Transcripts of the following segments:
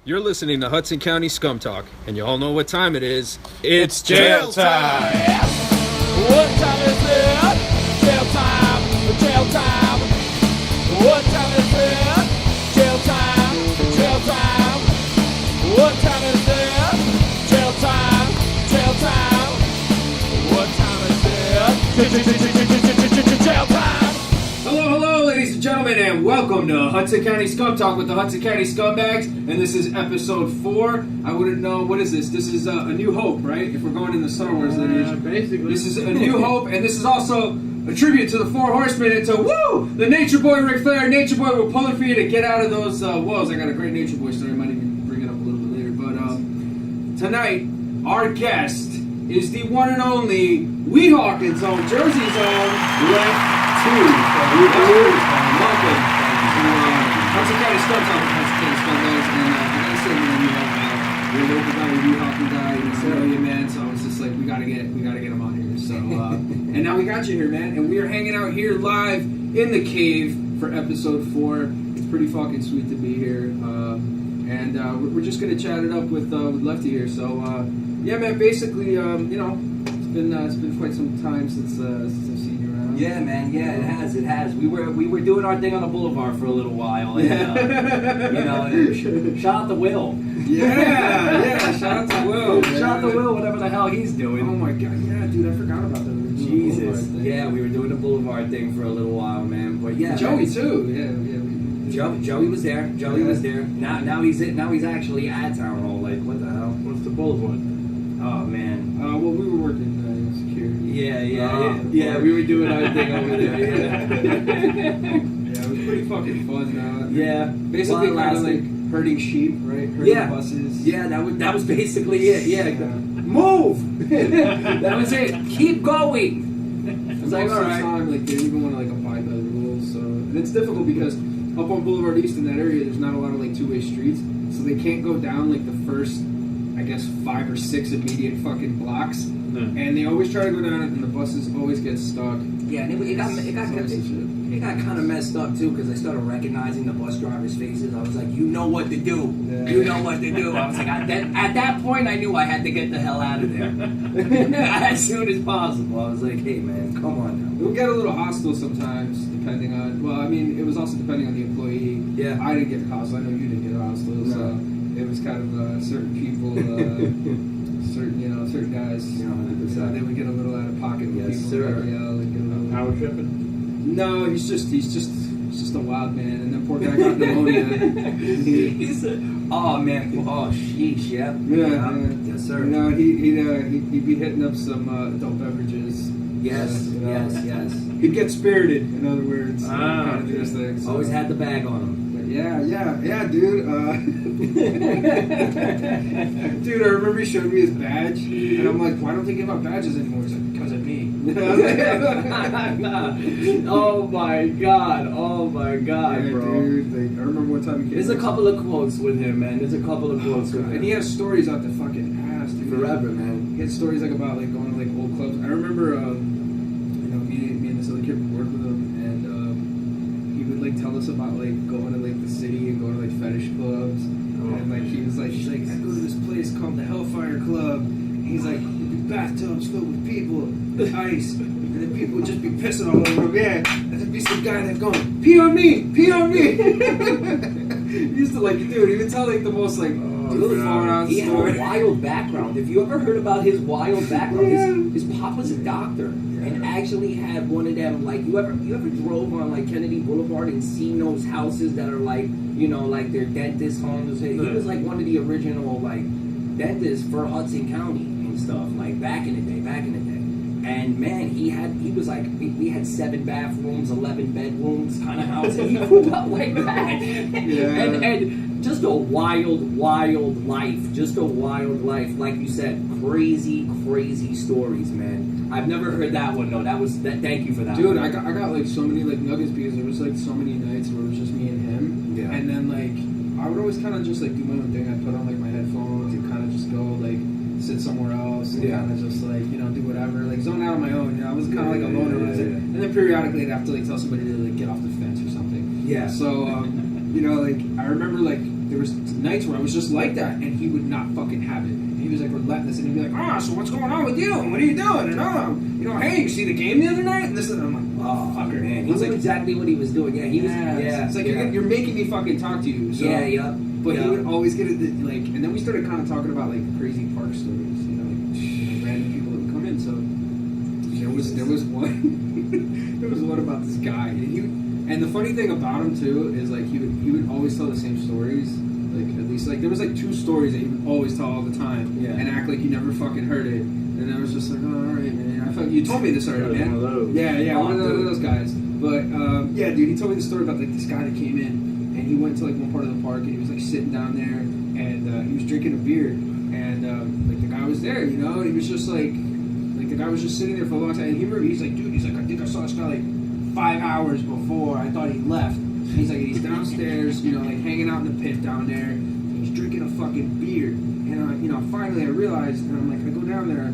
You're listening to Hudson County Skvm Talk, and you all know what time it is. It's jail time! What time is it? Jail time! Jail time! What time is it? Jail time! Jail time! What time is it? Jail time! Jail time! What time is it? Jail time! Hello, ladies and gentlemen, and welcome to Hudson County Skvm Talk with the Hudson County Scumbags, and this is episode 4. I wouldn't know, what is this? This is A New Hope, right? If we're going in the Star Wars lineage. Basically. This is A New Hope, and this is also a tribute to the Four Horsemen and to, the Nature Boy Ric Flair. Nature Boy, we're pulling for you to get out of those woes. I got a great Nature Boy story, I might even bring it up a little bit later. But tonight, our guest is the one and only Weehawkin Zone, Jersey Zone, Lef-T. Welcome to Hudson County Skvm Talk with Hudson County Scumbags. And I gotta say, man, you're a local guy, you're a Weehawkin guy, you're a Australia man, so I was just like, we gotta get him on here. So, and now we got you here, man, and we are hanging out here live in the cave for episode 4. It's pretty fucking sweet to be here, and we're just gonna chat it up with Lef-T here. So, yeah, man, basically, it's been quite some time since I've seen you around. Yeah, man. Yeah, it has. We were doing our thing on the boulevard for a little while. And, shout out to Will. Yeah. Shout out to Will. Shout out to Will, whatever the hell he's doing. Oh my god, yeah, dude, I forgot about that. Jesus. Yeah, we were doing the boulevard thing for a little while, man. But yeah, Joey too. Yeah. Joey was there. Was there. Now he's actually at town hall. Like, what the hell? What's the boulevard? Oh man. Well, we were working security. Yeah. We were doing our thing over there. Yeah. Yeah, it was pretty fucking fun. Yeah. Basically, kind of like herding sheep, right? Herding buses. Yeah, that was basically it. Yeah. Move. That was it. Keep going. It's like, all right. Time, like, they didn't even want to abide by the rules. So, and it's difficult because up on Boulevard East in that area, there's not a lot of two-way streets, so they can't go down the first, I guess, 5 or 6 immediate fucking blocks. And they always try to go down it, and the buses always get stuck. Yeah, and it got kind of messed up too because I started recognizing the bus drivers' faces. I was like, you know what to do. Yeah. You know what to do. I was like, at that point, I knew I had to get the hell out of there as soon as possible. I was like, hey man, come on now. It would get a little hostile sometimes, depending on. Well, I mean, it was also depending on the employee. Yeah, I didn't get hostile. I know you didn't get hostile. No. So it was kind of certain people. Certain guys, they would get a little out of pocket with people. Sir. Power tripping? No, he's just a wild man, and then poor guy got pneumonia. Oh man, sheesh, yeah. Yeah. Yes, sir. He'd be hitting up some adult beverages. Yes. He'd get spirited, in other words. Kind of those things. Always had the bag on him. Yeah, dude. Dude, I remember he showed me his badge, and I'm like, why don't they give out badges anymore? He's like, because of me. Oh my god, yeah, bro. Dude, I remember one time he came. There's a couple of quotes with him, man. And he has stories out the fucking ass, dude. Forever, man. He had stories about going to old clubs. I remember, me and this other kid would work with him, and he would tell us about going to the city and going to fetish clubs. And he's like, I go to this place called the Hellfire Club. And he's like, there'd be bathtubs filled with people, ice, and then people would just be pissing all over them. Yeah, and there'd be some guy that's going, pee on me. He used to dude, he would tell the most far out he story. had a wild background. If you ever heard about his wild background, his pop was a doctor. And actually had one of them, you ever drove on Kennedy Boulevard and seen those houses that are their dentist homes? He was one of the original dentists for Hudson County and stuff, back in the day. And man, we had 7 bathrooms, 11 bedrooms kind of house, and he grew up like that. Yeah. And just a wild life. Like you said, crazy stories, man. I've never heard that one. No, thank you for that. Dude, one. I got so many nuggets because there was so many nights where it was just me and him. Yeah. And then I would always kind of just do my own thing. I'd put on my headphones and kind of just go sit somewhere else and kind of just do whatever, zone out on my own. I was kind of a loner. And then periodically I'd have to tell somebody to get off the fence or something. Yeah. So I remember there was nights where I was just like that, and he would not fucking have it. And he was like relentless, and he'd be like, so what's going on with you? And what are you doing? And hey, you see the game the other night? And this and I'm like, fucker, man. He was like exactly what he was doing. Yeah, he was. Yeah, it's like you're making me fucking talk to you. So, But he would always get it, like, and then we started kind of talking about like crazy park stories, like random people that would come in. So there was one, there was one about this guy, and the funny thing about him too is like he would always tell the same stories. Like at least like there was like 2 stories that he would always tell all the time, and act like you never fucking heard it. And I was just like, oh, all right, man. I thought you told me this already, man. One of those. Yeah, one of those guys. But yeah, dude, he told me the story about like this guy that came in, and he went to like one part of the park, and he was like sitting down there, and he was drinking a beer, and like the guy was there, and he was just like the guy was just sitting there for a long time. And he's like, dude, he's like, I think I saw this guy like 5 hours before. I thought he left. And he's like, he's downstairs, like hanging out in the pit down there. And he's drinking a fucking beer. And finally I realized, and I'm like, I go down there.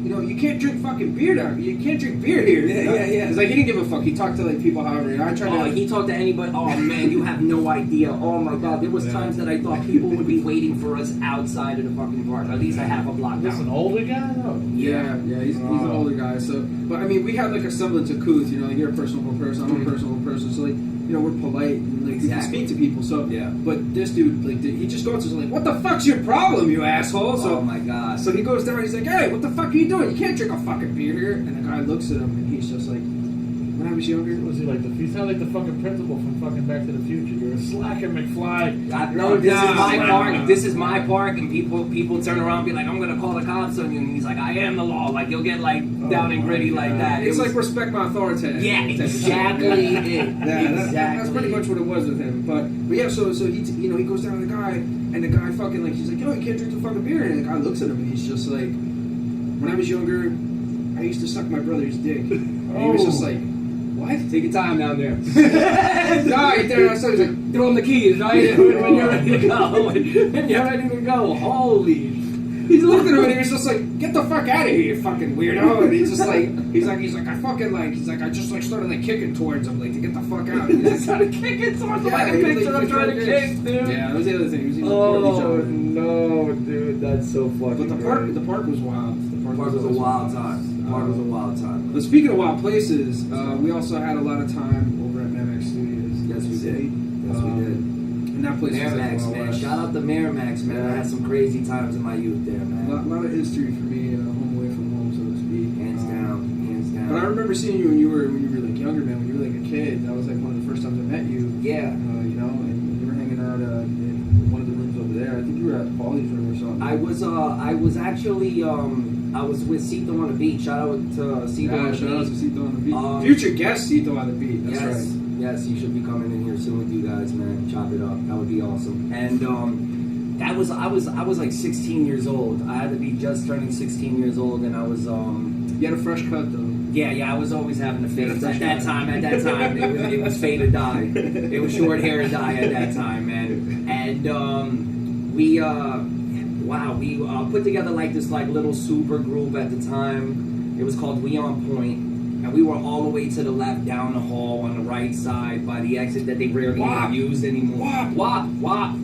You can't drink fucking beer down. You can't drink beer here. Yeah. It's like he didn't give a fuck. He talked to like people however. And I tried to. He talked to anybody. Oh man, you have no idea. Oh my god, there was times that I thought people would be waiting for us outside of the fucking park. At least I have a block This an down. older guy? No. Yeah, he's an older guy. So, but I mean, we have like a semblance of couth. Like you're a personable person. I'm a personable person. So like, we're polite and like we can speak to people. So yeah. But this dude, like, he just goes to like, what the fuck's your problem, you asshole? So, oh my god. So he goes down. He's like, hey, what the fuck are you doing? You can't drink a fucking beer here. And the guy looks at him and he's just like, when I was younger. Was he like you sound like the fucking principal from fucking Back to the Future. You're a slacker, McFly. No, this is my park. This is my park, and people turn around and be like, I'm gonna call the cops on you. And he's like, I am the law. Like you'll get like down and gritty like that. It's like respect my authority. Yeah, exactly. That's pretty much what it was with him. But yeah, so he he goes down to the guy, and the guy fucking like he's like, you can't drink the fucking beer. And the guy looks at him and he's just like, when I was younger, I used to suck my brother's dick. And he was just like, what? Take your time down there. No, he threw it. So he's like, Throw him the keys, right? When you're ready to go. When you're ready to go. Holy. He looked at him and he was just like, get the fuck out of here, you fucking weirdo. And he's just like, I fucking like, I just like started like kicking towards him, like to get the fuck out. He just started kicking towards him like a picture I'm trying to kick, dude. Yeah, that was the other thing. He was even Oh, no, dude. That's so fucking But the park was wild. The park was a wild time. The park was a wild time. But speaking of wild places, we also had a lot of time over at Memex Studios. Yes, we did. Yes, we did. And that place Miramax, was man. Shout out to Miramax, man. I had some crazy times in my youth there, man. A lot of history for me, home away from home, so to speak. Hands down. But I remember seeing you when you were like younger, man. When you were like a kid, that was like one of the first times I met you. Yeah. And you were hanging out in one of the rooms over there. I think you were at Paulie's room or something. I was actually I was with Cito on the beach. Shout out to Cito on the beach. Shout out to Cito on the beach. Future guest Cito on the beach. That's right. Yes, you should be coming in here soon with you guys, man. Chop it up. That would be awesome. And that was I was like 16 years old. I had to be just turning 16 years old, and I was You had a fresh cut though. Yeah, I was always having a fade. At that time, it was fade or die. It was short hair or die at that time, man. And we put together like this like little super group at the time. It was called We On Point. And we were all the way to the left down the hall on the right side by the exit that they rarely even use anymore. Wop.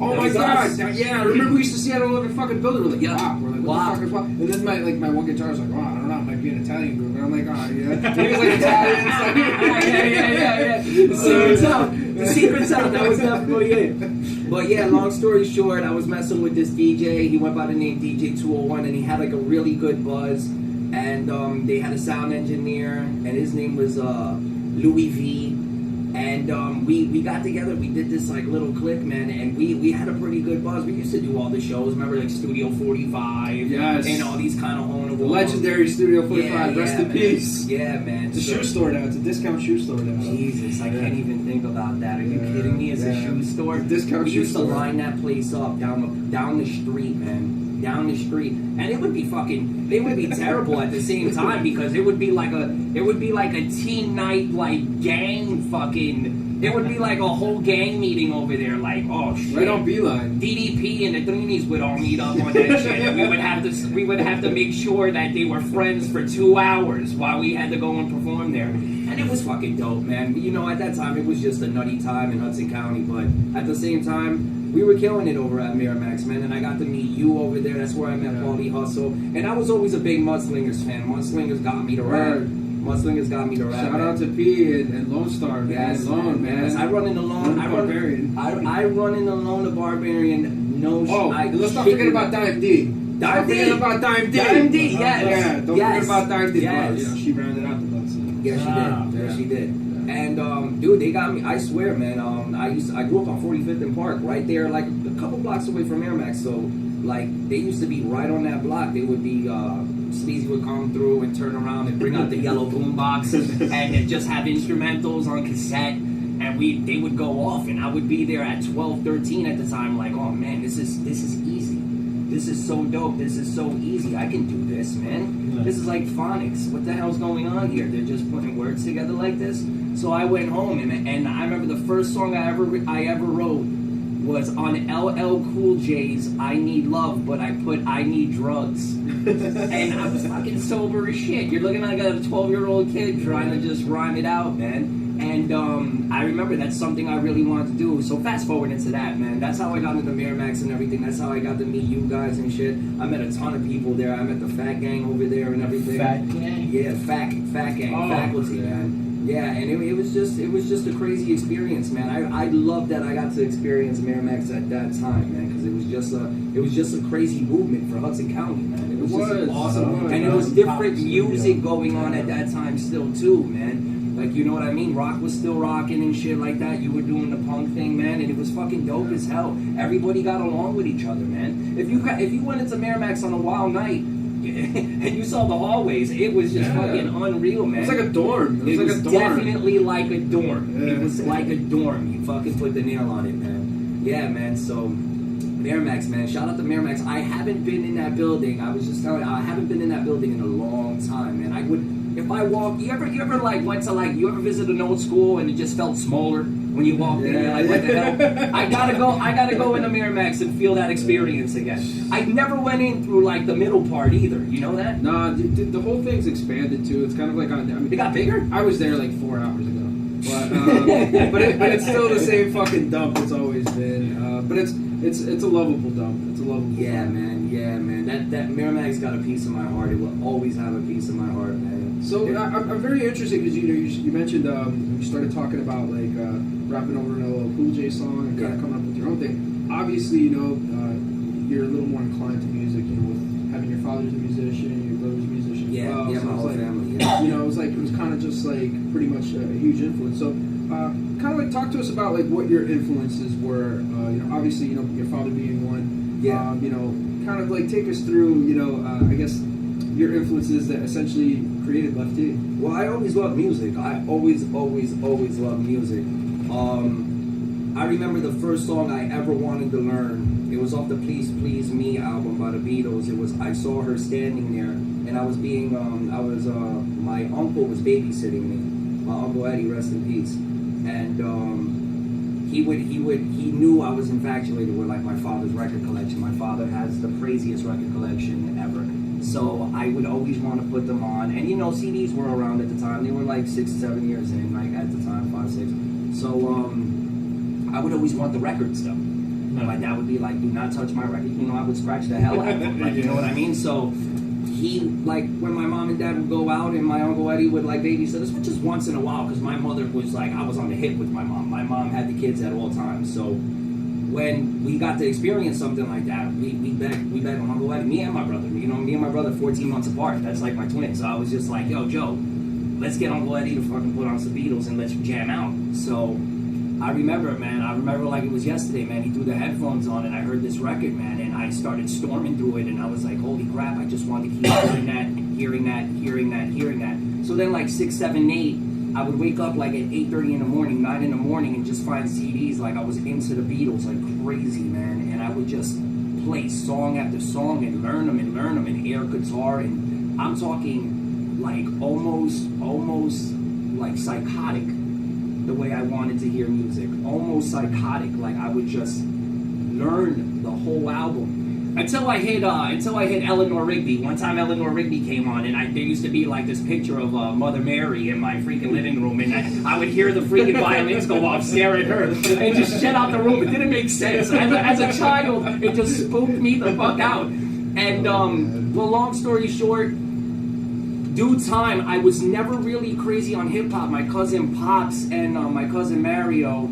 Oh my god. Yeah, I remember we used to see that all over the fucking building. We're like, Wop. We're like, what the fuck is Wop? And then my one guitarist was like, I don't know, it might be an Italian group. And I'm like, yeah. He was like Italian. Yeah. The secret's out. That was definitely it. But yeah, long story short, I was messing with this DJ. He went by the name DJ 201, and he had like a really good buzz. And they had a sound engineer, and his name was Louis V. And we got together, we did this like little clique, man, and we had a pretty good buzz. We used to do all the shows, remember like Studio 45, yes, and all these kind of home the legendary Studio 45, rest in peace. Yeah, man. It's a shoe store now. It's a discount shoe store now. Jesus, I can't even think about that. Are you kidding me? It's a shoe store. Discount shoe store. We used to line that place up down the street, man. Down the street, and it would be terrible at the same time, because it would be like a teen night, like gang fucking. It would be like a whole gang meeting over there, like, oh shit. Right on Beeline. DDP and the Dreamies would all meet up on that shit, and we would have to make sure that they were friends for 2 hours while we had to go and perform there. And it was fucking dope, man. At that time it was just a nutty time in Hudson County, but at the same time, we were killing it over at Miramax, man, and I got to meet you over there. That's where I met Paulie Hustle, and I was always a big Mudslingers fan. Mudslingers got me to rap. Mudslingers got me to rap. Shout out to P and Lone Star, man. Yes, Lone, man. Yes. I run in the Lone. I run in the Lone, the Barbarian. No, let's not forget about Dime D. Dime D. Forget about Dime D. Dime D. Yes. Yeah. Don't forget about Dime D. Yes. Bro. You know, she rounded out the butts. Yes, she did. Yes, she did. And dude, they got me. I swear, man. I grew up on 45th and Park, right there, like a couple blocks away from Miramax. So, like, they used to be right on that block. They would be. Sleazy would come through and turn around and bring out the yellow boombox and just have instrumentals on cassette, and they would go off, and I would be there at 12, 13 at the time, like, oh man, this is easy. This is so dope. This is so easy. I can do this, man. Yeah. This is like phonics. What the hell's going on here? They're just putting words together like this. So I went home, and I remember the first song I ever wrote was on LL Cool J's I Need Love, but I put I Need Drugs. And I was fucking sober as shit. You're looking like a 12-year-old kid trying to just rhyme it out, man. And I remember that's something I really wanted to do. So fast forward into that, man. That's how I got into Miramax and everything. That's how I got to meet you guys and shit. I met a ton of people there. I met the Fat Gang over there and everything. Fat Gang? Yeah, Fat Gang, faculty, man. Yeah, and it was just a crazy experience, man. I love that I got to experience Miramax at that time, man, because it was just a crazy movement for Hudson County, man. It was just awesome, and it was different music going on at that time still too, man. Like, you know what I mean? Rock was still rocking and shit like that. You were doing the punk thing, man, and it was fucking dope as hell. Everybody got along with each other, man. If you went into Miramax on a wild night. And you saw the hallways. It was just fucking unreal, man. It was like a dorm. It was definitely like a dorm. It was like a dorm. You fucking put the nail on it, man. Yeah, man. So Miramax, man. Shout out to Miramax. I haven't been in that building. I was just telling you, I haven't been in that building in a long time, man. I would, if I walk. You ever like went to like? You ever visit an old school and it just felt smaller when you walked in? You're like, what the hell? I gotta go into Miramax and feel that experience again. I never went in through like the middle part either. You know that? Nah, the whole thing's expanded too. It's kind of like it got bigger. I was there like 4 hours ago, but it's still the same fucking dump it's always been. But it's a lovable dump. It's a lovable. Yeah, dump. man. Yeah, man. That Miramax got a piece of my heart. It will always have a piece of my heart, man. So I'm very interested because you mentioned you started talking about like rapping over an LL Cool J song and kind of coming up with your own thing. Obviously, you're a little more inclined to music. With having your father's a musician, your brother's a musician. Yeah, as well. yeah, So my whole it's like, family. Yeah. It was kind of just like pretty much a huge influence. So kind of like talk to us about like what your influences were. Obviously, your father being one. Yeah. Kind of like take us through. I guess your influences that essentially created Lef-T. Well, I always loved music. I always loved music. I remember the first song I ever wanted to learn. It was off the Please Please Me album by the Beatles. It was I Saw Her Standing There, and I was being my uncle was babysitting me. My Uncle Eddie, rest in peace. And he knew I was infatuated with like my father's record collection. My father has the craziest record collection ever. So I would always want to put them on. And CDs were around at the time. They were like 6, 7 years in, like at the time, 5, 6. So I would always want the record stuff. My dad would be like, do not touch my record. I would scratch the hell out of them. Like, you know what I mean? So he, like, when my mom and dad would go out and my Uncle Eddie would, like, babysit us, which is once in a while, because my mother was, like, I was on the hip with my mom. My mom had the kids at all times. So when we got to experience something like that, we begged on Uncle Eddie, me and my brother. Me and my brother 14 months apart. That's like my twin. So I was just like, yo, Joe, let's get Uncle Eddie to fucking put on some Beatles and let's jam out. So I remember, man. I remember like it was yesterday, man. He threw the headphones on and I heard this record, man, and I started storming through it, and I was like, holy crap, I just wanted to keep hearing that. So then like 6, 7, 8, I would wake up like at 8:30 in the morning, 9 in the morning, and just find CDs. Like I was into the Beatles like crazy, man. And I would just play song after song and learn them and air guitar. And I'm talking like almost like psychotic the way I wanted to hear music. Almost psychotic. Like I would just learn the whole album. Until I hit Eleanor Rigby. One time Eleanor Rigby came on, and there used to be like this picture of Mother Mary in my freaking living room, and I would hear the freaking violins go off, stare at her, and just shut out the room. It didn't make sense. As a child, it just spooked me the fuck out. And well, long story short, due time, I was never really crazy on hip hop. My cousin Pops and my cousin Mario,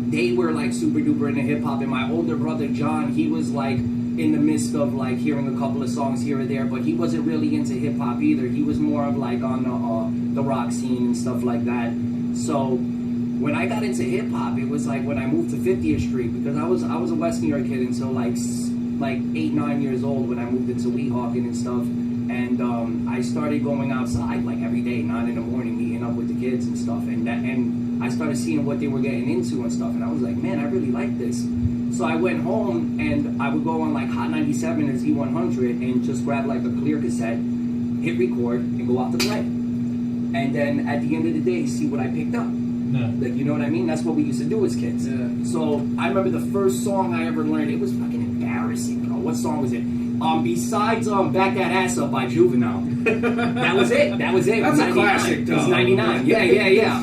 they were like super duper into hip hop, and my older brother John, he was like in the midst of like hearing a couple of songs here or there, but he wasn't really into hip hop either. He was more of like on the rock scene and stuff like that. So when I got into hip hop, it was like when I moved to 50th Street, because I was a West New York kid until like 8-9 years old when I moved into Weehawkin and stuff. And I started going outside like every day, 9 in the morning, meeting up with the kids and stuff. And I started seeing what they were getting into and stuff. And I was like, man, I really like this. So I went home and I would go on like Hot 97 or Z100 and just grab like a clear cassette, hit record, and go out to play. And then at the end of the day, see what I picked up. No. Like, you know what I mean? That's what we used to do as kids. Yeah. So I remember the first song I ever learned. It was fucking embarrassing, bro. What song was it? Besides Back That Ass Up by Juvenile. That was it. That's a classic, It was though. 99. Yeah.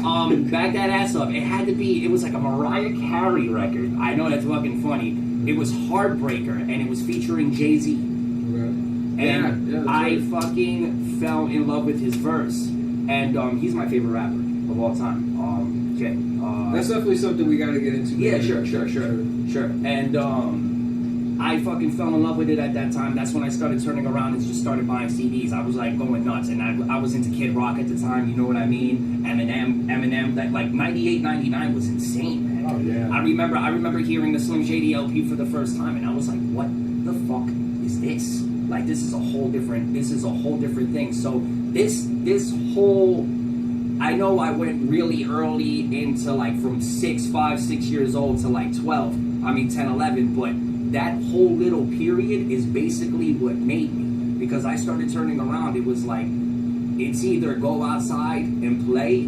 Back That Ass Up. It had to be, it was like a Mariah Carey record. I know that's fucking funny. It was Heartbreaker, and it was featuring Jay-Z. And that's I right. fucking fell in love with his verse. And he's my favorite rapper of all time. Jay. That's definitely something we got to get into. Yeah, later. sure. And I fucking fell in love with it at that time. That's when I started turning around and just started buying CDs. I was like going nuts, and I was into Kid Rock at the time. You know what I mean? Eminem. That like 98, 99 was insane, man. Oh yeah. I remember hearing the Slim Shady LP for the first time, and I was like, what the fuck is this? Like, this is a whole different thing. So this whole, I know I went really early into like from 5, 6 years old to like 10, 11, but that whole little period is basically what made me, because I started turning around. It was like, it's either go outside and play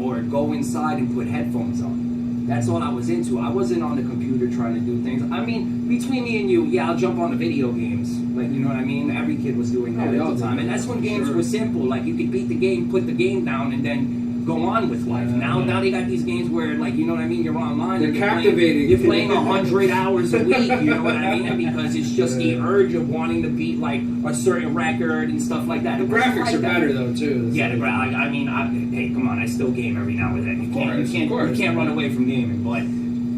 or go inside and put headphones on. That's all I was into. I wasn't on the computer trying to do things. I mean, between me and you, yeah, I'll jump on the video games. Like, you know what I mean? Every kid was doing that all the time. And that's when games were simple. Like, you could beat the game, put the game down, and then go on with life. Now they got these games where, like, you know what I mean? You're online. They're captivating. You're playing 100 hours a week. You know what I mean? And because it's just the urge of wanting to beat like a certain record and stuff like that. The graphics are better though too. Yeah, the graphics. Hey, come on! I still game every now and then. You can't run away from gaming. But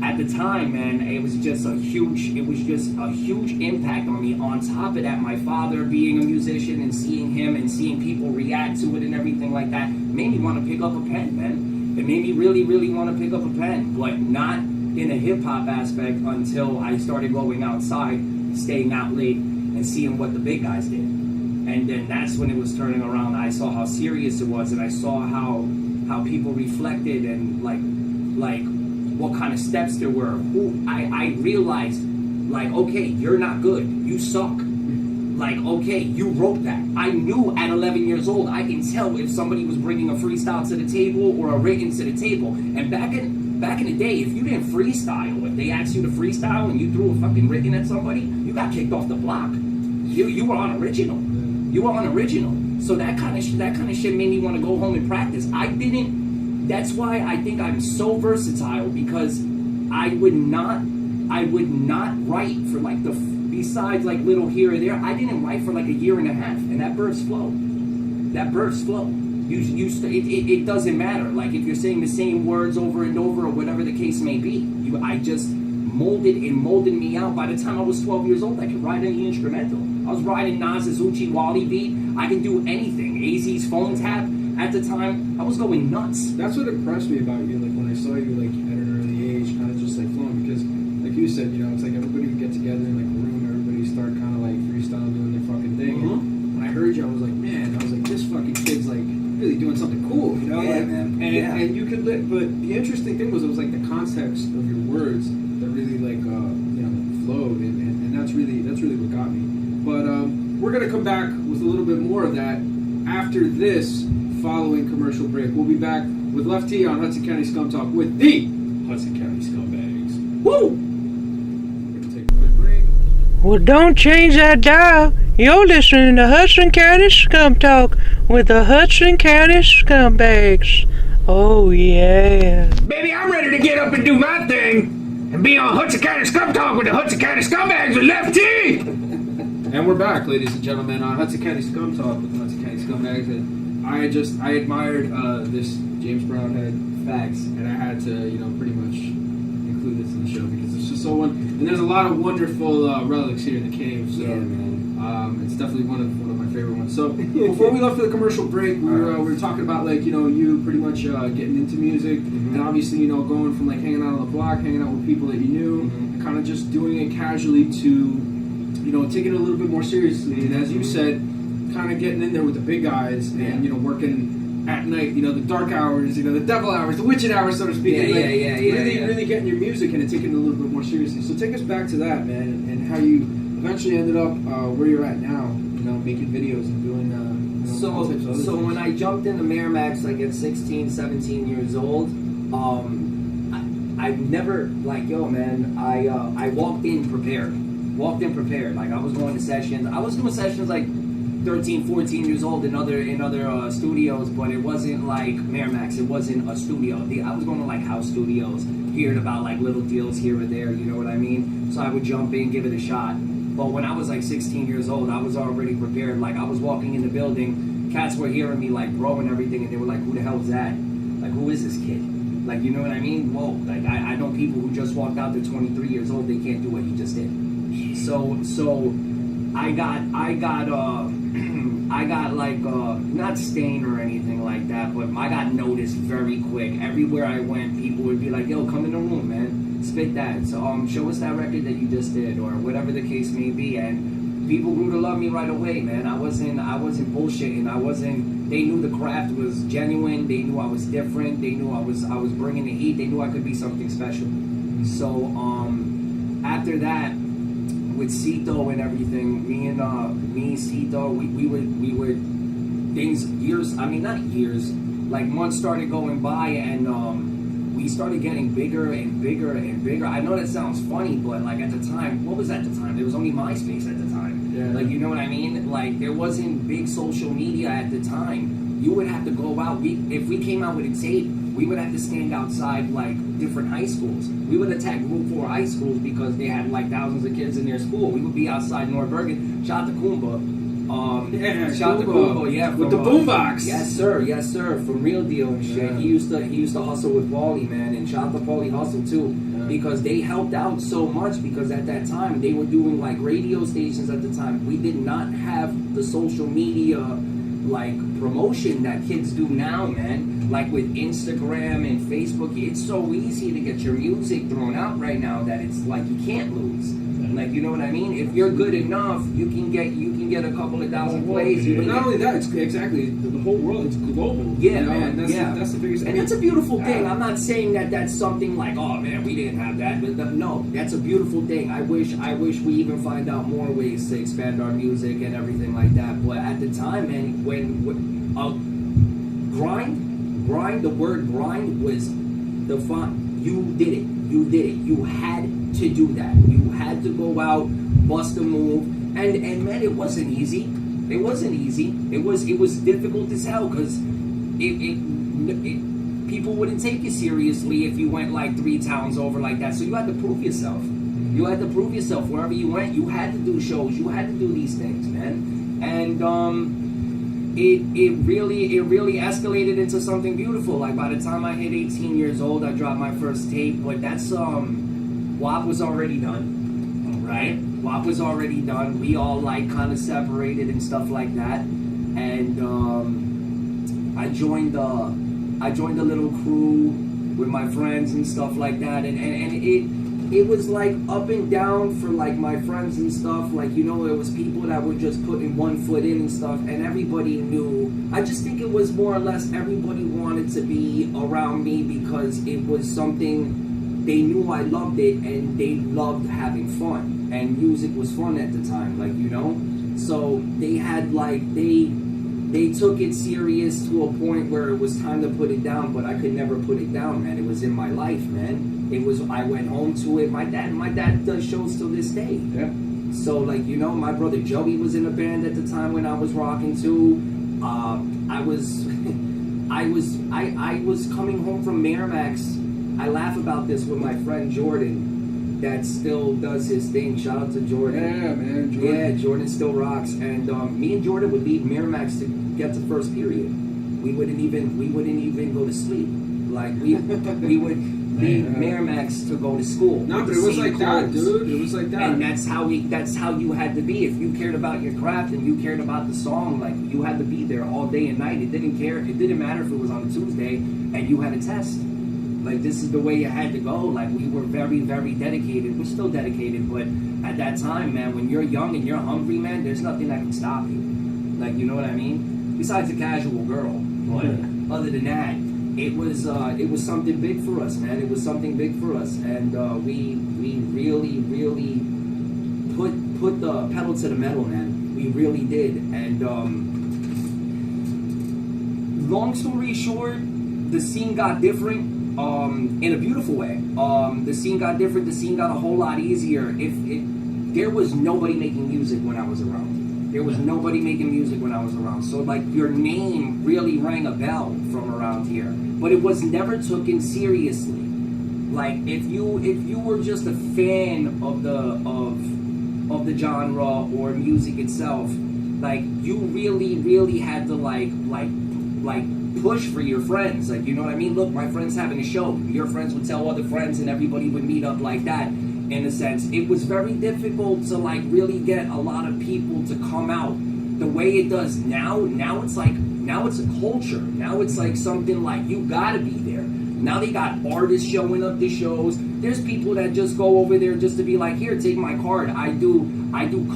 at the time, man, it was just a huge impact on me. On top of that, my father being a musician and seeing him and seeing people react to it and everything like that made me want to pick up a pen, man. It made me really, really want to pick up a pen, but not in a hip hop aspect until I started going outside, staying out late, and seeing what the big guys did. And then that's when it was turning around. I saw how serious it was, and I saw how people reflected and like what kind of steps there were. I realized, like, okay, you're not good. You suck. Like, okay, you wrote that. I knew at 11 years old, I can tell if somebody was bringing a freestyle to the table or a written to the table. And back in the day, if you didn't freestyle, if they asked you to freestyle and you threw a fucking written at somebody, you got kicked off the block. You were unoriginal. So that kind of shit made me want to go home and practice. That's why I think I'm so versatile, because I would not write for like besides like little here or there. I didn't write for like a year and a half, and that bursts flow. It doesn't matter. Like if you're saying the same words over and over or whatever the case may be, I just molded me out. By the time I was 12 years old, I could write any instrumental. I was writing Nas's Uchi Wally beat. I can do anything. AZ's phone tap. At the time, I was going nuts. That's what impressed me about you. Like when I saw you, like at an early age, kind of just like flowing. Because, like you said, you know, it's like everybody would get together in like a room. Everybody start kind of like freestyle doing their fucking thing. And when I heard you, I was like, man, this fucking kid's like really doing something cool, you know? Yeah, like, man. And you could but the interesting thing was it was like the context of your words that really like flowed, and that's really what got me. But we're gonna come back with a little bit more of that after this following commercial break. We'll be back with Lef-T on Hudson County Skvm Talk with the Hudson County Scumbags. Woo! We're gonna take a quick break. Well, don't change that dial. You're listening to Hudson County Skvm Talk with the Hudson County Scumbags. Oh, yeah. Baby, I'm ready to get up and do my thing and be on Hudson County Skvm Talk with the Hudson County Scumbags with Lef-T. And we're back, ladies and gentlemen, on Hudson County Skvm Talk with the Hudson County Scumbags. And I admired this James Brown head. Facts. And I had to, pretty much include this in the show because it's just so and there's a lot of wonderful relics here in the cave. So, Yeah, man. it's definitely one of my favorite ones. So before we left for the commercial break, we were talking about you pretty much getting into music, and obviously going from like hanging out on the block, hanging out with people that you knew, and kind of just doing it casually to taking it a little bit more seriously. And as you said, kind of getting in there with the big guys and working at night, the dark hours, the devil hours, the witching hours, so to speak. Really getting your music and taking it a little bit more seriously. So take us back to that, man, and how you eventually ended up where you're at now, making videos and doing all types of other So things. when I jumped into Miramax like at 16, 17 years old, I've never I walked in prepared. Like I was going to sessions. I was doing sessions like 13, 14 years old in other studios, but it wasn't like Miramax. It wasn't a studio. I was going to like house studios, hearing about like little deals here or there. You know what I mean? So I would jump in, give it a shot. But when I was like 16 years old, I was already prepared. Like I was walking in the building, cats were hearing me like bro and everything, and they were like, "Who the hell is that? Like who is this kid?" Like you know what I mean? Whoa! Like I know people who just walked out. They're 23 years old. They can't do what he just did. So I got like not stained or anything like that, but I got noticed very quick. Everywhere I went, people would be like, "Yo, come in the room, man. Spit that. So show us that record that you just did," or whatever the case may be. And people grew to love me right away, man. I wasn't bullshitting. They knew the craft was genuine. They knew I was different. They knew I was bringing the heat. They knew I could be something special. So after that, with Cito and everything, me and Cito, we would things years. I mean, not years. Like months started going by, and we started getting bigger and bigger and bigger. I know that sounds funny, but like at the time, what was at the time? There was only MySpace at the time. Yeah. Like you know what I mean? Like there wasn't big social media at the time. You would have to go out. If we came out with a tape, we would have to stand outside like different high schools. We would attack Group 4 high schools because they had like thousands of kids in their school. We would be outside North Bergen. Shout to Kumba. Shout to Kumba, yeah. With the boombox. Yes, sir. From Real Deal and shit. Yeah. He used to hustle with Paulie, man, and shout to Paulie Hustle too. Yeah. Because they helped out so much because at that time they were doing like radio stations at the time. We did not have the social media like promotion that kids do now, man. Like with Instagram and Facebook, it's so easy to get your music thrown out right now that it's like you can't lose. Like you know what I mean? If you're good enough, you can get a couple of thousand plays. But not only that, it's exactly the whole world. It's global. Yeah, you know, man. And that's the biggest. And that's a beautiful thing. I'm not saying that that's something like, oh man, we didn't have that. But no, that's a beautiful thing. I wish we even find out more ways to expand our music and everything like that. But at the time, man, when grind, the word grind was the fun. You did it. You had to do that. You had to go out, bust a move, and man, it wasn't easy. It was difficult as hell because people wouldn't take you seriously if you went like 3 towns over like that. So you had to prove yourself. You had to prove yourself wherever you went. You had to do shows. You had to do these things, man. And it really escalated into something beautiful. Like by the time I hit 18 years old, I dropped my first tape. But that's WAP was already done, right? WAP was already done. We all like kind of separated and stuff like that. And I joined a little crew with my friends and stuff like that. And it was like up and down for like my friends and stuff. Like, you know, it was people that were just putting one foot in and stuff, and everybody knew. I just think it was more or less everybody wanted to be around me because it was something. They knew I loved it, and they loved having fun, and music was fun at the time, like, you know. So they had like they took it serious to a point where it was time to put it down, but I could never put it down, man. It was in my life, man. I went home to it. My dad does shows till this day. Yeah. So like, you know, my brother Joey was in a band at the time when I was rocking too. I was I was coming home from Miramax. I laugh about this with my friend Jordan, that still does his thing. Shout out to Jordan. Yeah, man. Jordan. Yeah, Jordan still rocks. And me and Jordan would leave Miramax to get to first period. We wouldn't even go to sleep. Like we would leave Miramax to go to school. No, but it was like that, dude. It was like that. And that's how you had to be. If you cared about your craft and you cared about the song, like you had to be there all day and night. It didn't matter if it was on a Tuesday and you had a test. Like, this is the way it had to go. Like, we were very, very dedicated. We're still dedicated, but at that time, man, when you're young and you're hungry, man, there's nothing that can stop you. Like, you know what I mean? Besides a casual girl. But other than that, it was something big for us, man. It was something big for us. And we really, really put the pedal to the metal, man. We really did. And long story short, the scene got different. In a beautiful way. The scene got different. The scene got a whole lot easier. There was nobody making music when I was around. There was nobody making music when I was around. So like your name really rang a bell from around here, but it was never taken seriously. Like if you were just a fan of the genre or music itself, like you really had to like push for your friends, like, you know what I mean? Look, my friend's having a show. Your friends would tell other friends and everybody would meet up like that. In a sense, it was very difficult to like really get a lot of people to come out the way it does now. Now it's a culture. Now it's like something like you gotta be there. Now they got artists showing up to shows. There's people that just go over there just to be like, here, take my card. I do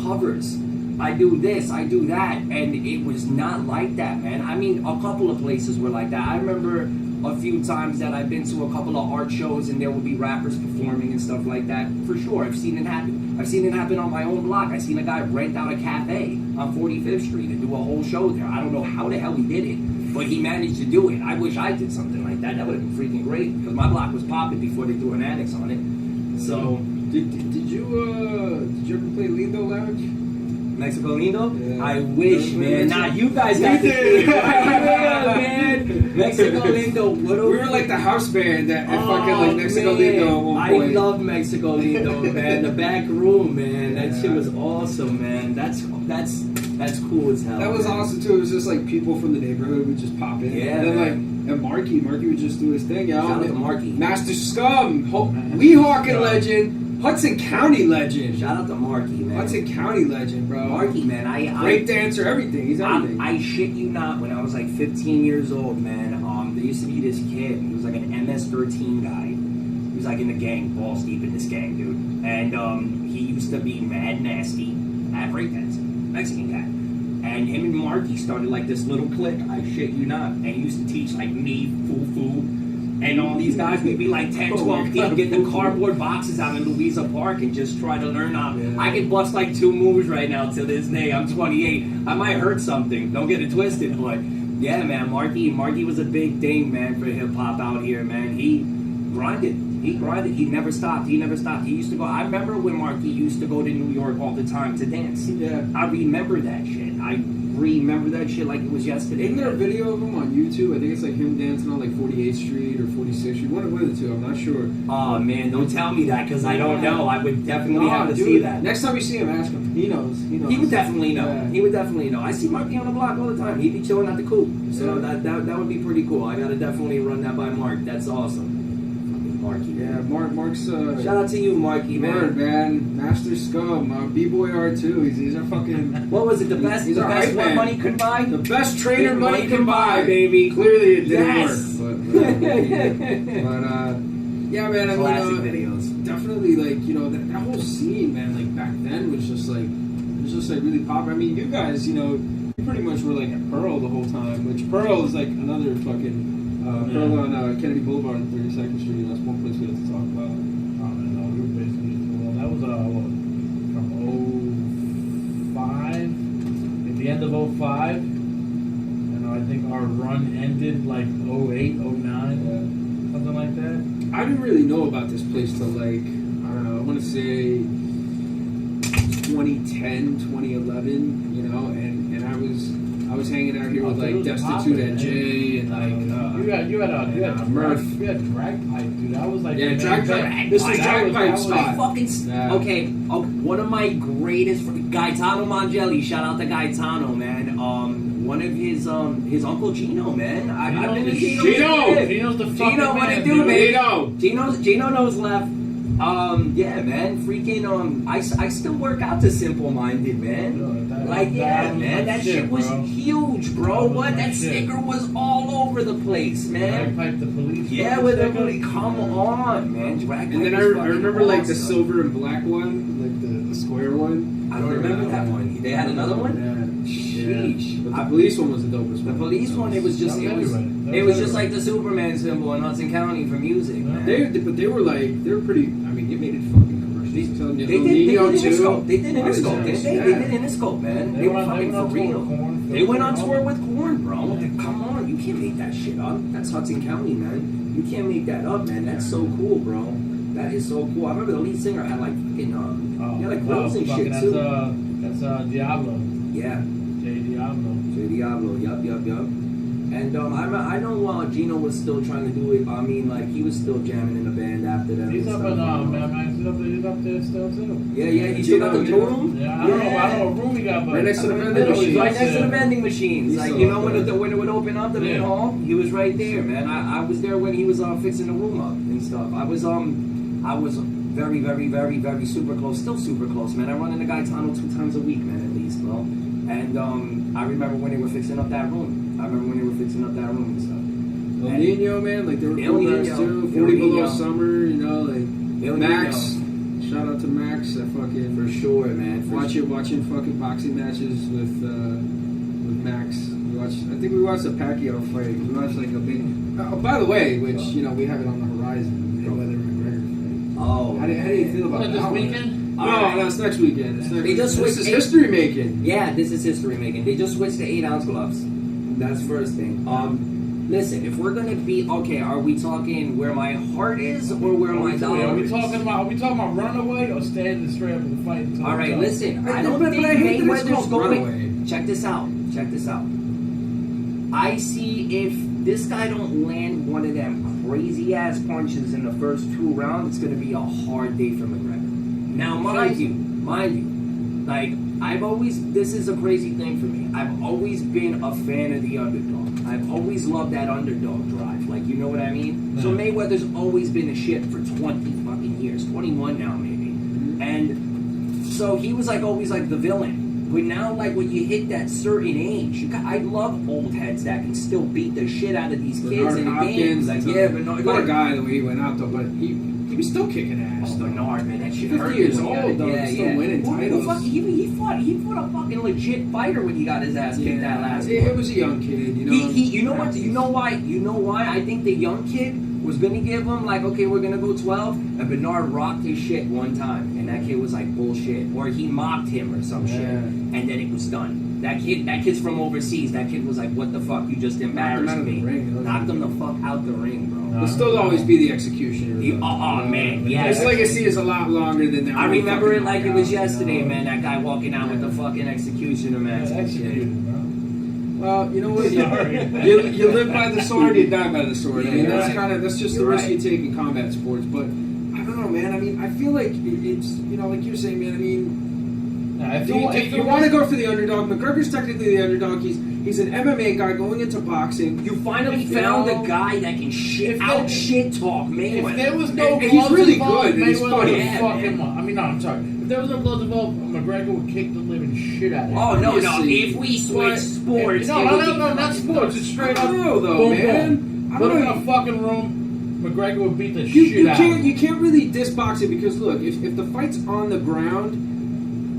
covers. I do this, I do that, and it was not like that, man. I mean, a couple of places were like that. I remember a few times that I've been to a couple of art shows and there will be rappers performing and stuff like that. For sure, I've seen it happen. I've seen it happen on my own block. I've seen a guy rent out a cafe on 45th Street and do a whole show there. I don't know how the hell he did it, but he managed to do it. I wish I did something like that. That would have been freaking great, because my block was popping before they threw an annex on it. So, did you ever play Lindo Lounge? Mexico Lindo? Yeah. I wish, man. Nah, you guys got to see it. Yeah, man. Mexico Lindo. We were like the house band at fucking like Mexico man. Lindo at one point. I love Mexico Lindo, man. The back room, man. That shit was awesome, man. That's cool as hell. That was awesome too. It was just like people from the neighborhood would just pop in. Yeah, and then man. and Marky would just do his thing, yo. Shout out to Marky. Master Scum, Weehawkin legend, Hudson County legend. Shout out to Marky, man. Hudson County legend, bro. Marky, man. Great dancer, everything. He's everything. I shit you not. When I was like 15 years old, man, there used to be this kid. He was like an MS-13 guy. He was like in the gang, balls deep in this gang, dude. And he used to be mad nasty at breakdancing, Mexican guy. And him and Marky started like this little clique. I shit you not. And he used to teach like me, Fufu. And all these guys, we'd be like 10, 12 deep, get the cardboard boxes out in Louisa Park and just try to learn how. Yeah. I can bust like 2 moves right now to this day. I'm 28. I might hurt something. Don't get it twisted, but yeah, man, Marky was a big thing, man, for hip hop out here, man. He grinded. He never stopped. He used to go. I remember when Marky used to go to New York all the time to dance. Yeah. I remember that shit. I remember that shit like it was yesterday. Isn't there a video of him on YouTube? I think it's like him dancing on like 48th Street or 46th Street. One of the two, I'm not sure. Oh man, don't tell me that, because I don't know. I would definitely have to see that. Next time you see him, ask him. He knows. He would definitely know. Yeah. He would definitely know. I see Marky on the block all the time. He'd be chilling at the coop. So that would be pretty cool. I gotta definitely run that by Mark. That's awesome. Marky. Yeah, Mark's shout out to you, Marky, man. Word, man. Master Scum, B-Boy R2. He's our fucking. What was it? The best. He's the our best hype what man. money could buy. The best trainer money can buy, baby. Clearly it didn't Yes. work, but yeah, man. I Classic mean, videos. Definitely, like, you know, that whole scene, man. Like back then was just like really pop. I mean, you guys, you know, you pretty much were like at Pearl the whole time, which Pearl is like another fucking. Pearl on Kennedy Boulevard and 32nd Street. That's one place we have to talk about. We were basically, well, that was from 05, at the end of 05, and I think our run ended like 08, 09, something like that. I didn't really know about this place till like, I don't know, I want to say 2010, 2011, you know, and I was hanging out here with like Destitute at J and like you had Murph. You had drag pipe, dude. That was like drag pipe. This was drag pipe spot. Okay, one of my greatest Gaetano Mangeli. Shout out to Gaetano, man. One of his Uncle Gino, man. I've been to Gino's the fucking Gino, what man, it do, dude. man? Gino knows Left. Yeah, man. Freaking I still work out to Simple Minded, man. That shit was huge, bro. What? That sticker was all over the place, man. Drag pipe the police. Yeah, with the police. Come on, man. Drag and then I remember like the silver and black one, like the square one. I don't remember that one. They had another one. Yeah. Sheesh. But the police one was the dopest one. The police one, it was just like the Superman symbol in Hudson County for music. Man. They were pretty. I mean, they made it fucking commercial. They did Interscope. They did Interscope, didn't they? They did Interscope, man. They were fucking for real. They went on tour with Korn, bro. Come on, you can't make that shit up. That's Hudson County, man. You can't make that up, man. That's so cool, bro. That is so cool. I remember the lead singer had like fucking he had like clothes and shit too. That's Diablo. Yeah. J Diablo. Yup. And I know Gino was still trying to do it. I mean, like he was still jamming in the band after that. He's up in he's up there still too. Yeah. He still got the tour room. Yeah, I don't know what room he got, but right next to the vending machines. Right next to the vending machines. Like you know when it would open up the main hall, he was right there, man. I was there when he was fixing the room up and stuff. I was very, very, very, very super close. Still super close, man. I run into Gaetano 2 times a week, man, at least, bro. And I remember when they were fixing up that room. And stuff. El Nino, man, like they were cool guys too. 40 Below Summer, you know, like Max. Shout out to Max. For sure, man. Watching fucking boxing matches with Max. I think we watched a Pacquiao fight. We watched like a big. By the way, which you know we have it on the horizon. Mayweather McGregor fight. Oh, how do you feel about this that weekend? No, it's next weekend. This is history making. Yeah, this is history making. They just switched to 8-ounce gloves. That's first thing. Listen, if we're gonna be okay, are we talking where my heart is or where my dollar is? Are we talking about runaway or standing straight up in the fight? All right, listen. I don't think Mayweather's going. Check this out. I see if this guy don't land one of them crazy ass punches in the first 2 rounds, it's gonna be a hard day for McGregor. Now, mind you, like this is a crazy thing for me. I've always been a fan of the underdog. I've always loved that underdog drive. Like, you know what I mean? So Mayweather's always been a shit for 20 fucking years, 21 now maybe, and so he was like always like the villain. But now, like, when you hit that certain age, I love old heads that can still beat the shit out of these kids in the games. Like, Bernard. What a guy the way he went out though, but he was still kicking ass. Oh, Bernard, man, that shit 50 hurt. years old though, still winning titles. He fought a fucking legit fighter when he got his ass kicked that last one. It was a young kid, you know. You know why? I think the young kid was gonna give him like, okay, we're gonna go 12, and Bernard rocked his shit one time, and that kid was like bullshit, or he mocked him or some shit, and then it was done. That kid's from overseas. That kid was like, what the fuck? You just embarrassed me. Knocked him the fuck out the ring, bro. He'll still always be the executioner. Man, yeah. His legacy is a lot longer than that. I remember it like it was yesterday, man. That guy walking out with the fucking executioner mask. Well, you know what? You live by the sword, you die by the sword. I mean, that's just the risk you take in combat sports. But I don't know, man. I mean, I feel like it's, you know, like you're saying, man. I mean, if you want to go for the underdog, McGregor's technically the underdog. He's an MMA guy going into boxing. You finally found a guy that can shit talk Mayweather. If there was no gloves he's really involved, good. He's funny. I'm sorry. If there was no gloves involved, McGregor would kick the living shit out of him. Oh no! If we switch sports, no, not sports. It's straight up. Though, man. Put him in a fucking room. McGregor would beat the shit out of him. You can't really diss boxing because look, if the fight's on the ground,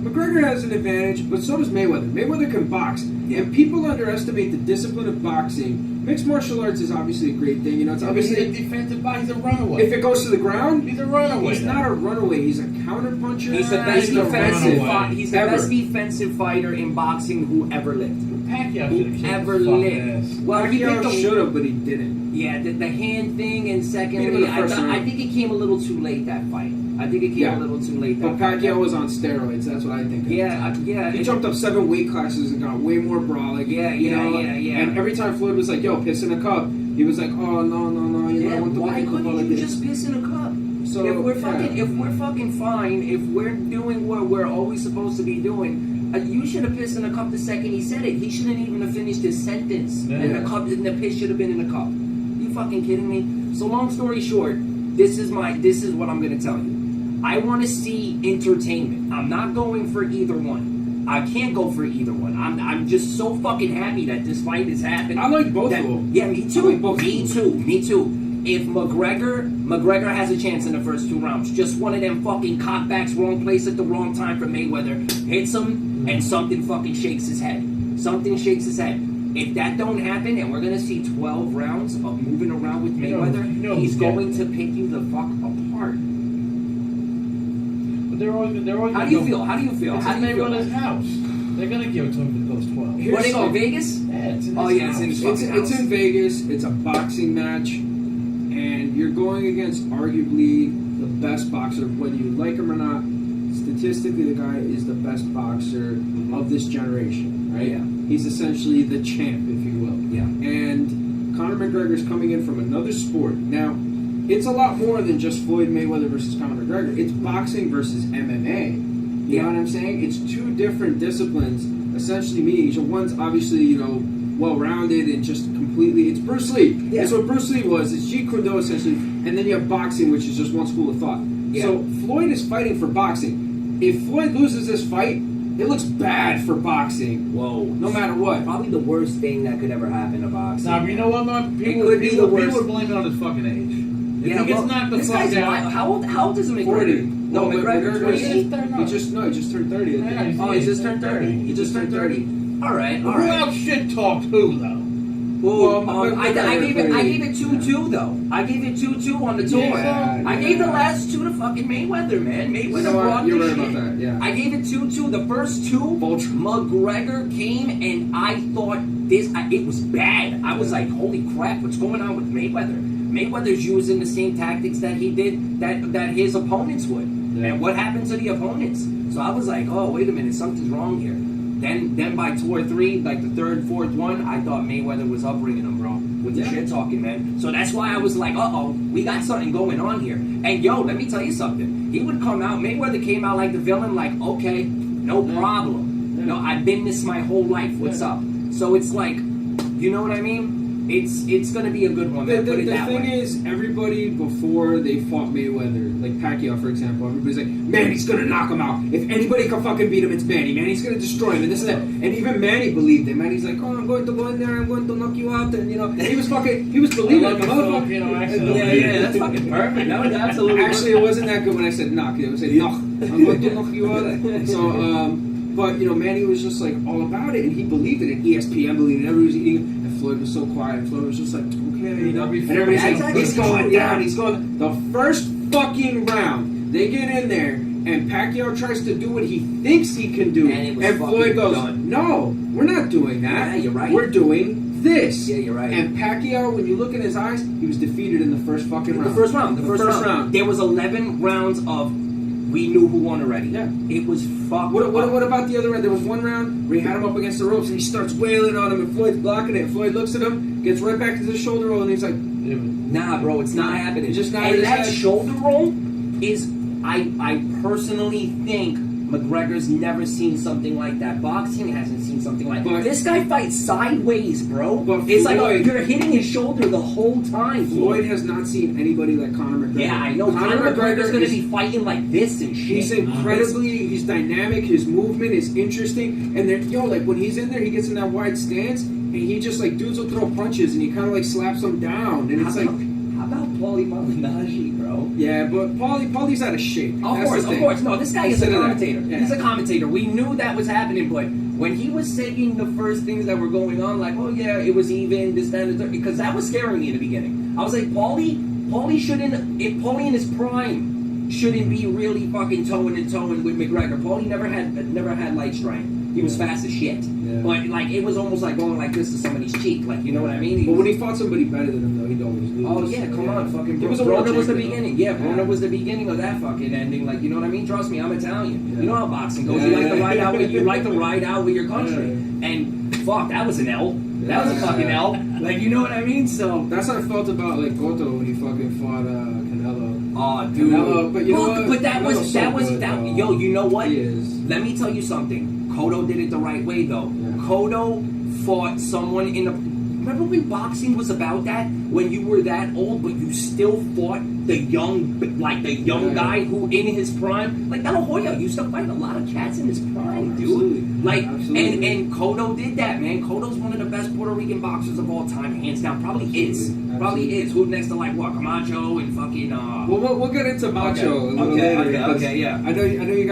McGregor has an advantage, but so does Mayweather. Mayweather can box, and people underestimate the discipline of boxing. Mixed martial arts is obviously a great thing, you know. It's obviously he's a defensive boxer. He's a runaway. If it goes to the ground, he's a runaway. He's not a runaway. He's a counterpuncher. He's the best defensive. He's the best defensive fighter in boxing who ever lived. Pacquiao who should have ever kicked his fucking lived. ass. Well, he picked Pacquiao the should have, but he didn't. Yeah, the hand thing, and Beat him in secondly, the first round. I think it came a little too late, that fight. I think it came a little too late. But That Pacquiao fight. was on steroids. That's what I think. Yeah. He jumped up 7 weight classes and got way more brolic. Yeah. And every time Floyd was like, "Yo, piss in a cup," he was like, "Oh no, you know, I want the Why weight to go couldn't like you this." just piss in a cup? So if we're fucking fine, if we're doing what we're always supposed to be doing, you should have pissed in a cup the second he said it. He shouldn't even have finished his sentence. Yeah. And the piss should have been in a cup. You fucking kidding me? So long story short, this is what I'm gonna tell you. I want to see entertainment. I'm not going for either one. I can't go for either one. I'm just so fucking happy that this fight is happening. I like both of them. Yeah, me too. I like both of them. Me too. If McGregor has a chance in the first 2 rounds, just one of them fucking cockbacks, wrong place at the wrong time for Mayweather, hits him and something fucking shakes his head. Something shakes his head. If that don't happen, and we're gonna see 12 rounds of moving around with Mayweather, he's going to pick you the fuck apart. But they're always. How do you feel? It's How do you feel? Mayweather's house. They're gonna give it to him for those 12. Here's What, they go some- Vegas? Yeah, it's in Oh, his yeah, it's house. in his It's fucking house. in Vegas. It's a boxing match, and you're going against arguably the best boxer, whether you like him or not. Statistically, the guy is the best boxer of this generation, right? Yeah. He's essentially the champ, if you will. Yeah. And Conor McGregor's coming in from another sport. Now, it's a lot more than just Floyd Mayweather versus Conor McGregor. It's boxing versus MMA. You know what I'm saying? It's 2 different disciplines essentially meeting each other. One's obviously, you know, well-rounded and just completely. It's Bruce Lee. Yeah. That's what Bruce Lee was. It's Jeet Kune Do essentially, and then you have boxing, which is just one school of thought. Yeah. So Floyd is fighting for boxing. If Floyd loses this fight, it looks bad for boxing. Whoa. No matter what. Probably the worst thing that could ever happen to boxing. Now, you know what, man? People could be the worst. People blame it on his fucking age. If Yeah, he gets well, knocked the this fuck guy's out. how old is McGregor? 40. No, Well, McGregor. McGregor's- 28? He just turned 30. I think. Yeah, Oh, he just turned 30. He just turned 30. All right. Who else shit talked who, though? Well, I gave it 2-2 though. I gave it 2-2 on the tour. Yeah, I gave the last 2 to fucking Mayweather, man. Mayweather You know what? brought You're this right shit. about that, yeah. I gave it 2-2. The first 2, McGregor came and I thought it was bad. I was like, holy crap, what's going on with Mayweather? Mayweather's using the same tactics that he did that his opponents would. Yeah. And what happened to the opponents? So I was like, oh, wait a minute, something's wrong here. Then by tour 3, like the 3rd, 4th one, I thought Mayweather was upbringing him, bro, with the shit talking, man. So that's why I was like, we got something going on here. And yo, let me tell you something. He would come out, Mayweather came out like the villain, like, okay, no problem. Yeah. No, I've been this my whole life. What's up? So it's like, you know what I mean? It's gonna be a good one. The Put it that thing way. is, everybody before they fought Mayweather, like Pacquiao, for example, everybody's like, Manny's gonna knock him out. If anybody can fucking beat him, it's Manny. Manny's gonna destroy him, and this and that. And even Manny believed it. Manny's like, oh, I'm going to go in there, I'm going to knock you out, and you know, he was believing it. I love the Filipino accent. Yeah, that's fucking perfect. That was absolutely Actually, it wasn't that good when I said knock. It was like knock. I'm going to knock you out. So, but you know, Manny was just like all about it, and he believed it. And ESPN believed it. Everybody was eating. And Floyd was so quiet. And Floyd was just like, okay. You know? And everybody's like, he's going down. He's going. The first fucking round, they get in there, and Pacquiao tries to do what he thinks he can do, And it was and Floyd fucking goes, done. "No, we're not doing that. Yeah, you're right. We're doing this." Yeah, you're right. And Pacquiao, when you look in his eyes, he was defeated in the first fucking round. The first round. There was 11 rounds of we knew who won already. Yeah. It was fucked. What about the other round? There was one round where he had him up against the ropes and he starts wailing on him and Floyd's blocking it. Floyd looks at him, gets right back to the shoulder roll and he's like, Nah, bro, it's not happening. It's just not And his that head. shoulder roll is, I personally think McGregor's never seen something like that. Boxing hasn't seen something like But- that. This guy fights sideways, bro. But It's like Floyd- you're hitting his shoulder the whole time. Floyd has not seen anybody like Conor McGregor. Yeah, I know. Conor McGregor's going to is- be fighting like this and shit. He's he's dynamic, his movement is interesting, and then, like, when he's in there, he gets in that wide stance, and he just, like, dudes will throw punches, and he kind of, like, slaps them down, and it's like, How about Paulie Malignaggi, bro? yeah, but Paulie's out of shape. Of That's course, the of thing. course. No, this guy is a Consider that. commentator. Yeah. He's a commentator. We knew that was happening, but when he was saying the first things that were going on, like, oh yeah, it was even, this, that, and the third, because that was scaring me in the beginning. I was like, Paulie shouldn't, if Paulie in his prime shouldn't be really fucking toeing with McGregor. Paulie never had light strength. He was fast as shit. Yeah. But like it was almost like going like this to somebody's cheek. Like you know what I mean? But when he fought somebody better than him, though, he'd always lose. Oh yeah, come on, fucking. He was a world Broner was the champion, beginning. though. Yeah, Broner was the beginning of that fucking ending. Like you know what I mean? Trust me, I'm Italian. Yeah. You know how boxing goes. Yeah, You like to yeah, ride out. yeah. You like to ride out with your country. Yeah. And fuck, that was an L. That was a fucking L. Like you know what I mean? So. That's how I felt about like Goto when he fucking fought Canelo. Oh, dude. Canelo, but you know what? But that Canelo's was so that was good, that. though. Yo, you know what? He is. Let me tell you something. Cotto did it the right way, though. Yeah. Cotto fought someone in a. Remember when boxing was about that? When you were that old, but you still fought the young Yeah. guy who in his prime. Like De La Hoya used to fight a lot of cats in his prime, dude. Absolutely. Like, Absolutely. and Cotto did that, man. Cotto's one of the best Puerto Rican boxers of all time, hands down. Probably is. Absolutely. Probably is. Who's next to like what? Camacho and fucking. Well, we'll get into Macho a little Okay, later. okay, because okay, yeah. I know you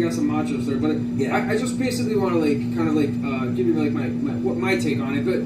got some Machos there, but Yeah. I just basically want to like kind of like give you like my take on it. But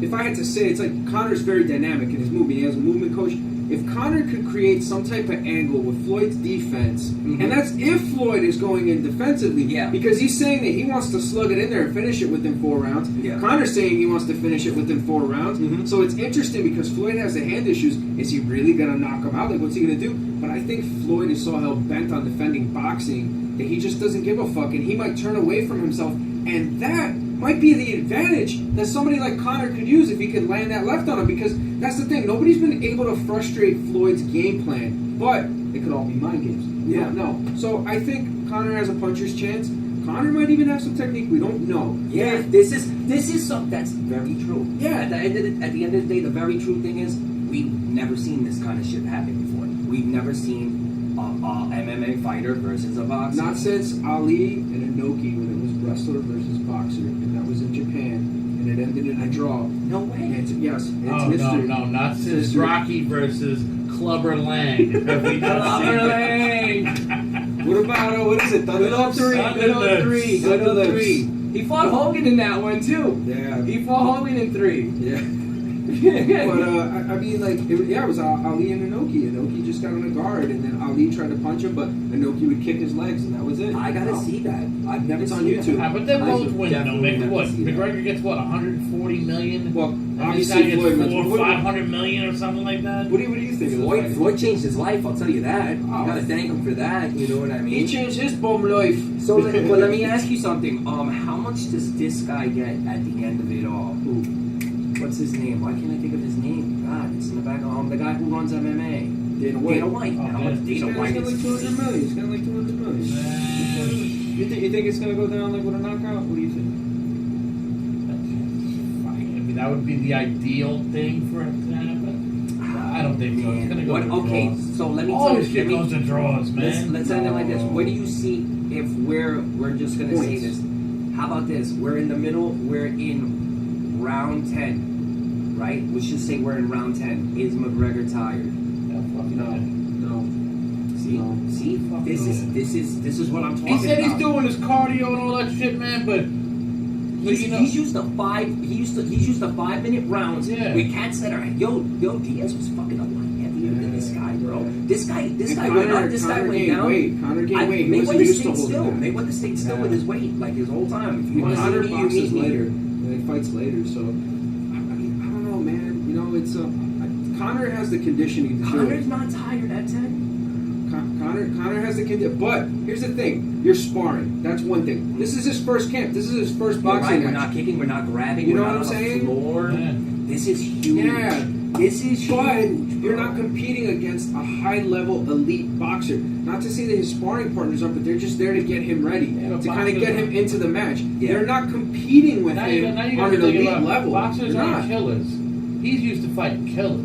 if I had to say, it's like Conor's very dynamic in his movement. He has a movement coach. If Conor could create some type of angle with Floyd's defense, and that's if Floyd is going in defensively, Yeah. because he's saying that he wants to slug it in there and finish it within 4 rounds. Yeah. Conor's saying he wants to finish it within 4 rounds. So it's interesting because Floyd has the hand issues. Is he really going to knock him out? Like, what's he going to do? But I think Floyd is so hell-bent on defending boxing that he just doesn't give a fuck, and he might turn away from himself, and that might be the advantage that somebody like Conor could use if he could land that left on him, because that's the thing. Nobody's been able to frustrate Floyd's game plan, but it could all be mind games. We don't know. So I think Conor has a puncher's chance. Conor might even have some technique. We don't know. Yeah, this is something that's very true. Yeah. At the end of the day, the very true thing is we've never seen this kind of shit happen before. We've never seen a MMA fighter versus a boxer. Not since Ali and Inoki when it was wrestler versus boxer, and that was in Japan, and it ended in a draw. No way. Yes, it's Oh, history. no, not It's since history. Rocky versus Clubber Lang. Have we not Clubber seen Lang. What about what is it? Good old three. Good old three. Good old Thunderlips. three. He fought Hogan in that one too. Yeah. He fought Hogan in 3. Yeah. But I mean, like, it was Ali and Inoki. Inoki just got on a guard, and then Ali tried to punch him, but Inoki would kick his legs, and that was it. I gotta see that. I've never It's on seen YouTube. Ah, but they're I both should winning, though. definitely Make never what? see that. McGregor gets what? 140 million. Well, And this obviously guy gets Floyd wins. 500 million or something like that. What do you think of the Floyd, fight? Floyd changed his life, I'll tell you that. You Oh. gotta thank him for that, you know what I mean? He changed his bum life. So, well, let me ask you something. How much does this guy get at the end of it all? What's his name? Why can't I think of his name? God, it's in the back of the guy who runs MMA. Dana White. Dana White. Oh, How man. much He's Dana got White like is? 200 million. He's got like 200 million. You think it's gonna go down like with a knockout? What do you think? I mean, that would be the ideal thing for it to happen. I don't think so. It's gonna go to Okay, draws. so let me All tell this you. shit goes to draws, man. Let's end it like this. Where do you see if we're just gonna say Points. this? How about this? We're in the middle. We're in round 10, right? Let's just say we're in round 10. Is McGregor tired? Yeah, fuck No. no. See, No. see, this is what I'm talking He said about. he's doing his cardio and all that shit, man, but He's used the 5-minute rounds Yeah. with cats that are yo Diaz was fucking a lot heavier than this guy, bro. This guy And went up, this guy Connor went gained down. weight. Connor gained weight. He wasn't Mayweather used to stayed holding still. that. Mayweather stayed still Yeah. with his weight like his whole time. If you want to Connor see me, you boxes meet me. later. And he fights later. So I mean, I don't know, man. You know, it's Connor has the conditioning to do it. Connor's not tired at 10. Connor has the condition. But here's the thing: you're sparring. That's one thing. This is his first camp. This is his first You're boxing right, we're match. not kicking, we're not grabbing, You know we're what not I'm on the saying? floor. Yeah. This is huge. Yeah. This is But huge. you're bro. not competing against a high-level elite boxer. Not to say that his sparring partners are, but they're just there to get him ready, Yeah, but to kind of boxers get him are- into the match. Yeah. They're not competing with now him you on an got to think elite about level. boxers They're aren't not. killers. He's used to fighting killers.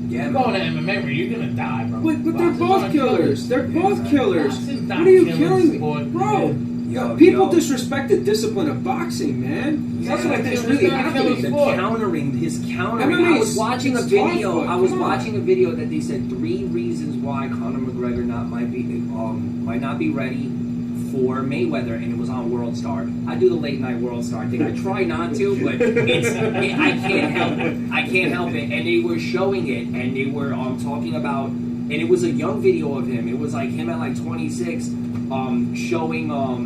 Yeah, You're man. going to MMA where you're gonna die, bro. But they're Boxers both aren't killers. They're both killers. Boxing's What not are you killing killing me, sport, bro? man. People yo. disrespect the discipline of boxing, man. That's what I think is Yeah, really it's not happening. killing The sport. countering, his countering. MMA I was is- watching a it's video. tough, I was come on. watching a video that they said 3 reasons why Conor McGregor might not be ready for Mayweather, and it was on World Star. I do the late night World Star thing. I try not to, but I can't help it. I can't help it. And they were showing it, and they were talking about, and it was a young video of him. It was like him at like 26, showing a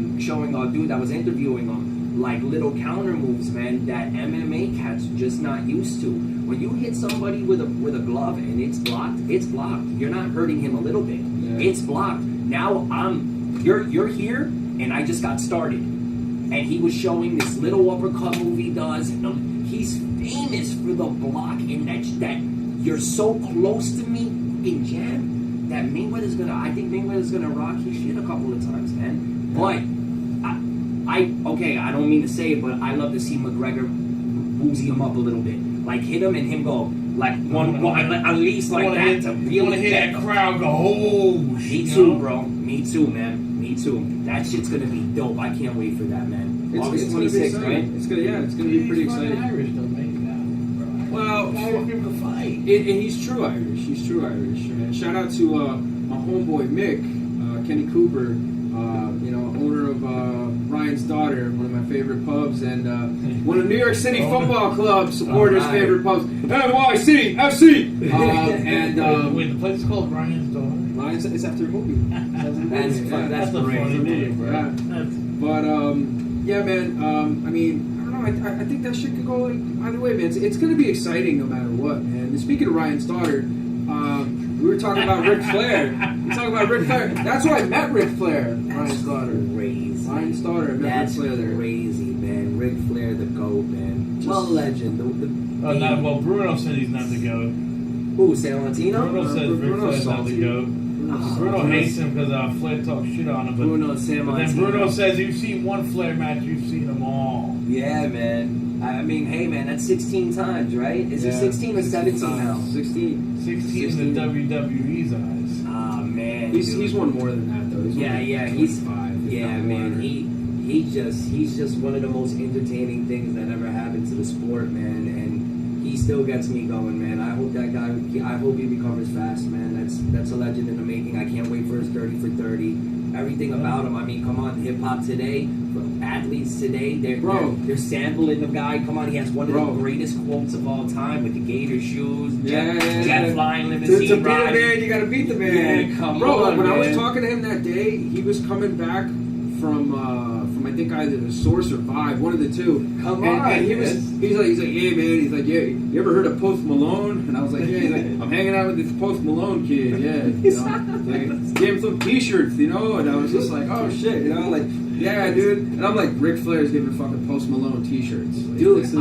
dude that was interviewing him. like little counter moves, man, that MMA cats are just not used to. When you hit somebody with a glove and it's blocked, it's blocked. You're not hurting him a little bit. Yeah. It's blocked. Now you're here, and I just got started. And he was showing this little uppercut move he does. And he's famous for the block, and that you're so close to me in jam that I think Mayweather's gonna rock his shit a couple of times, man. But I don't mean to say it, but I love to see McGregor woozy him up a little bit, like hit him and him go like one at least like that to You want to hear that crowd go, oh, Me too, bro. Me too, man. Me too. That shit's gonna be dope. I can't wait for that, man. August gonna be 26th, exciting. right? It's gonna be pretty exciting. Irish though, man. Well, Fuck him to fight. and he's true Irish. He's true Irish. Man. Shout out to my homeboy Mick, Kenny Cooper, owner of Ryan's Daughter, one of my favorite pubs, and one of New York City Football Club supporters' favorite pubs, NYC FC. Wait, the place is called Ryan's Daughter. Ryan's is after a movie. That's a funny name, bro. Yeah. That's- But yeah, man. I mean, I don't know. I think that shit could go like either way, man. It's going to be exciting no matter what, man. And speaking of Ryan's Daughter, we were talking about Ric Flair. That's where I met Ric Flair. Ryan's Daughter. Crazy. Ryan's Daughter. I met That's Ric Flair there. crazy, man. Ric Flair, the GOAT, man. Well, legend. Bruno said he's not the GOAT. Who, Salentino? Bruno says Ric Bruno's Flair's not the salty. GOAT. Bruno hates him because Flair talks shit on him. But, Bruno Sammartino. but then Bruno says, you've seen one Flair match, you've seen them all. Yeah, man. I mean, hey, man, that's 16 times, right? Is it 16 or 17 now? 16. 16 in the WWE's eyes. Ah, man. He's won more than that though. He's won 25. Yeah, man. He's just one of the most entertaining things that ever happened to the sport, man. And he still gets me going, man. I hope that guy. I hope he recovers fast, man. That's a legend in the making. I can't wait for his 30 for 30. Everything about him. I mean, come on, hip hop today, athletes today, they're sampling the guy. Come on, he has one of the greatest quotes of all time with the gator shoes, jet flying limousine To beat ride. the man, you gotta beat the man. Yeah, come Bro, on, when I was man. talking to him that day, he was coming back from I think either the Source or Vibe, one of the two. Come and on, he's like, yeah, man. He's like, yeah, you ever heard of Post Malone? And I was like, yeah. He's like, I'm hanging out with this Post Malone kid, yeah. Like, gave him some T-shirts, And I was just like, oh shit, like, yeah, dude. And I'm like, Ric Flair's giving fucking Post Malone T-shirts, like, Dude,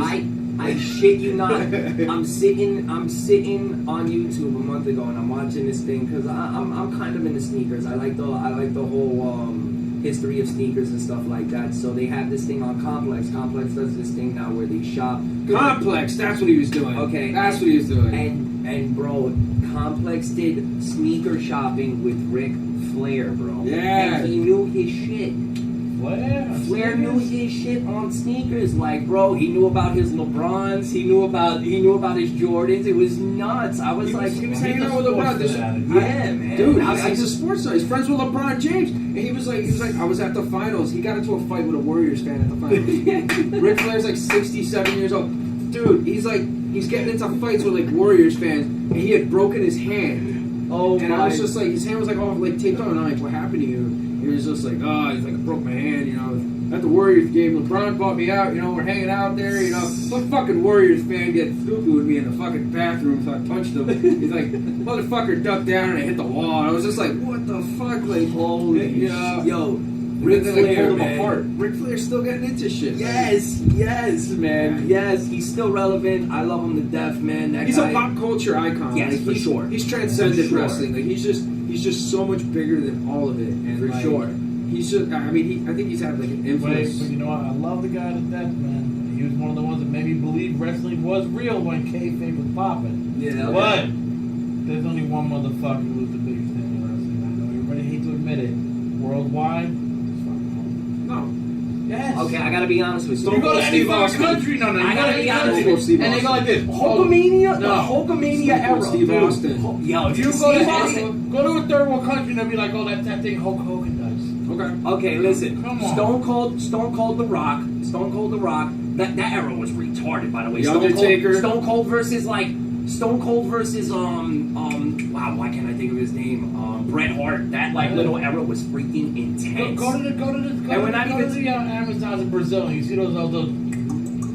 I shit you not. I'm sitting on YouTube a month ago, and I'm watching this thing because I'm kind of into sneakers. I like the whole history of sneakers and stuff like that. So they have this thing on Complex. Complex does this thing now where they shop. Complex, that's what he was doing. Okay, that's what he was doing. And bro, Complex did sneaker shopping with Ric Flair, bro. Yeah, and he knew his shit. Flair knew his shit on sneakers. Like, bro, he knew about his LeBrons. He knew about his Jordans. It was nuts. I was like, he was hanging out with LeBron. Yeah, man. Dude, he's a sports star. He's friends with LeBron James. And he was like, I was at the finals. He got into a fight with a Warriors fan at the finals. Ric Flair's like 67 years old. Dude, he's getting into fights with like Warriors fans, and he had broken his hand. Oh, and I was just like, his hand was like all like taped on. And I'm like, what happened to you? He was just like, he's like, I broke my hand, At the Warriors game, LeBron brought me out, we're hanging out there, Some fucking Warriors fan gets stupid with me in the fucking bathroom, so I punched him. He's like, motherfucker ducked down and I hit the wall. I was just like, what the fuck? Like, holy yo, Ric Flair, pulled him man. apart. Ric Flair's still getting into shit. Yes, man. Yes, he's still relevant. I love him to death, man. He's a pop culture icon. Yes, for sure. He's transcended For sure. wrestling. Like he's just so much bigger than all of it. And For sure. He's just. I mean, I think he's had like an influence. But you know what? I love the guy to death, man. He was one of the ones that made me believe wrestling was real when kayfabe was popping. Yeah. But there's only one motherfucker who's the biggest thing in wrestling. I know everybody hates to admit it. Worldwide, it's fucking home. No. Yes. Okay, I gotta be honest with you. You go to any Steve fucking Austin. country, no, I gotta be honest with with you. and they go like this. Hulkamania, No. the Hulkamania era. Steve dude. Austin. Yo, If you go to a third world country and they'll be like, oh, that's that thing Hulk Hogan does. Okay. Okay, listen. Come on. Stone Cold The Rock. That era was retarded, by the way. The Undertaker. Stone Cold versus like Stone Cold versus wow, why can't I think of his name? Bret Hart. That like little era was freaking intense. Go to the Amazons in Brazil and you see those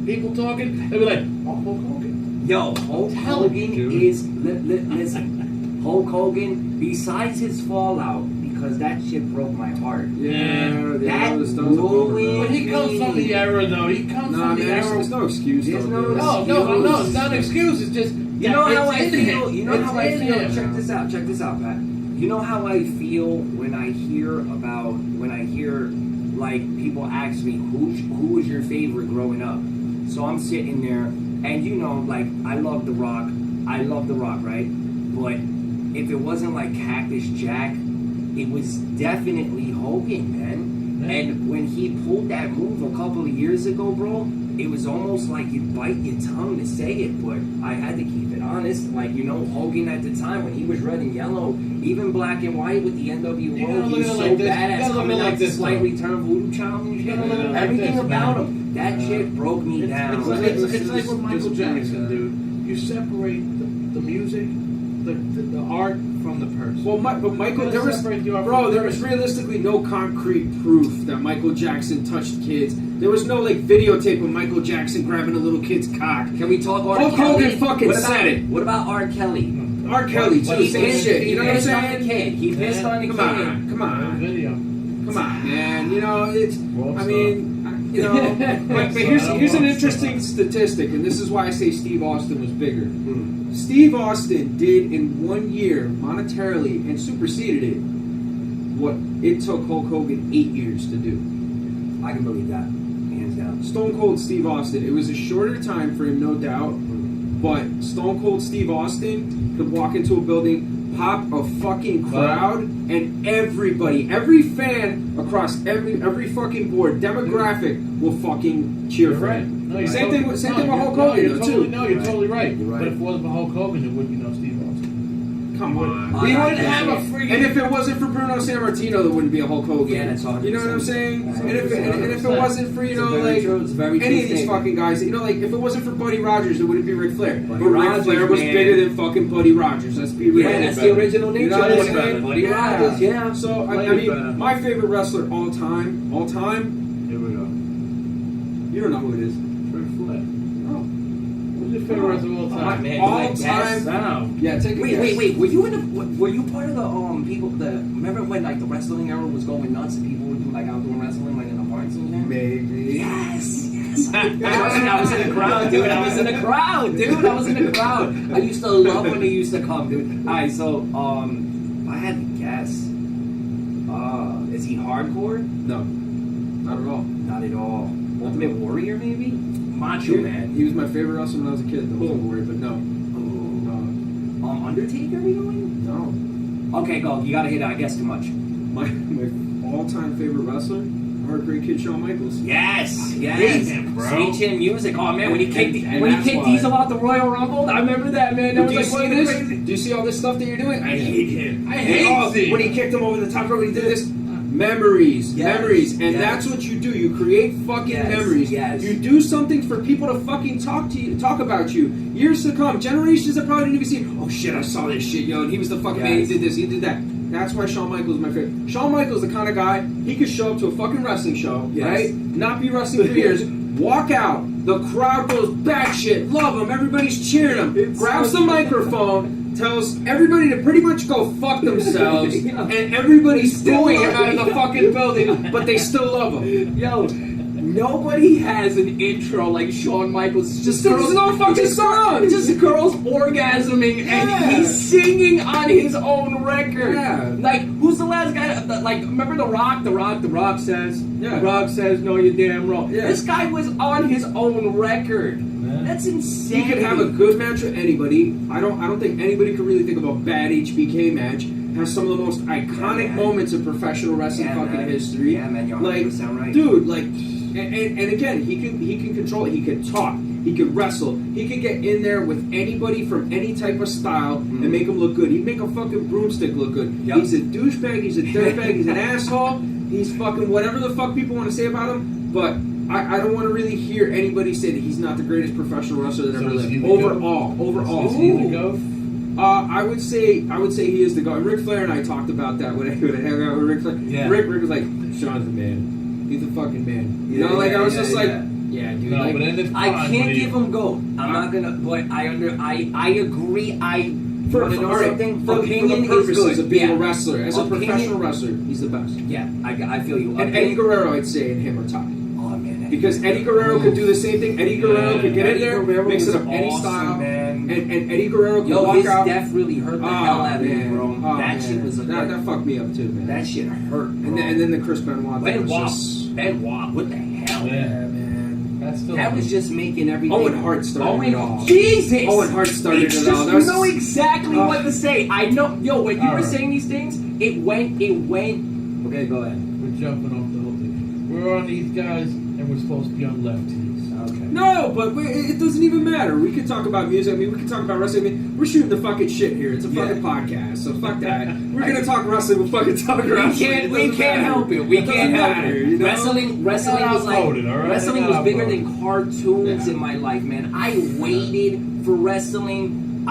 people talking, they'll be like, oh, Hulk Hogan. Yo, Hulk Hogan is listen. Hulk Hogan, besides his fallout, because that shit broke my heart. Yeah, that But he comes from the era, though. He comes from the era. There's no excuse. There's though, no dude. No, it's not an excuse. It's just you know how I feel. You know It's how I in feel. him. Check this out, Pat. You know how I feel when I hear like people ask me who was your favorite growing up. So I'm sitting there, and you know, like I love The Rock, right? But if it wasn't like Cactus Jack, it was definitely Hogan, man. Yeah. And when he pulled that move a couple of years ago, bro, it was almost like you bite your tongue to say it, but I had to keep it honest. Like, you know, Hogan at the time when he was red and yellow, even black and white with the NWO, You gotta he look was at it so like this. You badass gotta look coming at it out like to this, slightly turn voodoo child and shit. You gotta look at it like Everything this, about man. him, that shit broke me down. It's like with Michael Jackson, dude. You separate the music, the art from the person. Well, but Michael, there was Separate the art from the there was person. realistically no concrete proof that Michael Jackson touched kids. There was no like videotape of Michael Jackson grabbing a little kid's cock. Can we talk R. Hulk Kelly? Hogan fucking said it. What about R. Kelly? R. Kelly, too, He same pissed- shit. You know what I'm He pissed on the saying? kid. He pissed on the Come kid. on, come on, Video. come on, man. You know it's. Well, I mean, you know. But here's an interesting statistic, and this is why I say Steve Austin was bigger. Steve Austin did in 1 year monetarily and superseded it what it took Hulk Hogan 8 years to do. I can believe that, hands down. Stone Cold Steve Austin. It was a shorter time frame, no doubt, but Stone Cold Steve Austin could walk into a building, pop a fucking crowd, and everybody, every fan across every fucking board, demographic will fucking cheer for him. No, Same thing with Hulk Hogan, though, too. No, you're totally right. You're right. But if it wasn't for Hulk Hogan, there wouldn't be no Steve Austin. Come on. Oh, We yeah, wouldn't yeah, have yeah. a freaking. And if it wasn't for Bruno Sammartino, there wouldn't be a Hulk Hogan. Yeah, that's 100%. You know what I'm saying? That's And if it wasn't for, you know, It's a very like true- it's a very true any of these statement. fucking guys, you know, like if it wasn't for Buddy Rogers, there wouldn't be Ric Flair. Buddy But Ric Rogers, Flair was man. bigger than fucking Buddy Rogers. Let's be real. Yeah, that's the original You nature. know what I'm Buddy saying? Buddy Rogers, yeah. So I Way mean, better. my favorite wrestler all time. Here we go. You don't know who it is. Ric Flair. Oh. Who's your favorite wrestler of all time? man, All like that time. sound. Yeah, take a guess. Wait. Were you part of the people? Remember when like the wrestling era was going nuts and people would do like outdoor wrestling like in the parks and that? Maybe. Yes. I was in the crowd, dude. I was in the crowd. I used to love when they used to come, dude. All right, so if I had to guess, is he hardcore? No, not at all. Not at all. Ultimate Warrior, maybe? Macho Man. He was my favorite wrestler when I was a kid. Though, Ultimate Warrior, but no. Undertaker, we going? No. Okay, go. You gotta hit it. I guess too much. My all-time favorite wrestler, Heartbreak Kid Shawn Michaels. Yes. hate him, bro. Sweet Chin Music. Oh man, when he kicked And when he that's kicked why. Diesel out the Royal Rumble, I remember that, man. That Do you was like see one of the this? crazy. Do you see all this stuff that you're doing? I hate him. I hate him. When he kicked him over the top rope, when he did this. Memories, Yes, memories, and yes. that's what you do. You create fucking Yes, memories. yes. You do something for people to fucking talk to you, talk about you. Years to come, generations that probably didn't even see. Oh shit, I saw this shit, yo, and he was the fucking man. He Yes. did this, he did that. That's why Shawn Michaels is my favorite. Shawn Michaels is the kind of guy he could show up to a fucking wrestling show, Yes. right? Not be wrestling for years. Walk out, the crowd goes batshit, love him, everybody's cheering him. It's Grabs so the microphone. Tells everybody to pretty much go fuck themselves, Yeah. and everybody's Still booing him love out of the fucking building, but they still love him. Yo, nobody has an intro like Shawn Michaels. It's just There's no fucking song. It's just girls orgasming Yeah. and he's singing on his own record. Yeah. Like, who's the last guy? Like, remember The Rock? The Rock says. Yeah. The Rock says, "No, you're damn wrong." Yeah. This guy was on his own record. Yeah. That's insane. He could have a good match with anybody. I don't think anybody could really think of a bad HBK match. Has some of the most iconic man. moments in professional wrestling Yeah, fucking man. history. Yeah, man, you're like, 100% right. dude, like, and again, he can control it. He can talk. He can wrestle. He can get in there with anybody from any type of style and make him look good. He'd make a fucking broomstick look good. Yep. He's a douchebag. He's a dirtbag. He's an asshole. He's fucking whatever the fuck people want to say about him. But I don't want to really hear anybody say that he's not the greatest professional wrestler that So ever is he lived. the Overall. Is he the GOAT? I would say he is the GOAT. Ric Flair and I talked about that when I hung out with Ric Flair. Yeah. Rick was like, Sean's the man. He's the fucking man. You know, like I was just like, yeah, dude. No, like, but in his I prime, can't when he- give him goat. I'm not gonna, but I agree. for wanna know all right, something? for Opinion the purposes is good. of being Yeah. a wrestler, as a Opinion- professional wrestler, he's the best. Yeah, I feel you. And Eddie Guerrero, I'd say, and him are tied. Oh man, Because Eddie Guerrero could do the same thing. Eddie Guerrero could get in Eddie there, Guerrero mix it was up any awesome, style, man. and Eddie Guerrero could Yo, walk his out. death really hurt the hell out of me, bro. Oh, That man. shit was that fucked me up too, man. that shit hurt. and then the Chris Benoit thing was just. Benoit, what the hell? Yeah, man. That's still That was just making everything. Owen Hart started it all. Jesus! Owen Hart started It's it all. just- That was- you know exactly what to say. I know. Yo, when you All were right. saying these things, it went. Okay, go ahead. We're jumping off the whole thing. We're on these guys, and we're supposed to be on Lef-Ts. Okay. No, but it doesn't even matter. We could talk about music. I mean, we could talk about wrestling. I mean, we're shooting the fucking shit here. It's a fucking podcast, so fuck that. We're gonna talk wrestling. We'll fucking talk wrestling. We can't help it. We can't help it. You know? Wrestling was like outvoted, all right? wrestling They was got bigger outvoted. than cartoons Yeah. in my life, man. I waited for wrestling.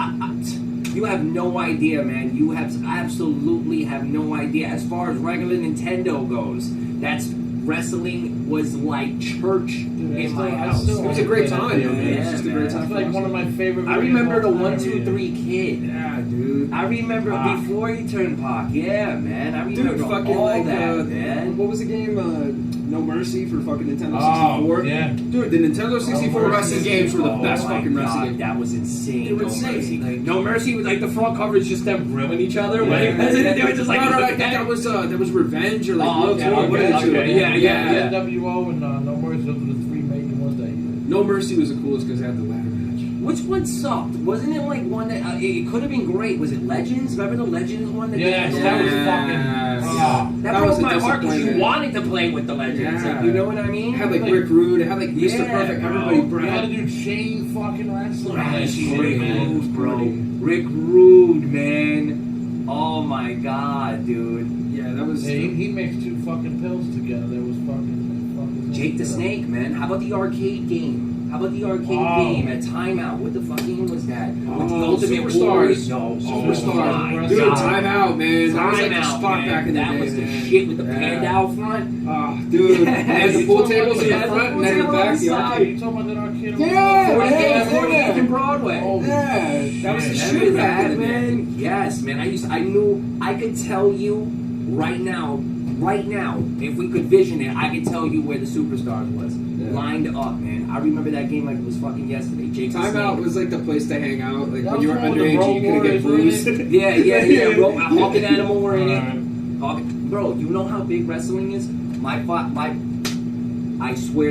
You have no idea, man. You absolutely have no idea. As far as regular Nintendo goes, wrestling was like church in my house. It was a great time, man. Yeah, It's just a man. great time. That's like one of my favorite. I videos remember of the all time 1, every 2, year. 3 kid. Yeah, dude. I remember before he turned Pac. Yeah, man. I remember Dude, fucking all like that, man. what was the game? No Mercy for fucking Nintendo Oh, 64. yeah. Dude, the Nintendo 64 Mercy. wrestling games were the Oh best my fucking God, wrestling games. that was insane. They were No insane. Mercy. Like- No Mercy was like the front cover is just them grilling each other. Yeah. Like, they were just like, no, look I at think that. that was Revenge or like Oh, World okay, Tour. What did okay, you? yeah. NWO and No Mercy, those were the three main ones that you did. No Mercy was the coolest because it had the ladder match. Which one sucked? Wasn't it like one that it could have been great? Was it Legends? Remember the Legends one? Yes, they- that was Yes. fucking. That That was broke a my heart because you disappointment. wanted to play with the Legends. Yeah. Like, you know what I mean? It had like Rick Rude. It had like Mr. Yeah, Perfect. bro. Everybody We had brought. to do chain fucking wrestling. Right, That shit, Rick man. Rude, bro. Rick Rude, man. Oh my god, dude. Yeah, that was. Yeah, he mixed two fucking pills together. There was fucking Jake the Snake, man. How about the arcade game? How about the arcade Oh. game at Timeout? What the fucking was that? With the Oh, Ultimate Superstars. Warriors? No, Superstars. my Dude, God. Timeout, man. That was like the Timeout, spot man. back in the that day. was the man. shit with the Yeah. panda out front. Oh, dude. Yeah. They had the pool tables in the Yeah, front and then in the pool back, tables the on the arcade. You talking about that arcade? Yeah, 48th yeah. and Broadway. Oh, Yeah, that was the shit. shit back in the day. man. Yes, man. I could tell you right now, if we could vision it, I could tell you where the Superstars was. Yeah. Lined up, man. I remember that game like it was fucking yesterday. Jake the Timeout Snake. was like the place to hang out. Like That when you were was one with the underage, you Road could get Warriors, bruised. Yeah. Hawk and Animal were in Alright. it. Bro, you know how big wrestling is? I swear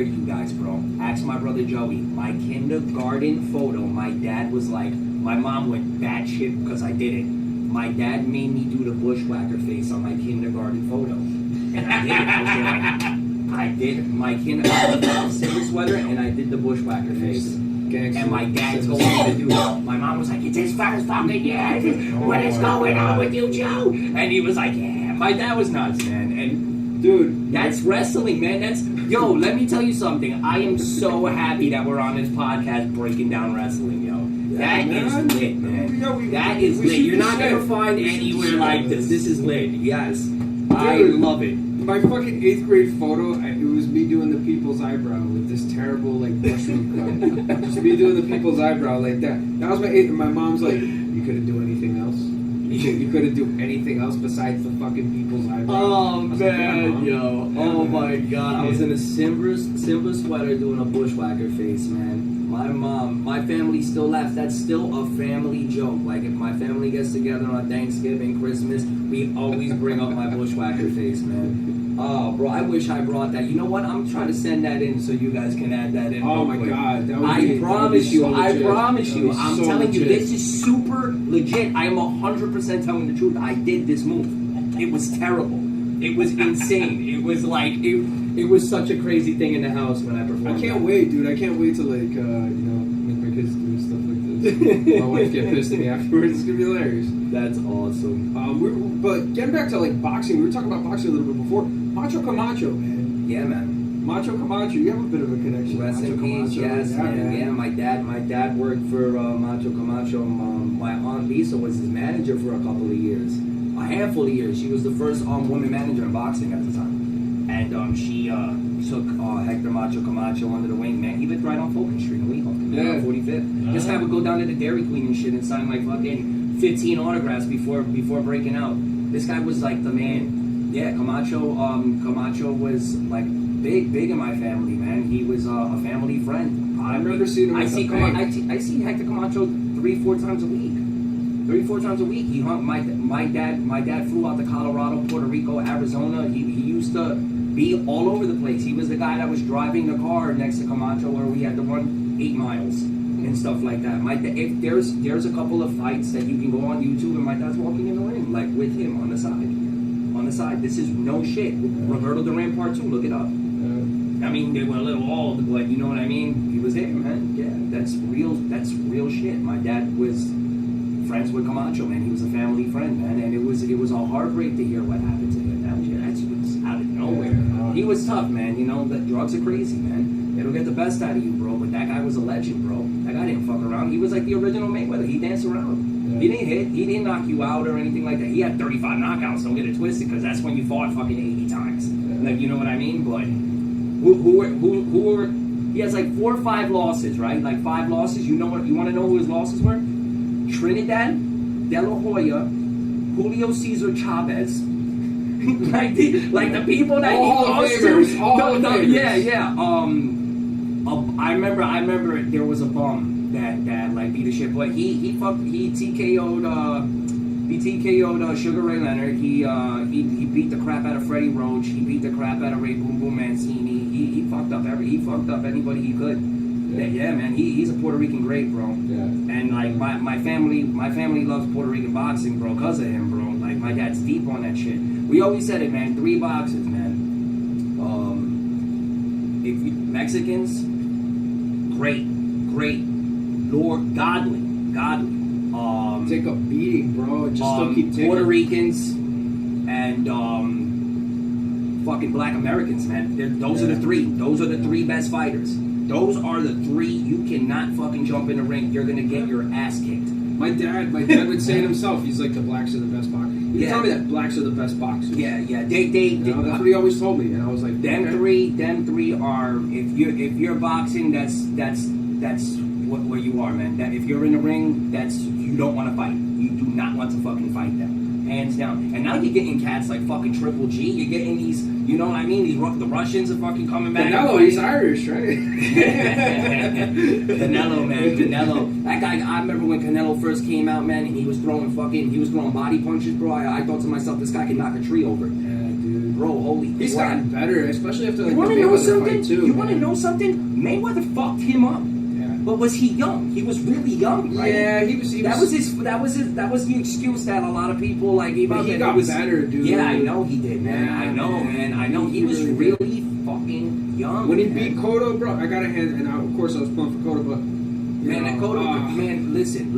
to you guys, bro. Ask my brother Joey. My kindergarten photo. My dad was like, my mom went batshit because I did it. My dad made me do the bushwhacker face on my kindergarten photo, and I did it. I did my silver sweater, and I did the bushwhacker face. Gangster. And my dad told me to do it. My mom was like, "It's his first fucking year. What is going on with you, Joe?" And he was like, "Yeah." My dad was nuts, man. And Dude, that's wrestling, man. Yo. Let me tell you something. I am so happy that we're on this podcast breaking down wrestling, yo. That is man. lit, man. Yeah, That is we lit. shoot You're the not shit. gonna find We shoot the anywhere shit. like this. This is lit. Yes, I Dude. love it. my fucking 8th grade photo, it was me doing the people's eyebrow with this terrible like mushroom cut. Just me doing the people's eyebrow like that. That was my 8th. And my mom's like, "You couldn't do anything else. You couldn't do anything else besides the fucking people's eyebrow." Oh I was like, "Yeah, man, Mom." yo! Oh my God! I was in a Simba sweater doing a bushwhacker face, man. My family still laughs. That's still a family joke. Like if my family gets together on Thanksgiving, Christmas, we always bring up my bushwhacker face, man. Oh, bro, I wish I brought that. You know what? I'm trying to send that in so you guys can add that in. Oh real my quick. God, that would I be promise so you. I legit. promise That would you. be I'm so telling you, legit. this is super legit. I am 100% telling the truth. I did this move. It was terrible. It was insane. It was like it was such a crazy thing in the house when I performed. I can't that. wait, dude. I can't wait to like make my kids do stuff like this. My wife get pissed at me afterwards. It's gonna be hilarious. That's awesome. But getting back to like boxing, we were talking about boxing a little bit before. Macho Camacho, man. Yeah, man. Macho Camacho, you have a bit of a connection. Rest Macho in peace, Camacho. yes, man. Yeah, my dad worked for Macho Camacho. My aunt Lisa was his manager for a couple of years, a handful of years. She was the first woman manager in boxing at the time, and she took Hector Macho Camacho under the wing. Man, he lived right on Fulton Street in Weehawkin, Yeah. 45th. This guy would go down to the Dairy Queen and shit and sign like fucking 15 autographs before breaking out. This guy was like the man. Yeah, Camacho was like big in my family, man. He was a family friend. I remember seeing him. I see Hector Camacho 3-4 times a week. 3-4 times a week. He hung my dad flew out to Colorado, Puerto Rico, Arizona. He used to be all over the place. He was the guy that was driving the car next to Camacho where we had to run 8 miles and stuff like that. If there's a couple of fights that you can go on YouTube and my dad's walking in the ring like with him on the side. This is no shit. Roberto Duran Part 2, look it up. I mean, they were a little old, but you know what I mean? He was there, man. Yeah, that's real shit. My dad was friends with Camacho, man. He was a family friend, man. And it was a heartbreak to hear what happened to him. That was out of nowhere. He was tough, man. You know, the drugs are crazy, man. It'll get the best out of you, bro. But that guy was a legend, bro. That guy didn't fuck around. He was like the original Mayweather. He danced around. Yeah. He didn't hit. He didn't knock you out or anything like that. He had 35 knockouts. Don't get it twisted, because that's when you fought fucking 80 times. Yeah. Like, you know what I mean? But who were? He has like 4 or 5 losses, right? Like 5 losses. You know what? You want to know who his losses were? Trinidad, De La Hoya, Julio Cesar Chavez. like the people that all he lost to. Yeah. I remember there was a bum that like beat the shit, but he TKO'd Sugar Ray Leonard. He beat the crap out of Freddie Roach. He beat the crap out of Ray Boom Boom Mancini. He fucked up anybody he could. Yeah, man. He's a Puerto Rican great, bro. Yeah. And like my family loves Puerto Rican boxing, bro, because of him, bro. Like my dad's deep on that shit. We always said it, man. 3 boxes, man. Mexicans, great, Lord, godly. Take a beating, bro. Just don't keep taking. Puerto Ricans and fucking Black Americans, man. Those are the 3. Those are the 3 best fighters. Those are the 3. You cannot fucking jump in the ring. You're gonna get your ass kicked. My dad would say it himself. He's like, the blacks are the best boxers. He told me that blacks are the best boxers. Yeah. They that's what he always told me, and I was like, them three are. If you're boxing, that's what you are, man. That if you're in the ring, you don't want to fight. You do not want to fucking fight them, hands down. And now you're getting cats like fucking Triple G. You're getting these, you know what I mean? The Russians are fucking coming back. Canelo, he's Irish, right? Canelo, man, Canelo. That guy. I remember when Canelo first came out, man, and he was throwing body punches, bro. I thought to myself, this guy can knock a tree over. Bro, holy he's gotten better, especially after like you want to know something? You want to know something? Mayweather fucked him up. But was he young? He was really young, right? Yeah, he was. That was the excuse that a lot of people like. He got better, dude. Yeah, I know he did, man. I know. He was really fucking young. When he beat Cotto, bro, I got a hand, and of course I was pulling for Cotto, but man, listen.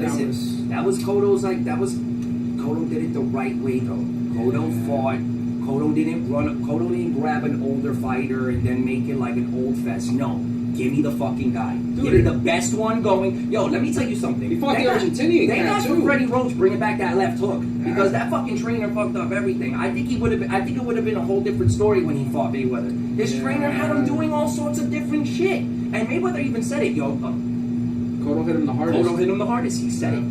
That was Cotto's Cotto did it the right way though. Cotto fought. Cotto didn't grab an older fighter and then make it like an old fest. No. Give me the fucking guy. Give me the best one going. Yo, let me tell you something. He fought the Argentinian guy, too. They got for Freddie Roach bringing back that left hook. Yeah. Because that fucking trainer fucked up everything. I think it would have been a whole different story when he fought Mayweather. His trainer had him doing all sorts of different shit. And Mayweather even said it, yo. Cotto hit him the hardest. He said it.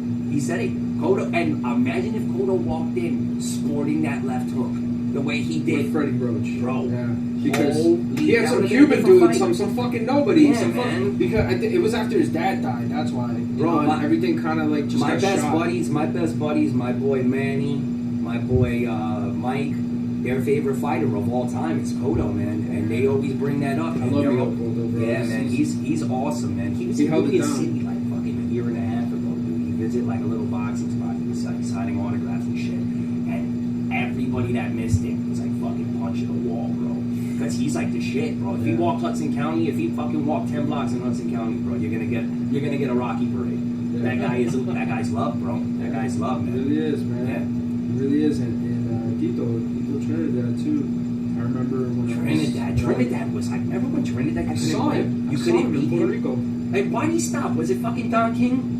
Cotto, and imagine if Cotto walked in sporting that left hook. The way he did with Freddie Roach, bro. Yeah, because he had some Cuban dude, some fucking nobody. Yeah, man. Because it was after his dad died. That's why, bro. Everything kind of like just my got best shot. buddies, my boy Manny, my boy Mike. Their favorite fighter of all time is Cotto, man, and they always bring that up. I love Cotto, bro. Yeah, man, he's awesome, man. He held it down. City like fucking a year and a half ago, dude. He visited like a little boxing spot. He was like signing autographs and shit. Everybody that missed him was like fucking punching the wall, bro. Because he's like the shit, bro. If you walk Hudson County, if you fucking walk 10 blocks in Hudson County, bro, you're gonna get a Rocky parade. Yeah. That guy's love, bro. That guy's love, man. It really is, man. Yeah. It really is, and Tito Trinidad too. I remember when Trinidad was like, remember when Trinidad? I saw him. You I saw couldn't him in beat Puerto him. Rico. Hey, why did he stop? Was it fucking Don King?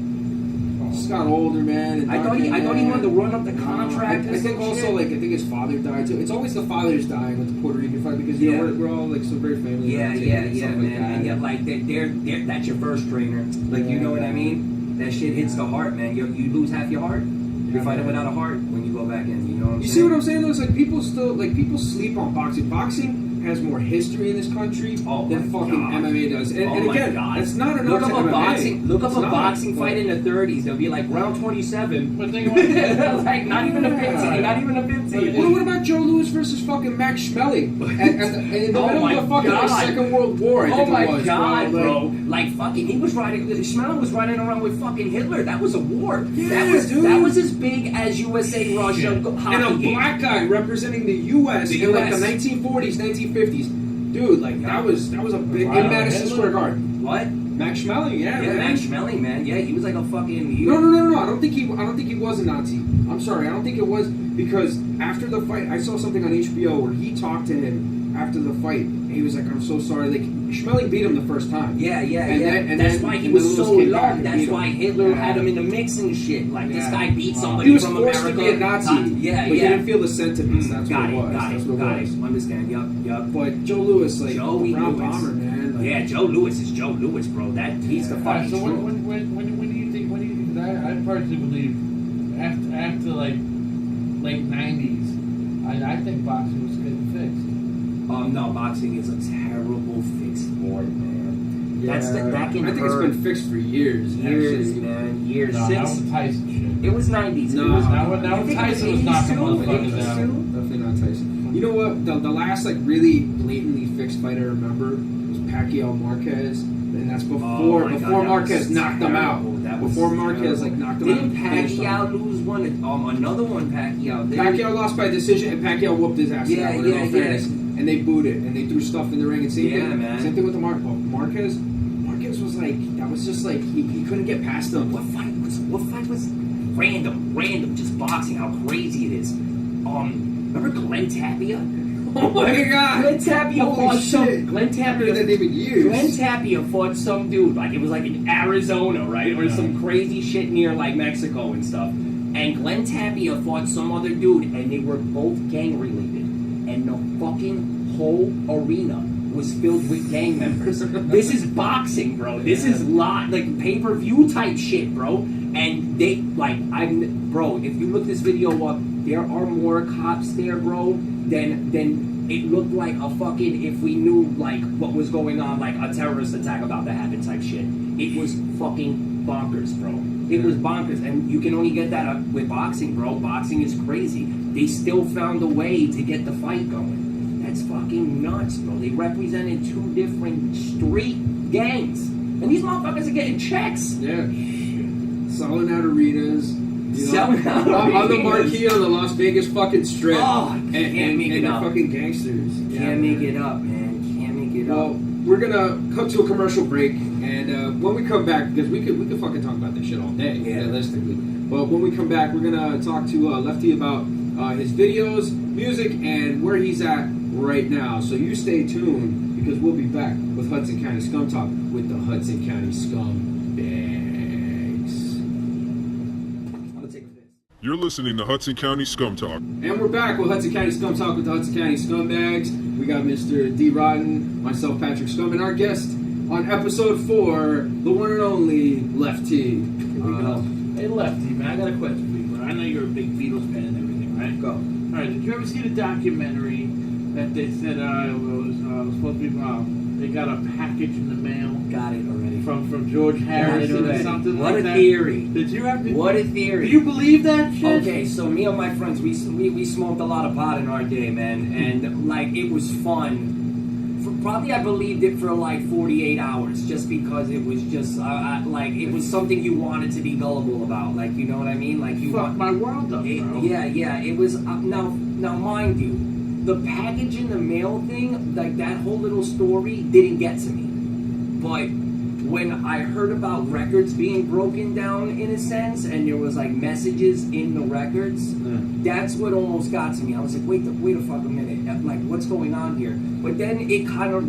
Just got older, man. And I thought he wanted to run up the contract. I think also, like, I think his father died too. It's always the fathers dying with the Puerto Rican fight because, you know, we're all, like, so very family. Yeah, man. Like and yet, like, they're that's your first trainer. Like, you know what I mean? That shit hits the heart, man. You lose half your heart. You're fighting without a heart when you go back in. You know what I'm saying? You see what I'm saying? Though, it's like people sleep on boxing. Boxing has more history in this country than fucking MMA does. And again, it's not enough. Look up a boxing. Look up It's a not. boxing fight in the 30s. They'll be like round 27. But think about it. Like not even a 15. Not even a 15. What about Joe Louis versus fucking Max Schmeling? And in the middle of the fucking Second World War, I think it was. Bro. Like fucking, he was riding. Schmeling was riding around with fucking Hitler. That was a war. Yeah, dude. That was as big as USA Russia hockey And a game. black guy representing the U.S. in like the 1940s, 1950s. Dude, like that was a big in Madison Square Garden. What? Max Schmeling, yeah, man. Max Schmeling, man. Yeah, he was like a fucking. No. I don't think he was a Nazi. I'm sorry. I don't think it was because after the fight, I saw something on HBO where he talked to him after the fight. And he was like, "I'm so sorry." Like Schmeling beat him the first time. Yeah. And that's then, why he and was then so Lewis came back long. and That's beat why him. Hitler had him in the mix and shit. Like this guy beat somebody He was from forced America. to be a Nazi. But He didn't feel the sentiments. That's what it was. That's what it was. Understand? Yup. But Joe Louis, like Joey round Lewis. bomber, man. Like, Yeah, Joe Louis is Joe Louis, bro. He's the fucking So truth. when do you think? When do you think? I personally believe after like late '90s, I think boxing was getting fixed. No, boxing is a terrible fixed sport, man. That can I think it's hurt been fixed for years. years, actually. man. Years. No, that Since was Tyson shit. it was 90s. No. It was, Now I think Tyson it was knocking 82, motherfuckers 82. out. Definitely not Tyson. You know what? The last like really blatantly fixed fight I remember was Pacquiao Marquez, and that's before my God, before that Marquez was knocked him out. terrible. That was Before Marquez terrible. like knocked him Didn't out. and finished him. Pacquiao lose one? Another one, Pacquiao. Pacquiao lost by decision, and Pacquiao whooped his ass. Yeah, in all yeah. fairness. And they booed it, and they threw stuff in the ring. And same thing with the Marquez. Marquez was like, that was just like he couldn't get past him. What fight was random, just boxing, how crazy it is. Remember Glenn Tapia? Oh my God! Glenn Tapia Holy fought shit. Glenn Tapia. That even years. Glenn Tapia fought some dude, like it was like in Arizona, right? Or some crazy shit near like Mexico and stuff. And Glenn Tapia fought some other dude, and they were both gang related. And the fucking whole arena was filled with gang members. This is boxing, bro. This is like pay-per-view type shit, bro. And they bro, if you look this video up, there are more cops there, bro, than it looked like a fucking, if we knew like what was going on, like a terrorist attack about to happen type shit. It was fucking bonkers, bro. It was bonkers, and you can only get that with boxing, bro. Boxing is crazy. They still found a way to get the fight going. That's fucking nuts, bro. They represented two different street gangs, and these motherfuckers are getting checks. Yeah. Selling out arenas. Selling out on the arenas. marquee on the Las Vegas fucking strip. Oh, and make it they're up. fucking gangsters. Can't make it up, man. Can't make it Well, up. we're gonna come to a commercial break, and when we come back, because we could fucking talk about this shit all day, realistically. But when we come back, we're gonna talk to Lef-T about his videos, music, and where he's at right now. So you stay tuned, because we'll be back with Hudson County Skvm Talk with the Hudson County Skvm Bags. I'm gonna take this. You're listening to Hudson County Skvm Talk. And we're back with Hudson County Skvm Talk with the Hudson County Scumbags. We got Mr. D. Rotten, myself, Patrick Scum, and our guest on episode 4, the one and only Lef-T. Here we go. Hey, Lefty, man, I got a question for you. But I know you're a big Beatles fan and everything, right? Go. All right, did you ever see the documentary that they said it was supposed to be they got a package in the mail Got it already. from George Harrison or something What like a that? theory. Did you have to? What a Do theory. you believe that shit? Okay, so me and my friends, we smoked a lot of pot in our day, man, and like it was fun. Probably I believed it for like 48 hours, just because it was just like it was something you wanted to be gullible about, like you know what I mean, like you Fuck want. my world up, bro. Yeah, it was now mind you, the package in the mail thing, like that whole little story didn't get to me, but when I heard about records being broken down in a sense, and there was like messages in the records, that's what almost got to me. I was like, wait a fucking minute, like what's going on here? But then it kind of,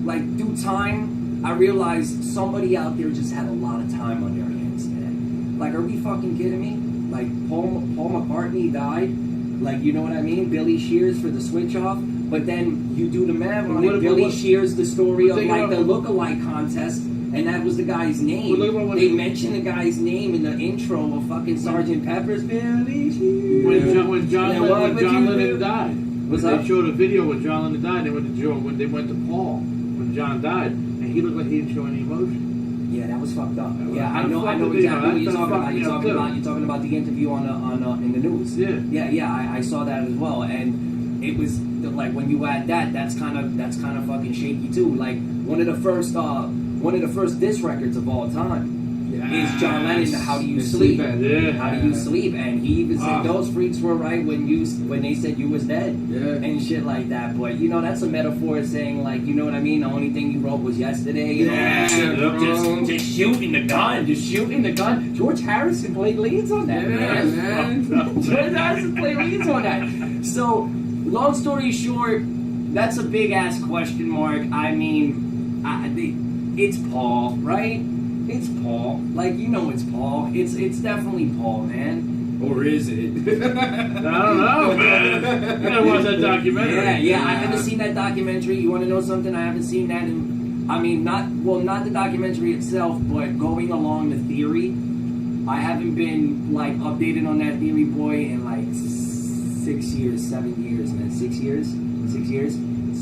like through time, I realized somebody out there just had a lot of time on their hands, man. Like, are we fucking kidding me? Like Paul McCartney died, like you know what I mean? Billy Shears for the Switch Off. But then you do the math on it. Billy Shears, the story of like the look-alike contest, and that was the guy's name. They mentioned the guy's name in the intro of fucking Sgt. Pepper's. Billy Shears. When John Lennon died. What's They up? showed a video when John Lennon died. They went to Paul when John died, and he looked like he didn't show any emotion. Yeah, that was fucked up. Yeah, How I know fucked exactly what it you're is. talking about. That's You're talking about the interview on in the news. Yeah. I saw that as well, and it was like when you add that's kind of fucking shaky too. Like one of the first diss records of all time is John Lennon. How do you sleep? How do you sleep? And he even said those freaks were right when they said you was dead and shit like that. But you know that's a metaphor saying like you know what I mean. The only thing you wrote was yesterday. You know, just shooting the gun. George Harrison played leads on that. Man. George Harrison played leads on that. So long story short, that's a big ass question mark. I mean, it's Paul, right? It's Paul. Like, you know it's Paul. It's definitely Paul, man. Or is it? I don't know, man. You gotta watch that documentary. Yeah, I haven't seen that documentary. You want to know something? I haven't seen that not the documentary itself, but going along the theory. I haven't been, like, updated on that theory, boy, in, like, 7 years, man. 6 years.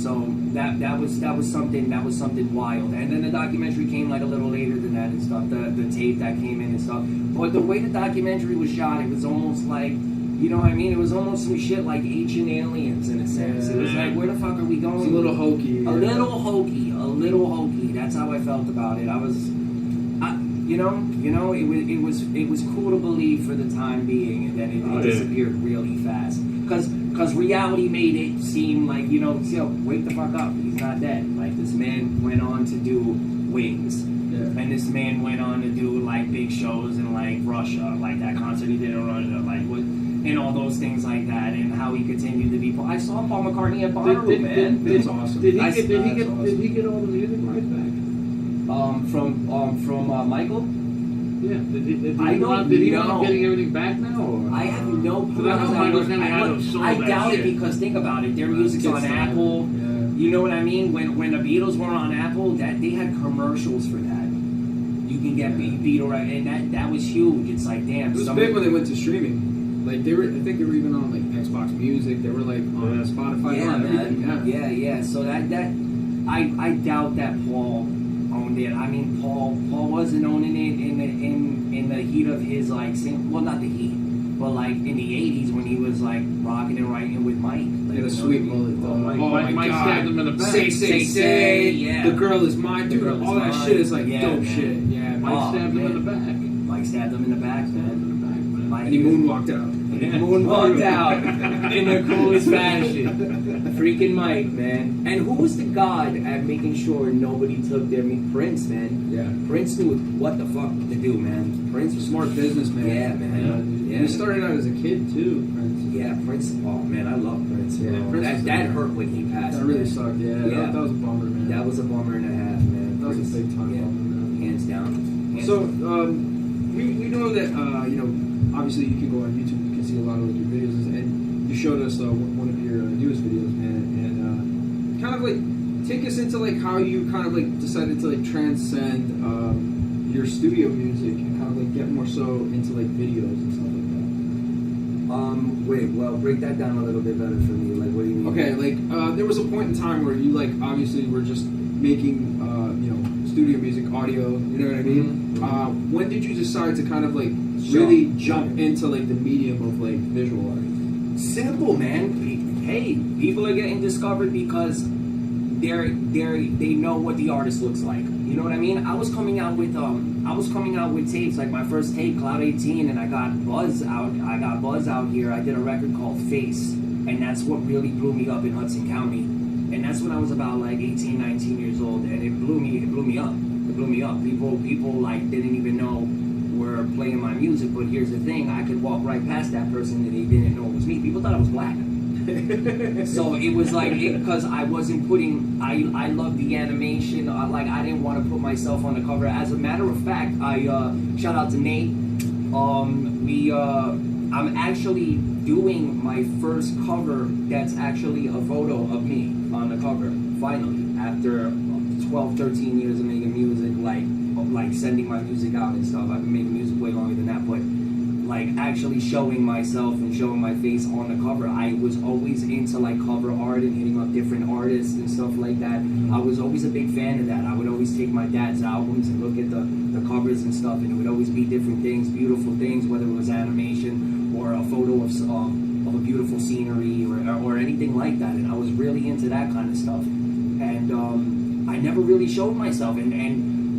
So that was something wild. And then the documentary came like a little later than that and stuff. The tape that came in and stuff. But the way the documentary was shot, it was almost like, you know what I mean? It was almost some shit like Ancient Aliens in a sense. It was like, where the fuck are we going? It's a little hokey. A little hokey. That's how I felt about it. It was cool to believe for the time being, and then it disappeared really fast. Because reality made it seem like, wake the fuck up. He's not dead. Like, this man went on to do Wings. Yeah. And this man went on to do, like, big shows in, like, Russia. Like, that concert he did in Russia. Like, and all those things like that. And how he continued to be... I saw Paul McCartney at Bonnaroo, man. That's awesome. Did he get all the music rights back? From Michael? Yeah. Did he know. end up getting everything back now? Or? I have no clue. I doubt it because think about it. Their music's on Apple. Yeah. You know what I mean? When the Beatles were on Apple, that they had commercials for that. You can get Beatle right, and that was huge. It's like damn. It was big when they went to streaming. Like I think they were even on like Xbox Music. They were like on Spotify. Yeah, and man. Yeah. So that I doubt that Paul owned it. I mean, Paul wasn't owning it in the heat of his like not the heat, but like in the '80s when he was like rocking and writing with Mike. He had a sweet mullet though. Mike stabbed him in the back. Say, yeah. The girl is mine, dude. All that shit is like dope man. shit. Yeah, Mike stabbed him in the back. Mike stabbed him in the back, man. And he moonwalked out. Moonwalked out in the coolest fashion. Freaking Mike, man. And who was the god at making sure nobody took their Prince, man? Yeah. Prince knew what the fuck to do, man. Prince was Smart businessman. Yeah, man. Yeah. He started out as a kid too, Prince. Yeah, Prince. Oh man, I love Prince. Yeah, Prince that hurt when he passed. That really man. sucked. Yeah. That was a bummer, man. That was a bummer and a half, man. That was a big time bummer, man. Hands down. So we know that obviously you can go on YouTube, you can see a lot of like your videos, and you showed us one of your newest videos, man, and kind of like take us into like how you kind of like decided to like transcend your studio music and kind of like get more so into like videos and stuff like that. Break that down a little bit better for me. Like, what do you mean? Okay, like there was a point in time where you like obviously were just making studio music, audio, you know what I mean? Mm-hmm. When did you decide to kind of like really jump into like the medium of like visual art? Simple, man. Hey, people are getting discovered because they know what the artist looks like. You know what I mean? I was coming out with tapes, like my first tape, Cloud 18, and I got Buzz out here. I did a record called Face, and that's what really blew me up in Hudson County. And that's when I was about like 18, 19 years old, and it blew me up. It blew me up. People like didn't even know were playing my music, but here's the thing, I could walk right past that person and they didn't know it was me. People thought I was black. So it was like, because I wasn't putting, I love the animation, like I didn't want to put myself on the cover. As a matter of fact, shout out to Nate, I'm actually doing my first cover that's actually a photo of me on the cover, finally, after 12, 13 years of making music, like sending my music out and stuff. I've been making music way longer than that, but like actually showing myself and showing my face on the cover. I was always into like cover art and hitting up different artists and stuff like that. I was always a big fan of that. I would always take my dad's albums and look at the covers and stuff, and it would always be different things, beautiful things, whether it was animation or a photo of a beautiful scenery or anything like that. And I was really into that kind of stuff. And I never really showed myself, and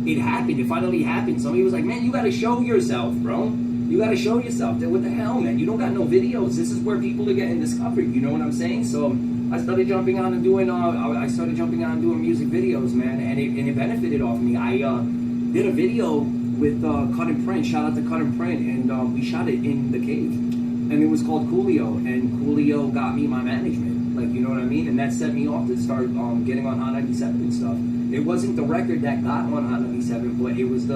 it happened. It finally happened. Somebody was like, man, you gotta show yourself, bro. You gotta show yourself. What the hell, man? You don't got no videos. This is where people are getting discovered. You know what I'm saying? So I started jumping on and doing music videos, man, and it benefited off me. I did a video with Cut and Print. Shout out to Cut and Print, and we shot it in the cave, and it was called Coolio, and Coolio got me my management. Like, you know what I mean? And that set me off to start getting on Hot 97 and stuff. It wasn't the record that got on Hot 97, but it was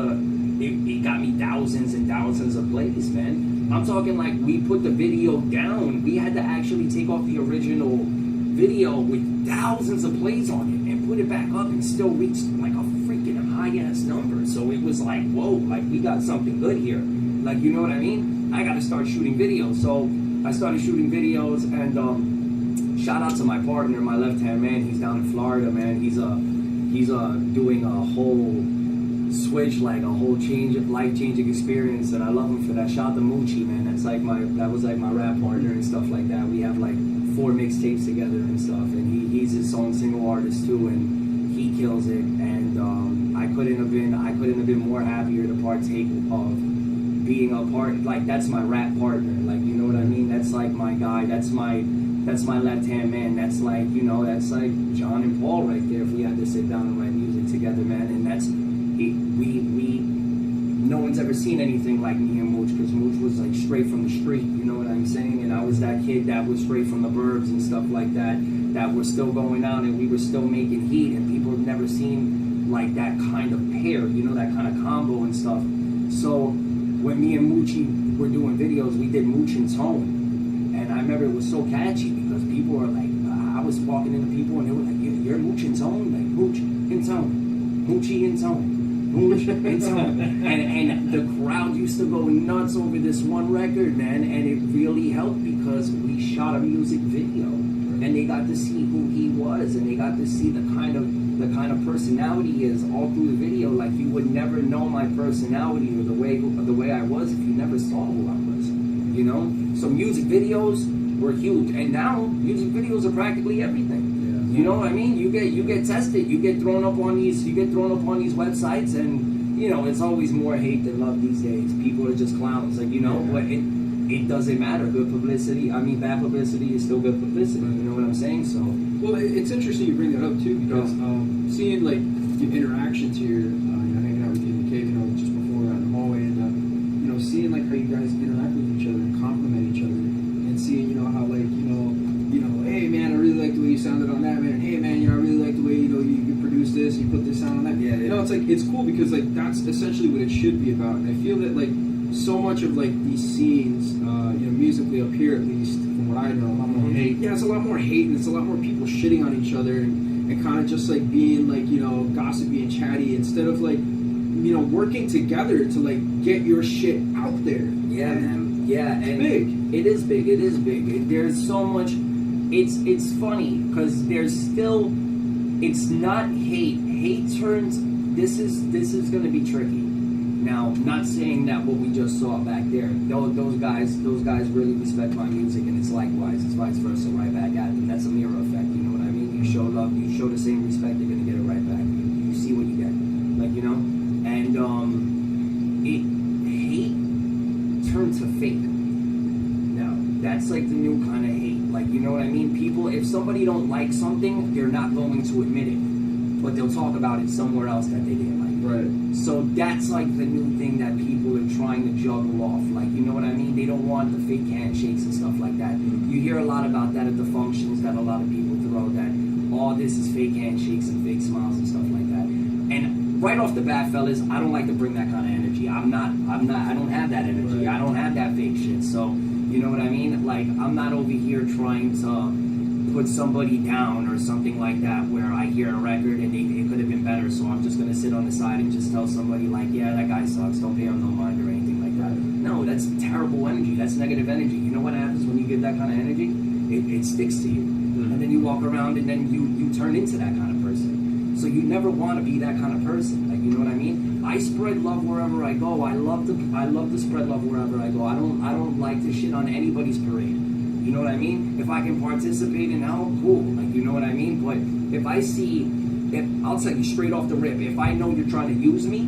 it got me thousands and thousands of plays, man. I'm talking like we put the video down. We had to actually take off the original video with thousands of plays on it and put it back up and still reach like a freaking high-ass number. So it was like, whoa, like we got something good here. Like, you know what I mean? I got to start shooting videos. So I started shooting videos, and shout out to my partner, my left-hand man. He's down in Florida, man. He's doing a whole switch, like a whole life-changing experience, and I love him for that. Shout out to Moochie, man. That was like my rap partner and stuff like that. We have like 4 mixtapes together and stuff, and he's his own single artist too, and he kills it. And I couldn't have been more happier to partake of being a part. Like, that's my rap partner. Like, you know what I mean? That's like my guy. That's my left-hand man. That's like, you know, that's like John and Paul right there if we had to sit down and write music together, man. And that's no one's ever seen anything like me and Mooch, because Mooch was like straight from the street, you know what I'm saying? And I was that kid that was straight from the burbs and stuff like that was still going out, and we were still making heat, and people have never seen like that kind of pair, you know, that kind of combo and stuff. So when me and Moochie were doing videos, we did Mooch and Tone. And I remember it was so catchy because people were like, I was walking into people and they were like, you're Mooch and Tone? Like, Mooch and Tone. Moochie and Tone. Mooch and Tone. And the crowd used to go nuts over this one record, man. And it really helped because we shot a music video. And they got to see who he was, and they got to see the kind of personality he is all through the video. Like, you would never know my personality or the way I was if you never saw who I was. You know? So music videos were huge, and now music videos are practically everything. Yeah. You know what I mean? You get tested, you get thrown up on these websites, and you know, it's always more hate than love these days. People are just clowns, like, you know, but it doesn't matter. Good publicity, bad publicity is still good publicity. You know what I'm saying? So, well, it's interesting you bring that up too, because seeing like your interactions here, hanging out with you in the cave, just before out in the hallway, and seeing like how you guys interact with each other and compliment each other, and seeing how like hey man, I really like the way you sounded on that, man. And, hey man, I really like the way you produced this, you put this sound on that. Yeah. It's like, it's cool because like that's essentially what it should be about. And I feel that like so much of like these scenes, musically up here at least, from what I know, a lot more hate. Yeah, it's a lot more hate, and it's a lot more people shitting on each other and kind of just like being like gossipy and chatty instead of like working together to like get your shit out there. Yeah, man. Yeah, and big. It is big. It is big. There's so much. It's funny because there's still. It's not hate. Hate turns. This is going to be tricky. Now, not saying that what we just saw back there. Those guys really respect my music, and it's likewise. It's vice versa, right back at them. That's a mirror effect. You know what I mean? You show love. You show the same respect. They're going to get it right back. You see what you get. Like, and hate turned to fake. Now, that's like the new kind of hate. Like, you know what I mean? People, if somebody don't like something, they're not going to admit it, but they'll talk about it somewhere else that they didn't like. Right. So that's like the new thing that people are trying to juggle off. Like, you know what I mean? They don't want the fake handshakes and stuff like that. You hear a lot about that at the functions that a lot of people throw, that all this is fake handshakes and fake smiles and stuff like that. And right off the bat, fellas, I don't like to bring that kind of energy. I don't have that energy. Right. I don't have that fake shit. So, you know what I mean? Like, I'm not over here trying to put somebody down or something like that where I hear a record and it could have been better, so I'm just going to sit on the side and just tell somebody like, yeah, that guy sucks, don't pay him no mind or anything like that. No, that's terrible energy. That's negative energy. You know what happens when you give that kind of energy? It sticks to you. And then you walk around and then you turn into that kind of person. So you never want to be that kind of person. Like, you know what I mean? I spread love wherever I go. I love to spread love wherever I go. I don't like to shit on anybody's parade. You know what I mean? If I can participate in how, cool. Like, you know what I mean? But if I'll tell you straight off the rip, if I know you're trying to use me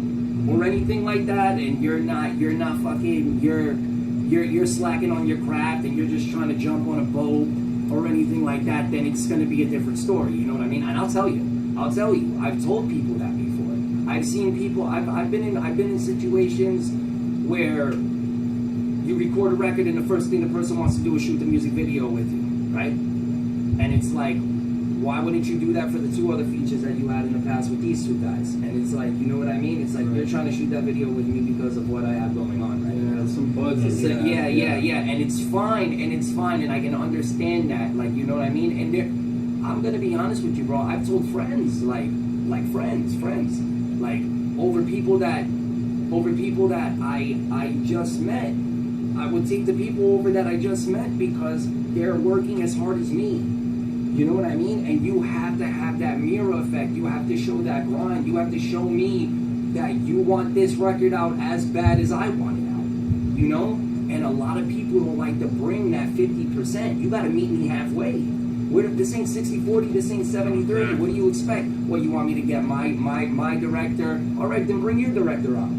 or anything like that, and you're not fucking, you're slacking on your craft and you're just trying to jump on a boat or anything like that, then it's going to be a different story. You know what I mean? And I'll tell you. I've told people that before. I've seen people. I've been in situations where you record a record and the first thing the person wants to do is shoot the music video with you, right? And it's like, why wouldn't you do that for the two other features that you had in the past with these two guys? And it's like, you know what I mean? It's like, you're trying to shoot that video with me because of what I have going on, right? Yeah, some buds. Yeah, and it's fine, and I can understand that, like, you know what I mean? And I'm gonna be honest with you, bro. I've told friends, like friends, like over people that I just met. I would take the people over that I just met because they're working as hard as me. You know what I mean? And you have to have that mirror effect. You have to show that grind. You have to show me that you want this record out as bad as I want it out. You know? And a lot of people don't like to bring that 50%. You got to meet me halfway. This ain't 60-40, this ain't 70-30. What do you expect? Well, you want me to get my director? All right, then bring your director out.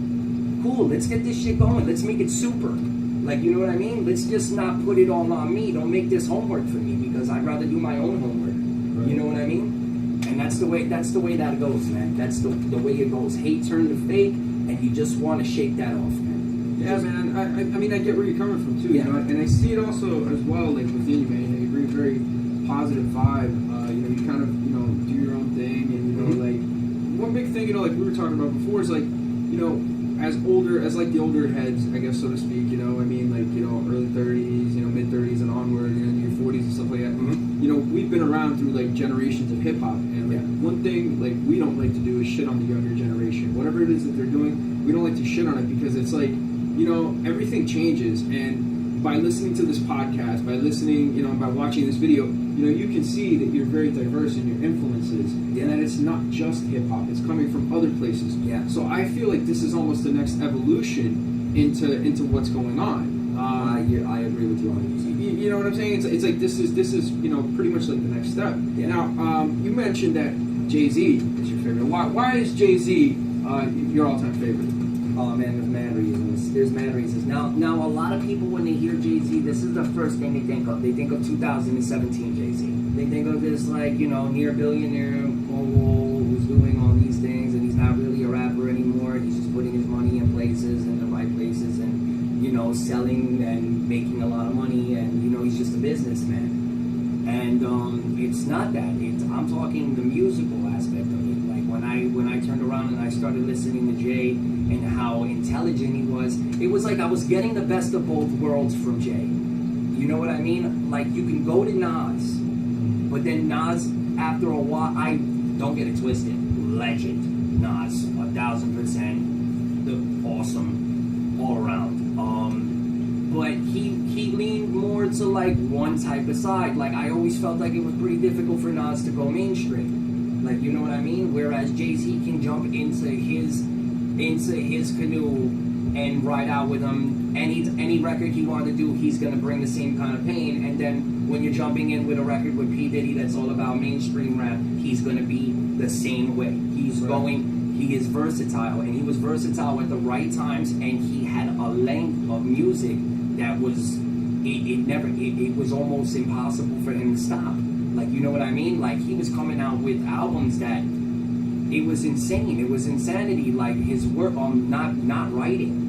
Cool, let's get this shit going. Let's make it super. Like, you know what I mean? Let's just not put it all on me. Don't make this homework for me because I'd rather do my own homework. Right. You know what I mean? And that's the way that goes, man. That's the way it goes. Hate turned to fake, and you just want to shake that off, man. Yeah, man. I mean, I get where you're coming from too. Yeah. You know? And I see it also as well, like within you, man. You bring a very positive vibe. You know, you kind of, you know, do your own thing, and you know, like one big thing, you know, like we were talking about before, is like, you know, as like the older heads, I guess, so to speak, you know, I mean, like, you know, early 30s, you know, mid 30s and onward, you know, your 40s and stuff like that. Mm-hmm. You know, we've been around through like generations of hip hop, and like one thing like we don't like to do is shit on the younger generation. Whatever it is that they're doing, we don't like to shit on it because it's like, you know, everything changes, and by listening to this podcast, by listening, you know, by watching this video, you know, you can see that you're very diverse in your influences, and that it's not just hip hop; it's coming from other places. Yeah. So I feel like this is almost the next evolution into what's going on. I agree with you 100%. You know what I'm saying? It's like this is you know, pretty much like the next step. Yeah. Now, you mentioned that Jay-Z is your favorite. Why is Jay-Z your all-time favorite? Oh man, there's mad reasons. There's mad reasons. Now, a lot of people, when they hear Jay-Z, this is the first thing they think of. They think of 2017 Jay-Z. They think of this, like, you know, near billionaire mogul who's doing all these things, and he's not really a rapper anymore. He's just putting his money in places, in the right places, and, you know, selling and making a lot of money, and, you know, he's just a businessman. And it's not that. I'm talking the musical aspect of it. Like, when I turned around and I started listening to Jay and how intelligent he was, it was like I was getting the best of both worlds from Jay. You know what I mean? Like, you can go to Nas, but then Nas, after a while, I don't get it twisted, legend, Nas, 1,000%, the awesome, all around. But he leaned more to like one type of side. Like, I always felt like it was pretty difficult for Nas to go mainstream. Like, you know what I mean? Whereas Jay-Z can jump into his canoe and ride out with him. Any record he wanted to do, he's gonna bring the same kind of pain. And then when you're jumping in with a record with P. Diddy that's all about mainstream rap, he's gonna be the same way. He is versatile, and he was versatile at the right times, and he had a length of music that was it was almost impossible for him to stop. Like, you know what I mean? Like, he was coming out with albums that it was insane. It was insanity. Like, his work on not writing.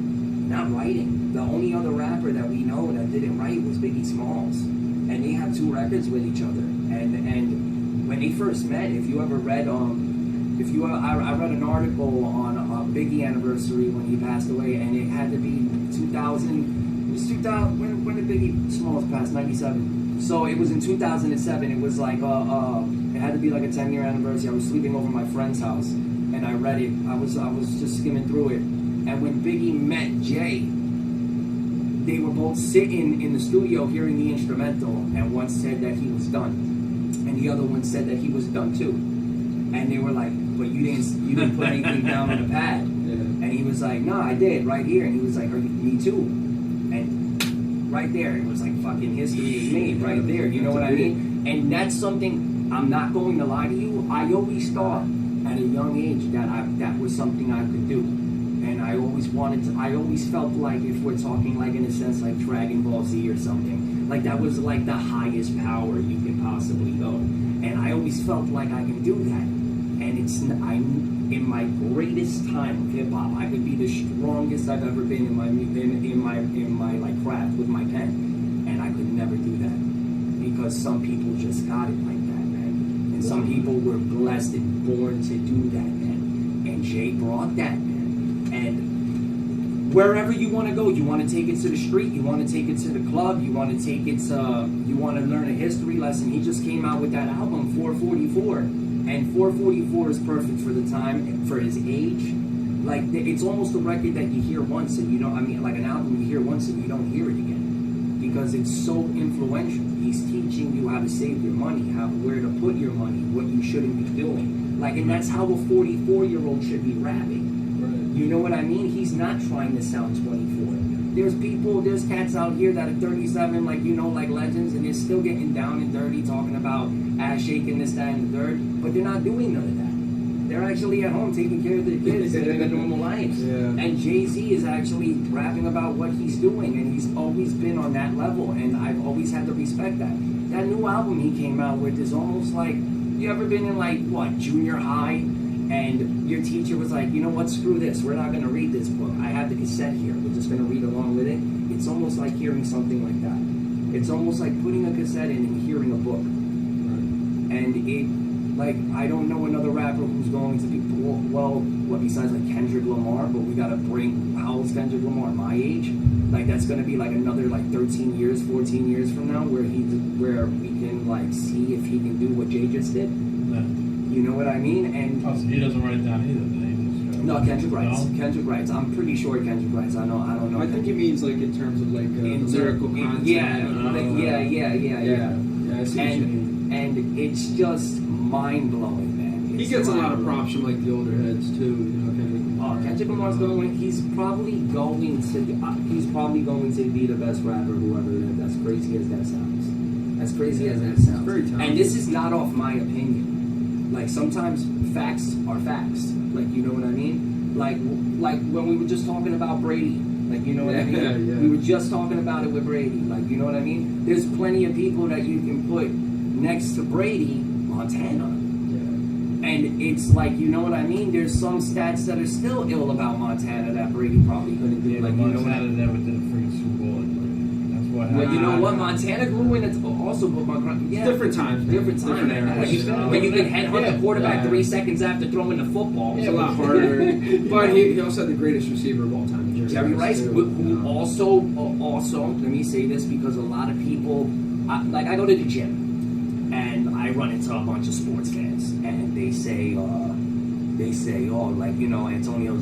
The only other rapper that we know that didn't write was Biggie Smalls, and they have 2 records with each other. And when they first met, if you ever read I read an article on Biggie anniversary when he passed away, and it had to be 2000. It was 2000. When did Biggie Smalls pass? 97. So it was in 2007. It was like it had to be like a 10-year anniversary. I was sleeping over my friend's house, and I read it. I was just skimming through it, and when Biggie met Jay, they were both sitting in the studio hearing the instrumental, and one said that he was done, and the other one said that he was done too. And they were like, "But you didn't put anything down on the pad." Yeah. And he was like, "No, I did right here." And he was like, "Me too." And right there, it was like fucking history is made right there. You know what I mean? And that's something, I'm not going to lie to you, I always thought at a young age that was something I could do. And I always felt like, if we're talking like in a sense like Dragon Ball Z or something, like that was like the highest power you can possibly go. And I always felt like I can do that. And in my greatest time of hip hop, I could be the strongest I've ever been in my like craft with my pen, and I could never do that because some people just got it like that, man. And some people were blessed and born to do that, man. And Jay brought that, man. And wherever you want to go, you want to take it to the street, you want to take it to the club, you want to take it to, you want to learn a history lesson. He just came out with that album, 444. And 444 is perfect for the time, for his age. Like, it's almost a record that you hear once and you don't, I mean, like an album you hear once and you don't hear it again. Because it's so influential. He's teaching you how to save your money, where to put your money, what you shouldn't be doing. Like, and that's how a 44-year-old should be rapping. Right. You know what I mean? He's not trying to sound 24. There's cats out here that are 37, like, you know, like legends, and they're still getting down and dirty, talking about ass shaking, this, that, and the third, but they're not doing none of that. They're actually at home taking care of their kids and living normal lives. Yeah. And Jay-Z is actually rapping about what he's doing, and he's always been on that level, and I've always had to respect that. That new album he came out with is almost like, you ever been in like, what, junior high? And your teacher was like, you know what, screw this, we're not going to read this book. I have the cassette here, we're just going to read along with it. It's almost like hearing something like that. It's almost like putting a cassette in and hearing a book. Right. And it, like, I don't know another rapper who's going to be, well, what besides like Kendrick Lamar, but we got to bring, how old's Kendrick Lamar, my age? Like, that's going to be like another like 13 years, 14 years from now, where we can like see if he can do what Jay just did. Yeah. You know what I mean? And so he doesn't write it down either. Then no, Kendrick writes. No? Kendrick writes. I'm pretty sure Kendrick writes. I don't know. I think he means like in terms of like lyrical content. Yeah. I see and it's just mind blowing, man. He gets a lot of props from like the older heads too. You know, Kendrick Lamar. Kendrick Lamar's going. He's probably going to be the best rapper who ever lived. As crazy as that sounds. As crazy as that sounds. Very talented. And this is not off my opinion. Like, sometimes facts are facts. Like, you know what I mean? Like when we were just talking about Brady. Like, you know what I mean? Yeah. We were just talking about it with Brady. Like, you know what I mean? There's plenty of people that you can put next to Brady, Montana. Yeah. And it's like, you know what I mean? There's some stats that are still ill about Montana that Brady probably couldn't do. Like, Montana you know what I mean? never did a freaking Super Bowl. Well, you know what? Montana grew in it also, but different times. Different time, man. When you can headhunt the quarterback 3 seconds after throwing the football, it's a lot harder. But he also had the greatest receiver of all time, Jerry Rice, who also, let me say this because a lot of people, I go to the gym and I run into a bunch of sports fans, and they say, oh, like, you know, Antonio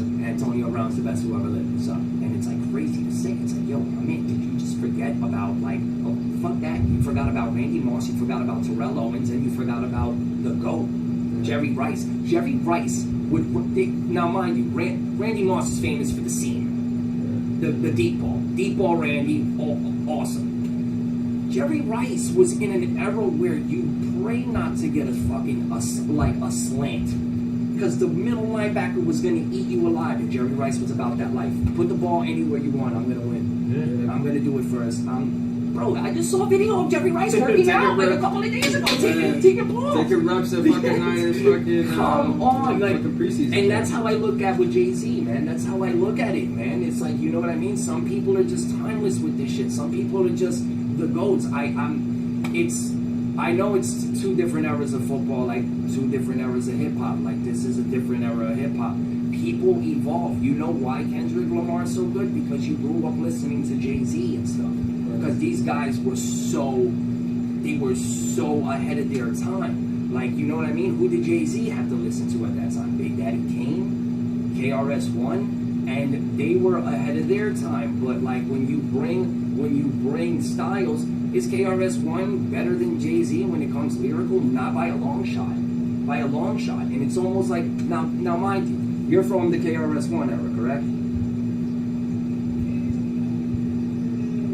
Brown's the best who ever lived, or something. And it's like crazy to say. It's like, yo, I mean, did you just forget about, like, oh, fuck that. You forgot about Randy Moss, you forgot about Terrell Owens, and you forgot about the GOAT, Jerry Rice. Jerry Rice now mind you, Randy Moss is famous for the seam. The deep ball. Deep ball Randy, awesome. Jerry Rice was in an era where you pray not to get a slant. Because the middle linebacker was going to eat you alive, and Jerry Rice was about that life. Put the ball anywhere you want, I'm going to win. Yeah. I'm going to do it first. Bro, I just saw a video of Jerry Rice working Taking out like a reps. couple of days ago, taking balls. Taking reps at fucking Niners, fucking. Come on, like, fucking preseason. and that's how I look at with Jay-Z, man. That's how I look at it, man. It's like, you know what I mean? Some people are just timeless with this shit. Some people are just the GOATs. I know it's two different eras of football, like two different eras of hip hop. Like this is a different era of hip hop. People evolve. You know why Kendrick Lamar is so good? Because you grew up listening to Jay-Z and stuff. Because these guys were so ahead of their time. Like, you know what I mean? Who did Jay-Z have to listen to at that time? Big Daddy Kane, KRS-One, and they were ahead of their time. But like when you bring styles, is KRS-One better than Jay-Z when it comes lyrical? Not by a long shot. By a long shot. And it's almost like, now mind you, you're from the KRS-One era, correct?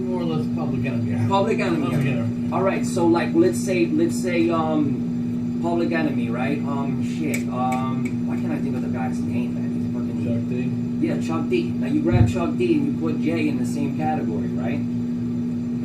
More or less Public Enemy. Public Enemy. All right, so like let's say Public Enemy, right? Why can't I think of the guy's name, man? He's fucking Chuck D. Yeah, Chuck D. Now you grab Chuck D and you put Jay in the same category, right?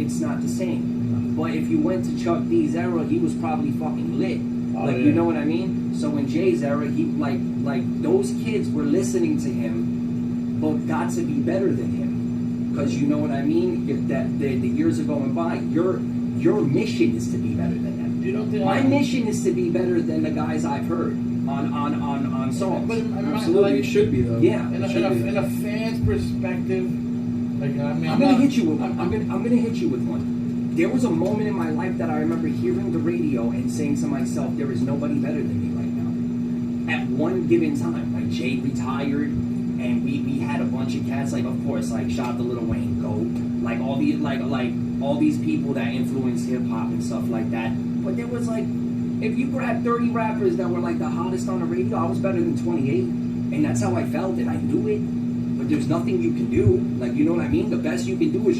It's not the same. But if you went to Chuck D's era, he was probably fucking lit. Oh, Like, yeah. you know what I mean? So in Jay's era, he like those kids were listening to him, but got to be better than him. Because you know what I mean? If the years are going by, your mission is to be better than them. You don't think My mission is to be better than the guys I've heard on songs. But Absolutely, it should be though. Yeah. In a fan's perspective, like I mean, I'm gonna hit you with I'm gonna hit you with one. There was a moment in my life that I remember hearing the radio and saying to myself, there is nobody better than me right now. At one given time, like Jay retired, and we had a bunch of cats, like of course, like shout out to Lil Wayne, GOAT, like all these like all these people that influenced hip hop and stuff like that. But there was like, if you grab 30 rappers that were like the hottest on the radio, I was better than 28, and that's how I felt, and I knew it. But there's nothing you can do. Like, you know what I mean? The best you can do is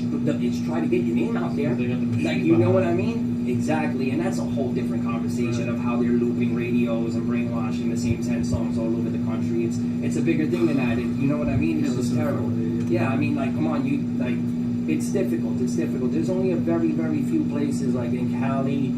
try to get your name out there. Like, you know what I mean? Exactly. And that's a whole different conversation of how they're looping radios and brainwashing the same 10 songs all over the country. It's a bigger thing than that. You know what I mean? It's just terrible. Yeah, I mean, like, come on, it's difficult. It's difficult. There's only a very, very few places, like in Cali,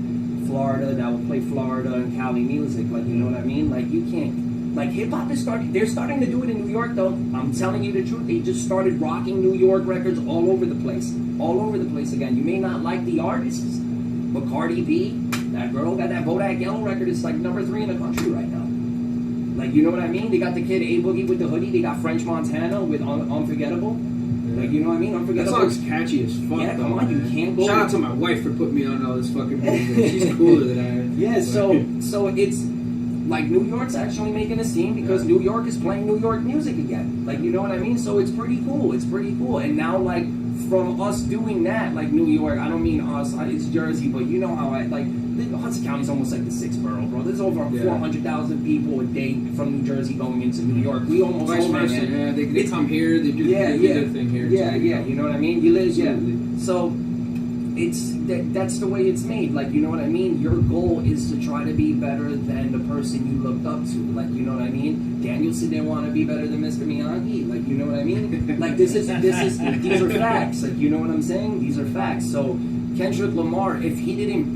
Florida, that will play Florida and Cali music. Like, you know what I mean? Like, you can't. Like, hip-hop is they're starting to do it in New York, though. I'm telling you the truth. They just started rocking New York records all over the place. All over the place again. You may not like the artists, but Cardi B, that girl got that Bodak Yellow record. It's like number 3 in the country right now. Like, you know what I mean? They got the kid A-Boogie with the hoodie. They got French Montana with Unforgettable. Like, you know what I mean? That Unforgettable. song's catchy as fuck. Yeah, though, come on, you man. can't go. Shout out to my wife for putting me on all this fucking music. She's cooler than I am. Yeah, so it's like New York's actually making a scene because New York is playing New York music again. Like, you know what I mean? So it's pretty cool. It's pretty cool. And now, like, from us doing that, like New York, I don't mean us, it's Jersey, but you know how Hudson County's almost like the 6th borough, bro. There's over 400,000 people a day from New Jersey going into New York. We almost Vice over, versa, man. yeah. They come here, they do their thing here. Yeah, too. yeah, you know what I mean? You live, Absolutely. So that's the way it's made. Like, you know what I mean? Your goal is to try to be better than the person you looked up to. Like, you know what I mean? Danielson didn't want to be better than Mr. Miyagi. Like, you know what I mean? Like, these are facts. Like, you know what I'm saying? These are facts. So Kendrick Lamar, if he didn't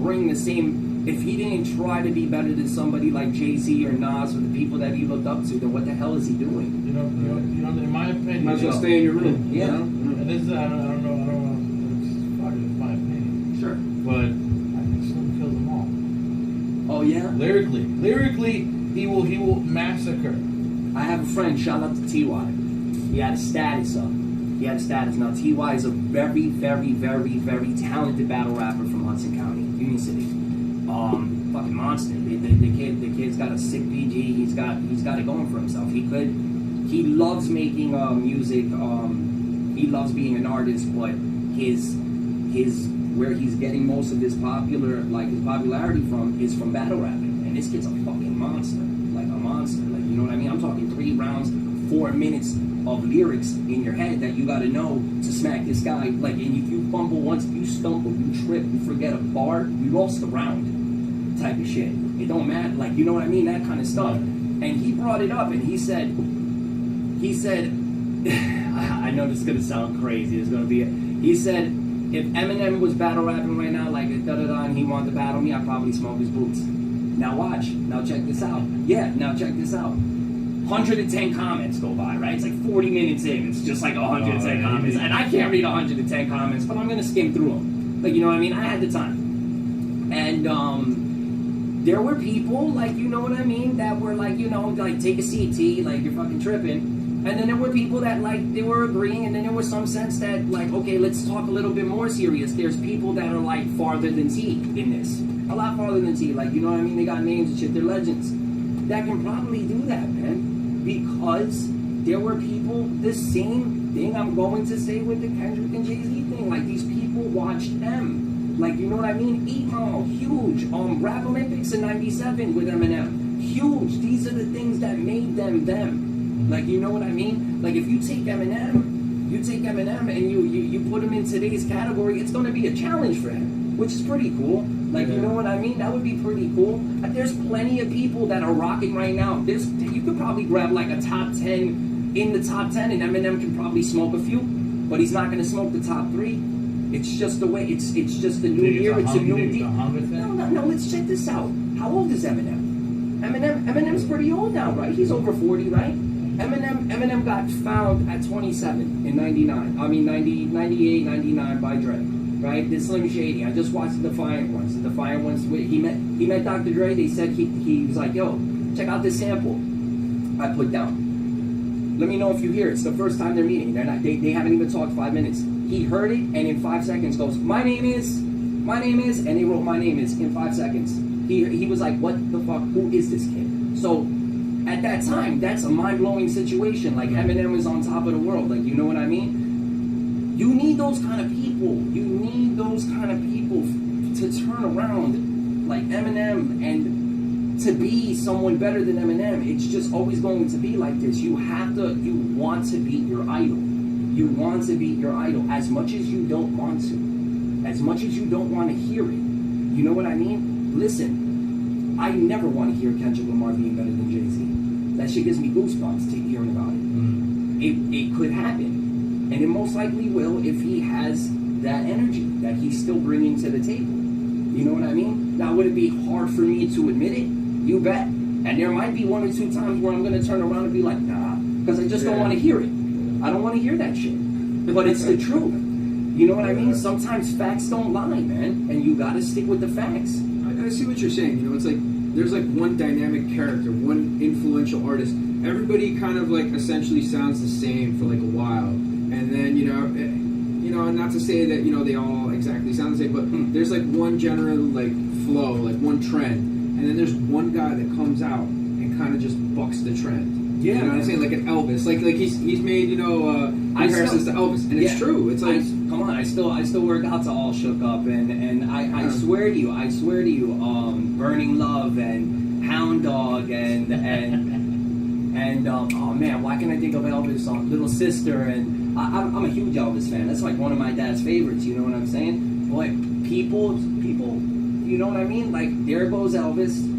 try to be better than somebody like Jay-Z or Nas or the people that he looked up to, then what the hell is he doing? You know, in my opinion, Might as well stay in your room. Yeah. You know? And this is, I don't know. It's my opinion, Sure. but I think Slim kills them all. Oh yeah. Lyrically, he will massacre. I have a friend, shout out to T.Y. He had a status up. Now, T.Y. is a very, very, very, very talented battle rapper from Hudson County, Union City. Fucking monster. The kid's got a sick PG. He's got it going for himself. He loves making music. He loves being an artist, but his where he's getting most of his popularity from is from battle rapping. And this kid's a fucking monster. Like a monster. Like, you know what I mean? I'm talking 3 rounds, 4 minutes of lyrics in your head that you gotta know to smack this guy. Like, and if you fumble once, if you stumble, you trip, you forget a bar, you lost the round type of shit. It don't matter. Like, you know what I mean? That kind of stuff. And he brought it up and he said, I know this is gonna sound crazy. He said, if Eminem was battle rapping right now, like da-da-da, and he wanted to battle me, I'd probably smoke his boots. Now watch. Now check this out. Yeah, now check this out. 110 comments go by, right? It's like 40 minutes in. It's just like 110 comments. And I can't read 110 comments, but I'm going to skim through them. Like, you know what I mean? I had the time. And there were people, like, you know what I mean, that were like, you know, like, take a seat, T, like, you're fucking tripping. And then there were people that, like, they were agreeing, and then there was some sense that, like, okay, let's talk a little bit more serious. There's people that are, like, farther than T in this. A lot farther than T. Like, you know what I mean? They got names and shit. They're legends. That can probably do that, man. Because there were people, the same thing I'm going to say with the Kendrick and Jay-Z thing. Like, these people watched them. Like, you know what I mean? 8 Mile, huge. Rap Olympics in 97 with Eminem. Huge. These are the things that made them them. Like, you know what I mean? Like, if you take Eminem and you put him in today's category, it's going to be a challenge for him, which is pretty cool. Like, you know what I mean? That would be pretty cool. There's plenty of people that are rocking right now. You could probably grab like a top 10 in the top 10, and Eminem can probably smoke a few, but he's not going to smoke the top 3. It's just the way. It's just the new year. It's a new deal. No. Let's check this out. How old is Eminem? Eminem's pretty old now, right? He's over 40, right? Eminem got found at 27 in 99. I mean 98, 99 by Dre. Right? The Slim Shady. I just watched the Defiant Ones. The Defiant Ones. He met Dr. Dre. They said he was like, yo, check out this sample I put down. Let me know if you hear it. It's the first time they're meeting. They haven't even talked 5 minutes. He heard it, and in 5 seconds goes, my name is, and they wrote my name is in 5 seconds. He was like, what the fuck? Who is this kid? So at that time, that's a mind-blowing situation. Like, Eminem was on top of the world. Like, you know what I mean? You need those kind of people. You need those kind of people to turn around like Eminem and to be someone better than Eminem. It's just always going to be like this. You want to beat your idol. You want to beat your idol as much as you don't want to. As much as you don't want to hear it. You know what I mean? Listen, I never want to hear Kendrick Lamar being better than Jay-Z. That shit gives me goosebumps hearing about it. It could happen. And it most likely will if he has that energy that he's still bringing to the table. You know what I mean? Now, would it be hard for me to admit it? You bet. And there might be 1 or 2 times where I'm going to turn around and be like, nah, because I just don't want to hear it. I don't want to hear that shit. But it's the truth. You know what I mean? Sometimes facts don't lie, man. And you got to stick with the facts. I see what you're saying. You know, it's like there's like one dynamic character, one influential artist. Everybody kind of like essentially sounds the same for like a while. And then, you know, not to say that, you know, they all exactly sound the same, but there's like one general like flow, like one trend. And then there's one guy that comes out and kind of just bucks the trend. Yeah, you know what I'm saying? Like an Elvis. Like he's made, you know, comparisons to Elvis. And it's true. It's like, come on, I still work out to All Shook Up, and I swear to you, Burning Love and Hound Dog and oh man, why can't I think of Elvis? Little Sister, and I'm a huge Elvis fan. That's like one of my dad's favorites. You know what I'm saying? But people, you know what I mean? Like, there goes Elvis.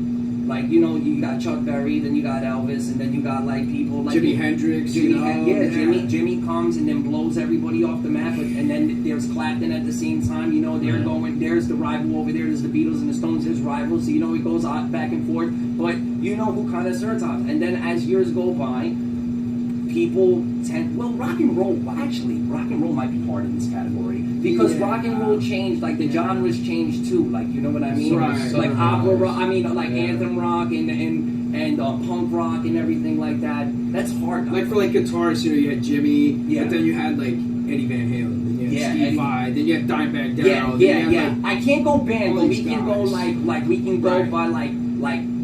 Like, you know, you got Chuck Berry, then you got Elvis, and then you got like people like Jimi Hendrix. Jimmy comes and then blows everybody off the map, and then there's Clapton at the same time. You know, they're going. There's the rival over there. There's the Beatles and the Stones. There's rivals. So, you know, it goes back and forth. But you know who kind of starts off, and then as years go by, people tend. Well, rock and roll might be hard in this category because rock and roll changed. Like, the genres changed too. Like, you know what I mean? Right. Like opera rock. I mean, like anthem rock and punk rock and everything like that. That's hard. Like, for like guitarists, you know, you had Jimmy, but then you had like Eddie Van Halen, then you had Steve Vai, then you had Dimebag Darrell. Yeah. I can't go band, but we can go like we can go by like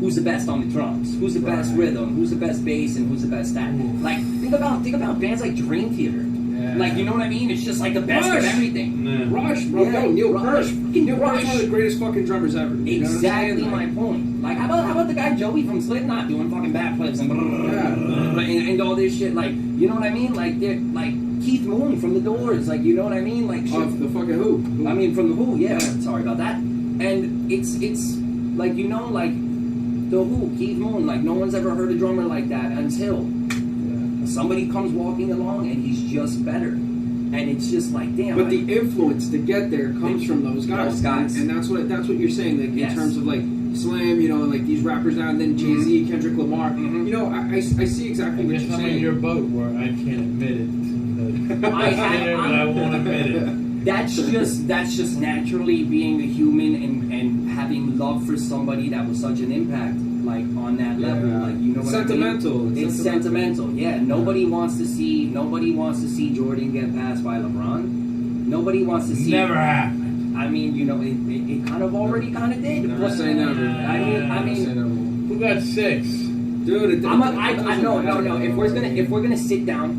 who's the best on the drums, who's the best rhythm, who's the best bass, and who's the best that. Like, think about bands like Dream Theater. Yeah. Like, you know what I mean? It's just like the best of everything. Yeah. Rush, bro. Yeah. Neil Peart. Neil Rush. Peart's one of the greatest fucking drummers ever. Exactly my point. Like, how about the guy Joey from Slipknot doing fucking backflips and all this shit? Like, you know what I mean? Like, they're like Keith Moon from The Doors. Like, you know what I mean? Like, the fucking Who. I mean, from the Who. Yeah. Sorry about that. And it's like, you know, like the Who, Keith Moon. Like, no one's ever heard a drummer like that until somebody comes walking along and he's just better. And it's just like, damn. But the influence to get there comes from those guys. And that's what you're saying, like in terms of like Slam, you know, and like these rappers now, and then Jay-Z, Kendrick Lamar. You know, I see exactly what you're saying. I'm in your boat where I can't admit it. But I won't admit it. That's just naturally being a human and having love for somebody that was such an impact, like on that level. Like, you know what sentimental. I mean? It's sentimental. Yeah. Nobody wants to see Jordan get passed by LeBron. Nobody wants to see. Never happened. I mean, you know, it kind of already kind of did. Never say never. I mean, who got 6? Dude, no. If we're gonna sit down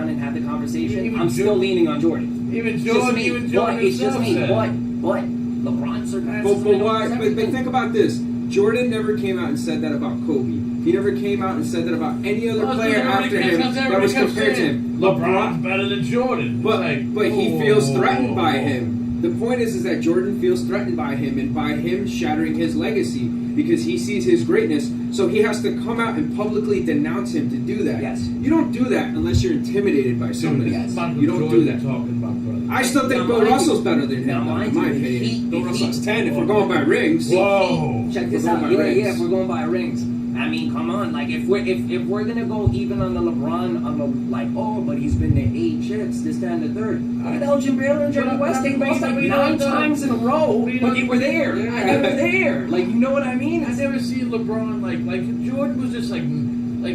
and have the conversation, I'm still leaning on Jordan. Even Jordan. It's just me. But LeBron surpassed. But think about this. Jordan never came out and said that about Kobe. He never came out and said that about any other player after him that was compared to him. LeBron's better than Jordan. But he feels threatened by him. The point is that Jordan feels threatened by him and by him shattering his legacy because he sees his greatness. So he has to come out and publicly denounce him to do that. Yes. You don't do that unless you're intimidated by somebody. Yes. You don't do that. Talking about, brother. I still think Bill Russell's better than him, in my opinion. Bill Russell's 10 if we're going by rings. Whoa. Check this out. Yeah, if we're going by rings. I mean, come on. Like, if we're gonna go even on the LeBron, on the like, but he's been to 8 chips, this, that, and the third. Look at Elgin Baylor and Jerry West. They lost like 9 times in a row, but they were there. They were there. Like, you know what I mean? I never seen LeBron like Jordan was just like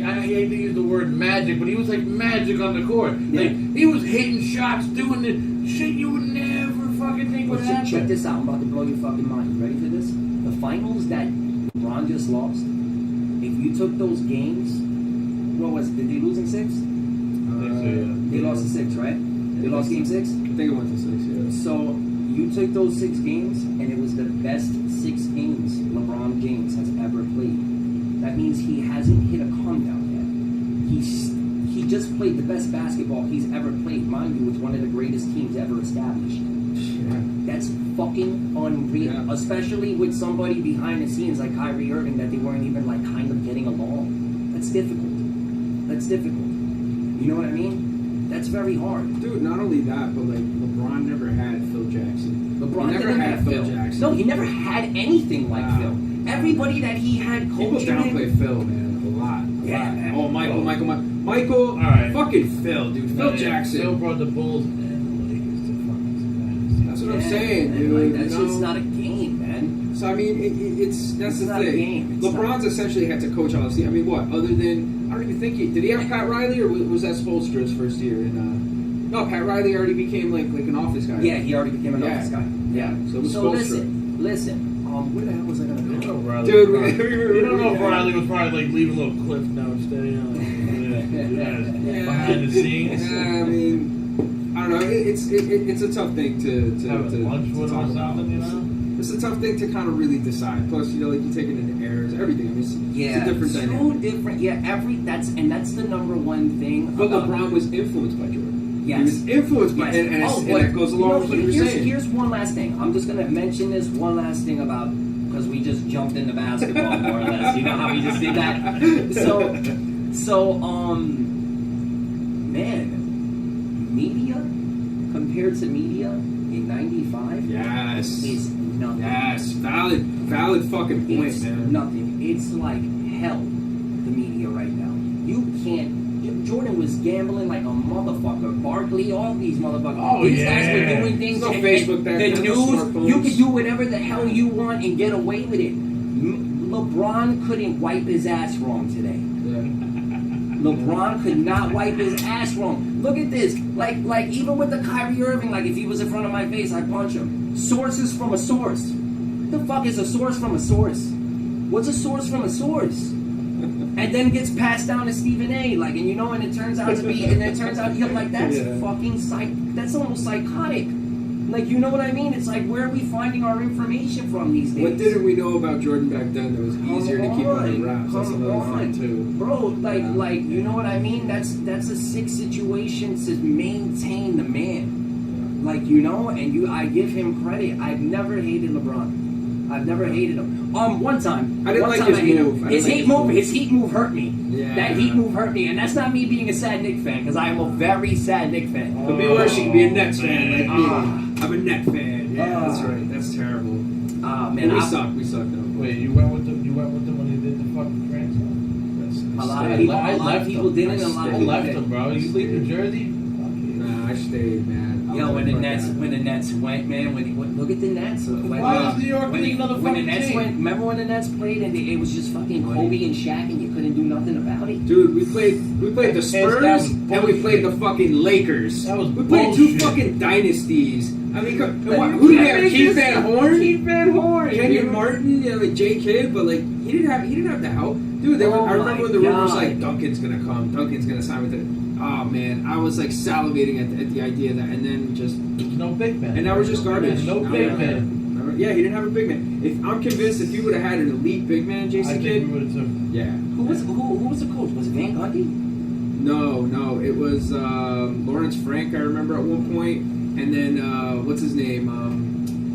I hate to use the word magic, but he was like magic on the court. Yeah. Like he was hitting shots, doing the shit you would never fucking think would happen. Check this out. I'm about to blow your fucking mind. Ready for this? The finals that LeBron just lost. If you took those games, what was it? Did they lose in 6? They lost in 6, right? They lost game 6? I think it went to 6, yeah. So you took those 6 games, and it was the best 6 games LeBron James has ever played. That means he hasn't hit a calm down yet. He just played the best basketball he's ever played. Mind you, it's one of the greatest teams ever established. Yeah. That's fucking unreal. Yeah. Especially Especially with somebody behind the scenes like Kyrie Irving that they weren't even like kind of getting along. That's difficult. You know what I mean? That's very hard. Dude, not only that, but like LeBron never had Phil Jackson. LeBron he never didn't had have Phil Jackson. No, he never had anything like Wow. Phil. Everybody that he had People coaching him. downplay Phil, man, a lot. Yeah, man. Oh, Michael. All right. Fucking Phil, dude. Phil Jackson. Phil brought the Bulls and the Lakers to fucking That's what I'm Yeah, saying, and, dude. like, that's you know? just not a game, man. So I mean, that's the not a thing. game. It's LeBron's essentially had to coach all this. I mean, what? Other than I don't even think did he have Pat Riley or was that Spoelstra's first year? No, Pat Riley already became like an office guy. Yeah, he already became an Yeah. office guy. Yeah. So it was So Spoelstra. listen. Where the hell was I gonna You go? know Riley. Dude, You don't know if Riley was probably like leaving little cliff notes there, you know, behind the scenes. Yeah, I mean, I don't know. It's a tough thing to Having lunch with him talk or about. something, you know? It's a tough thing to kind of really decide. Plus, you know, like you take it into errors, everything. I mean, it's a different so dynamic. different. Yeah, that's the number one thing. But about- LeBron was influenced by Jordan. Yes. He was influenced by, Yes. and but that goes along with what you were saying. Here's one last thing. I'm just gonna mention this one last thing about because we just jumped into basketball more or less. You know how we just did that. Man, media compared to media in '95 Yes. is nothing. Yes. Valid fucking point, It's man. nothing. It's like hell. The media right now. You can't. Jordan was gambling like a motherfucker. Barkley, all these motherfuckers. Oh, These yeah. guys were doing things. No and- Facebook back the then, no news. smartphones. You could do whatever the hell you want and get away with it. LeBron couldn't wipe his ass wrong today. LeBron could not wipe his ass wrong. Look at this. Like even with the Kyrie Irving, like if he was in front of my face, I'd punch him. Sources from a source. What the fuck is a source from a source? What's a source from a source? And then gets passed down to Stephen A. Like, and you know, and it turns out to be, and it turns out, you're like, that's Yeah. fucking that's almost psychotic. Like, you know what I mean? It's like, where are we finding our information from these days? What didn't we know about Jordan back then that was easier to keep under wraps? That's another thing too. Bro, like you know what I mean? That's a sick situation to maintain the man. Like, you know, and I give him credit. I've never hated LeBron. I've never hated him. One time. I didn't one like time his I hated move. him. I His didn't heat like move. his His heat move hurt me. Yeah. That heat move hurt me, and that's not me being a sad Knicks fan, because I am a very sad Knicks fan. Could be worse. You could be a Nets fan like me. Ah. I'm a Net fan. Yeah, Ah. that's right. That's terrible. Ah, Man, man, we suck. We suck though. Wait, you went with them when he did the fucking transfer? A lot of people, I left people him. didn't. A lot of I people left did. him, bro. You leave New Jersey? Nah, I stayed, man. Yo, when the Nets went, man, look at the Nets. Why is New York when league another when the fucking Nets team? went, remember when the Nets played and it was just fucking Kobe and Shaq and you couldn't do nothing about it? Dude, we played the That Spurs was and we played the fucking Lakers. That was we played two bullshit. fucking dynasties. I mean, who did we have? Keith Van Horn, Keith Van Horn, Kenyon Martin, yeah, like J Kidd, but like he didn't have the help, dude. Oh I remember when the rumors God. like Duncan's gonna come, Duncan's gonna sign with it. Oh man, I was like salivating at the idea of that, and then just No big man. and now we're just garbage. No Now big we're- man. Yeah, he didn't have a big man. I'm convinced if he would have had an elite big man, I Jason think Kidd, we would have took. yeah. Who was the coach? Was it Van Gundy? No, it was Lawrence Frank. I remember at one point, and then what's his name?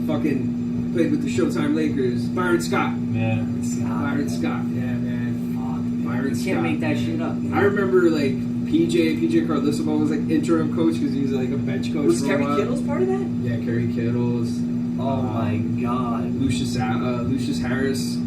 Fucking played with the Showtime Lakers. Byron Scott. Yeah. Byron Scott. Yeah, man. Fuck. Byron You Scott. can't make that shit up. Man. I remember like PJ Carlissimo was like interim coach because he was like a bench coach. Was for a Kerry while. Kittles part of that? Yeah, Kerry Kittles. Oh my God. Lucius Harris.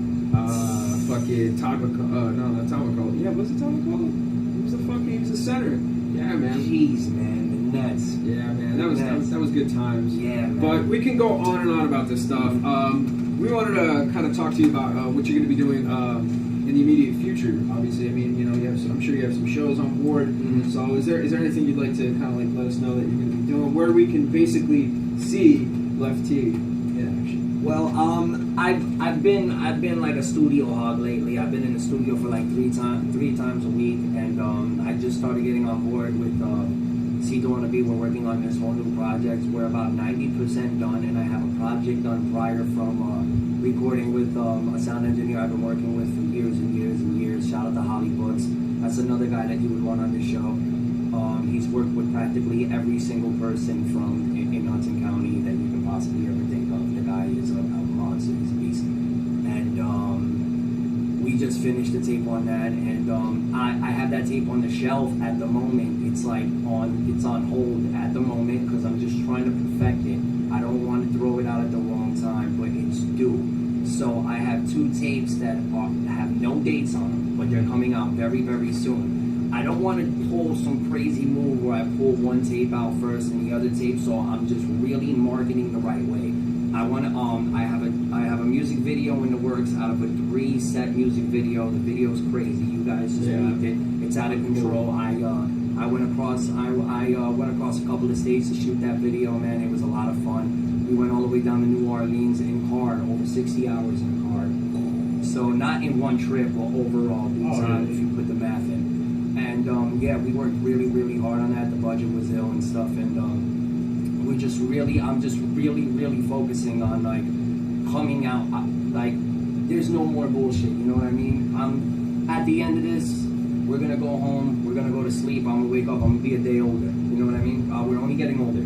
Fucking Todd McCall. No, not Tom McCall. Yeah, was it Tom McCall? He was the center. Yeah, man. Jeez, man, the Nets. Yeah, man. That was good times. Yeah, man. But we can go on and on about this stuff. We wanted to kind of talk to you about what you're going to be doing in the immediate future. Obviously, I mean, you know, I'm sure you have some shows on board. Mhm. So, is there anything you'd like to kind of like let us know that you're going to be doing, where we can basically see Lef-T in action? Well, I've been like a studio hog lately. I've been in the studio for like three times a week, and I just started getting on board with C2 and B. We're working on this whole new project. We're about 90% done, and I have a project done prior from recording with a sound engineer I've been working with for years and years and years. Shout out to Holly Books. That's another guy that you would want on this show. He's worked with practically every single person from in Hudson County that you can possibly ever think of. The guy is a monster, he's a beast. And we just finished the tape on that, and I have that tape on the shelf at the moment. It's like it's on hold at the moment because I'm just trying to perfect it. I don't want to throw it out at the wrong time, but it's due. So I have two tapes that have no dates on them, but they're coming out very, very soon. I don't want to pull some crazy move where I pull one tape out first and the other tape, so I'm just really marketing the right way. I want to I have a music video in the works out of a 3-set music video. The video's crazy. You guys just watched it. It's out of control. I went across a couple of states to shoot that video, man. It was a lot of fun. We went all the way down to New Orleans in car, over 60 hours in a car. So not in one trip, but overall due time if you put the math in. And yeah, we worked really, really hard on that. The budget was ill and stuff, and I'm just really, really focusing on like coming out. Like, there's no more bullshit. You know what I mean? At the end of this, we're gonna go home. We're gonna go to sleep. I'm gonna wake up. I'm gonna be a day older. You know what I mean? We're only getting older.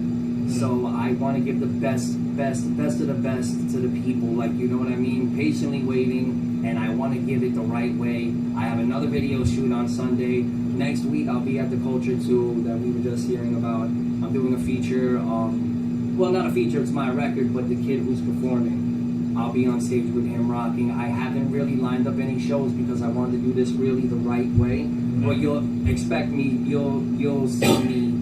So I want to give the best of the best to the people. Like, you know what I mean? Patiently waiting, and I want to give it the right way. I have another video shoot on Sunday. Next week I'll be at the Culture 2 that we were just hearing about. I'm doing a feature. Well, not a feature. It's my record, but the kid who's performing. I'll be on stage with him rocking. I haven't really lined up any shows because I wanted to do this really the right way. But you'll expect me. You'll see me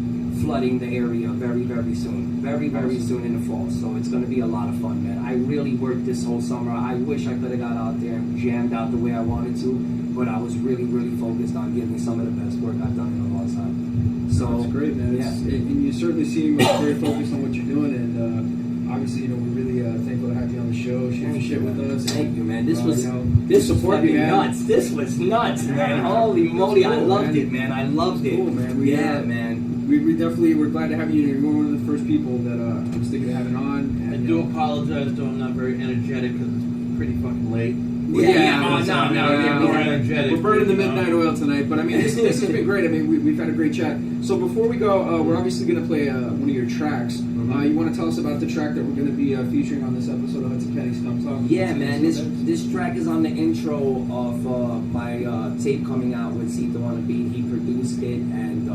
flooding the area very, very soon. Very, very soon in the fall. So it's going to be a lot of fun, man. I really worked this whole summer. I wish I could have got out there and jammed out the way I wanted to, but I was really, really focused on giving some of the best work I've done in a long time. So that's great, man. And you certainly seem very focused on what you're doing, and obviously, you know, we're really thankful to have you on the show, shooting shit with us. Thank you, man. This was support you, fucking man. nuts. This was nuts, man. Holy moly, cool, I loved man. it, man. I loved it. Cool, man. Man. We're glad to have you. You're one of the first people that I was thinking of having on. I do apologize, though I'm not very energetic because it's pretty fucking late. No. More energetic. We're burning the midnight oil tonight, but I mean, this has been great. I mean, we've had a great chat. So before we go, we're obviously going to play one of your tracks. You want to tell us about the track that we're going to be featuring on this episode of Hudson County Skvm Talk? Yeah, man. This track is on the intro of my tape coming out with Cito on a Beat. He produced it, and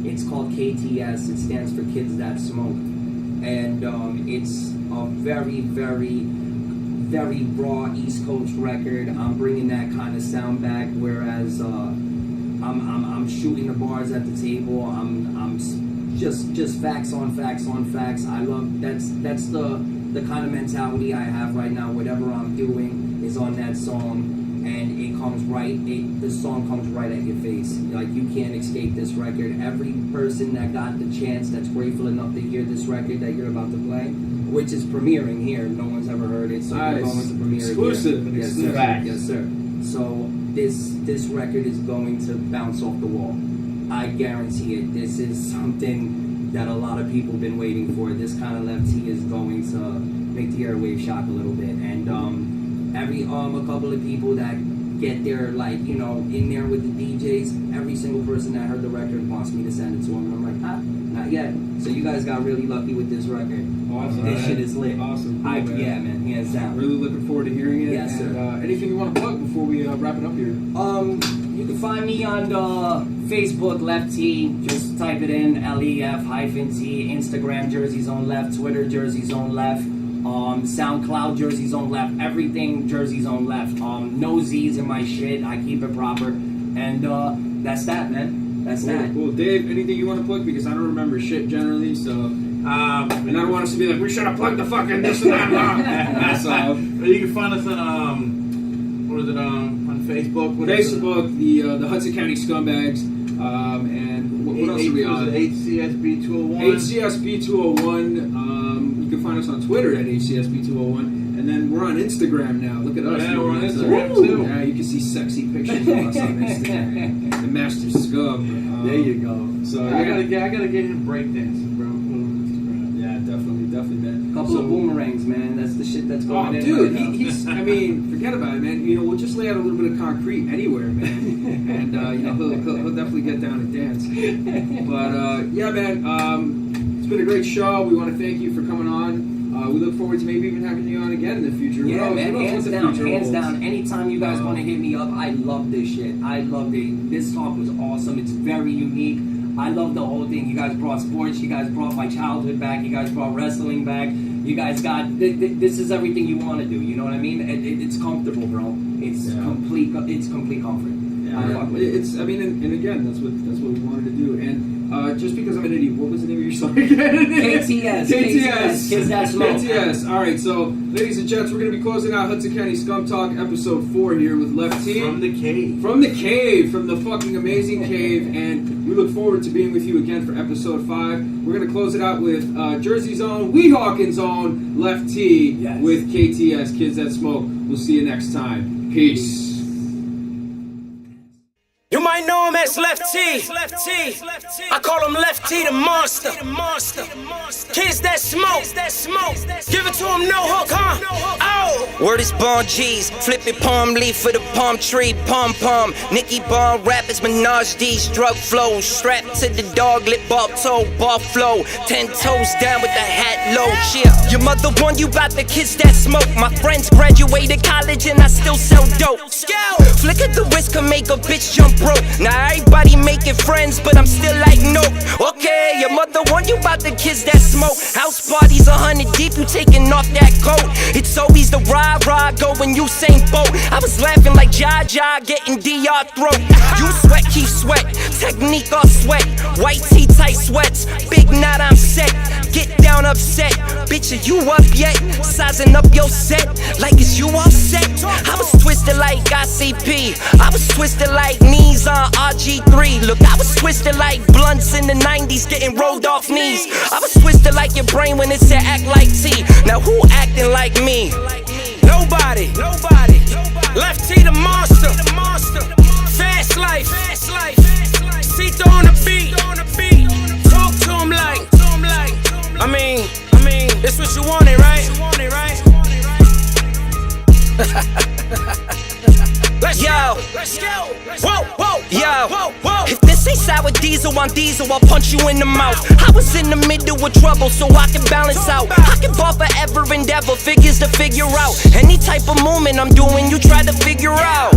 it's called KTS. It stands for Kids That Smoke, and it's a very, very, very raw East Coast record. I'm bringing that kind of sound back, whereas I'm shooting the bars at the table. I'm just facts on facts on facts. I love that's the kind of mentality I have right now. Whatever I'm doing is on that song, and it comes right. The song comes right at your face. Like, you can't escape this record. Every person that got the chance, that's grateful enough to hear this record that you're about to play, which is premiering here. No one's ever heard it, so we're going to premiere Exclusive. here. Yes, sir. Yes, sir. So this record is going to bounce off the wall. I guarantee it. This is something that a lot of people have been waiting for. This kind of Lef-T is going to make the airwave shock a little bit. And a couple of people that get there, like, you know, in there with the DJs, every single person that heard the record wants me to send it to them. And I'm like, not yet. So you guys got really lucky with this record. Awesome. This shit is lit. Awesome. Cool, Yeah, man. Hands down. Really looking forward to hearing it. Yes, sir. And, anything you want to plug before we wrap it up here? You can find me on Facebook, Lef-T. Just type it in, LEF-T. Instagram, Jersey Zone Left. Twitter, Jersey Zone Left. SoundCloud, Jersey Zone Left. Everything, Jersey Zone Left. No Z's in my shit. I keep it proper. And that's that, man. That's that. Cool. Dave, anything you want to plug? Because I don't remember shit generally, so... and I don't want us to be like, we should have plugged the fucking this and that. So, you can find us on on Facebook. The Hudson County Scumbags, and what else are we on? HCSB 201. HCSB 201. You can find us on Twitter at HCSB 201, and then we're on Instagram now. Look at us. Yeah, we're on Instagram too. Yeah, you can see sexy pictures of us on Instagram. The Master Scum. There you go. So I gotta get him breakdancing, bro. Put him on Instagram. Yeah, definitely, man. Couple of boomerangs, man. That's the shit that's going in. Dude, right now. he's. I mean, forget about it, man. You know, we'll just lay out a little bit of concrete anywhere, man, and you know, he'll definitely get down and dance. But yeah, man, it's been a great show. We want to thank you for coming on. We look forward to maybe even having you on again in the future. Yeah, man, hands holds. down. Anytime you guys want to hit me up, I love this shit. I love it. This talk was awesome. It's very unique. I love the whole thing. You guys brought sports. You guys brought my childhood back. You guys brought wrestling back. You guys got this is everything you want to do. You know what I mean? It's comfortable, bro. It's complete. It's complete comfort. It's. I mean, and again, that's what we wanted to do. And just because I'm an idiot, what was the name of your song again? KTS. Kids That Smoke. KTS. All right. So, ladies and gents, we're going to be closing out Hudson County Skvm Talk episode 4 here with Lef-T. From the cave. From the fucking amazing cave. And we look forward to being with you again for episode 5. We're going to close it out with Jersey's own, Weehawkin's own Lef-T with KTS, Kids That Smoke. We'll see you next time. Peace. You might know him as Lef-T. I call him Lef-T the monster. Kids that smoke. Give it to him, no hook, huh? Oh! Word is Bon G's. Flipping palm leaf for the palm tree. Pom. Nicky Bon rappers, Minaj D's. Drug flows. Strapped to the dog, lip ball toe, ball flow. 10 toes down with the hat low. Cheer. Your mother warned you about the kids that smoke. My friends graduated college and I still sell dope. Scout! Flicker the wrist can make a bitch jump broke. Now everybody making friends, but I'm still like, nope. Okay, your mother warned you about the kids that smoke. House parties 100 deep, you taking off that coat. It's always the rah going Usain Bolt. I was laughing like Jaja getting DR throat. You sweat, keep sweat. Technique or sweat. White tee, tight sweats. Big knot, I'm set. Get down upset. Bitch, are you up yet? Sizing up your set like it's you all set. I was twisted like ICP. I was twisted like knees on RG3. Look, I was twisted like blunts in the 90s getting rolled off knees. I was twisted like your brain when it said act like T. Now who acting like me? Nobody. Lef-T the monster. Fast life. Cito on the beat. Talk to him like. I mean, this what you wanted, right? Let's go. Whoa, whoa, yo. If this ain't sour diesel on diesel, I'll punch you in the mouth. I was in the middle of trouble, so I can balance out. I can ball forever and ever, figures to figure out. Any type of movement I'm doing, you try to figure out.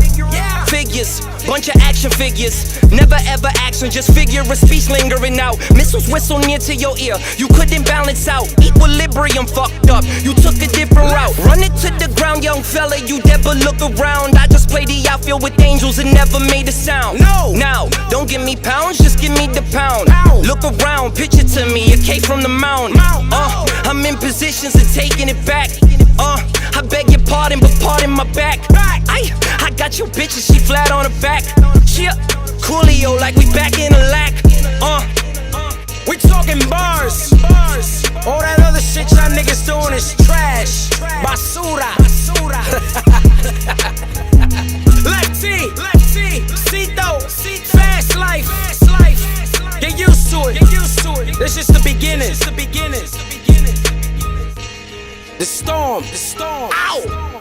Figures, bunch of action figures. Never ever action, just figure of speech lingering out. Missiles whistle near to your ear, you couldn't balance out. Equilibrium fucked up, you took a different route. Run it to the ground, young fella, you never look around. I just play the outfield with angels and never made a sound. No, now, don't give me pounds, just give me the pound. Look around, picture to me, a cake from the mountain. I'm in positions of taking it back. I beg your pardon, but pardon my back. I got your bitches, she flat on her back. Coolio like we back in a lack. We talking bars. All that other shit y'all niggas doing is trash. Basura. Lef-T, Cito, fast life. Get used to it. This is the beginning. The storm. Ow!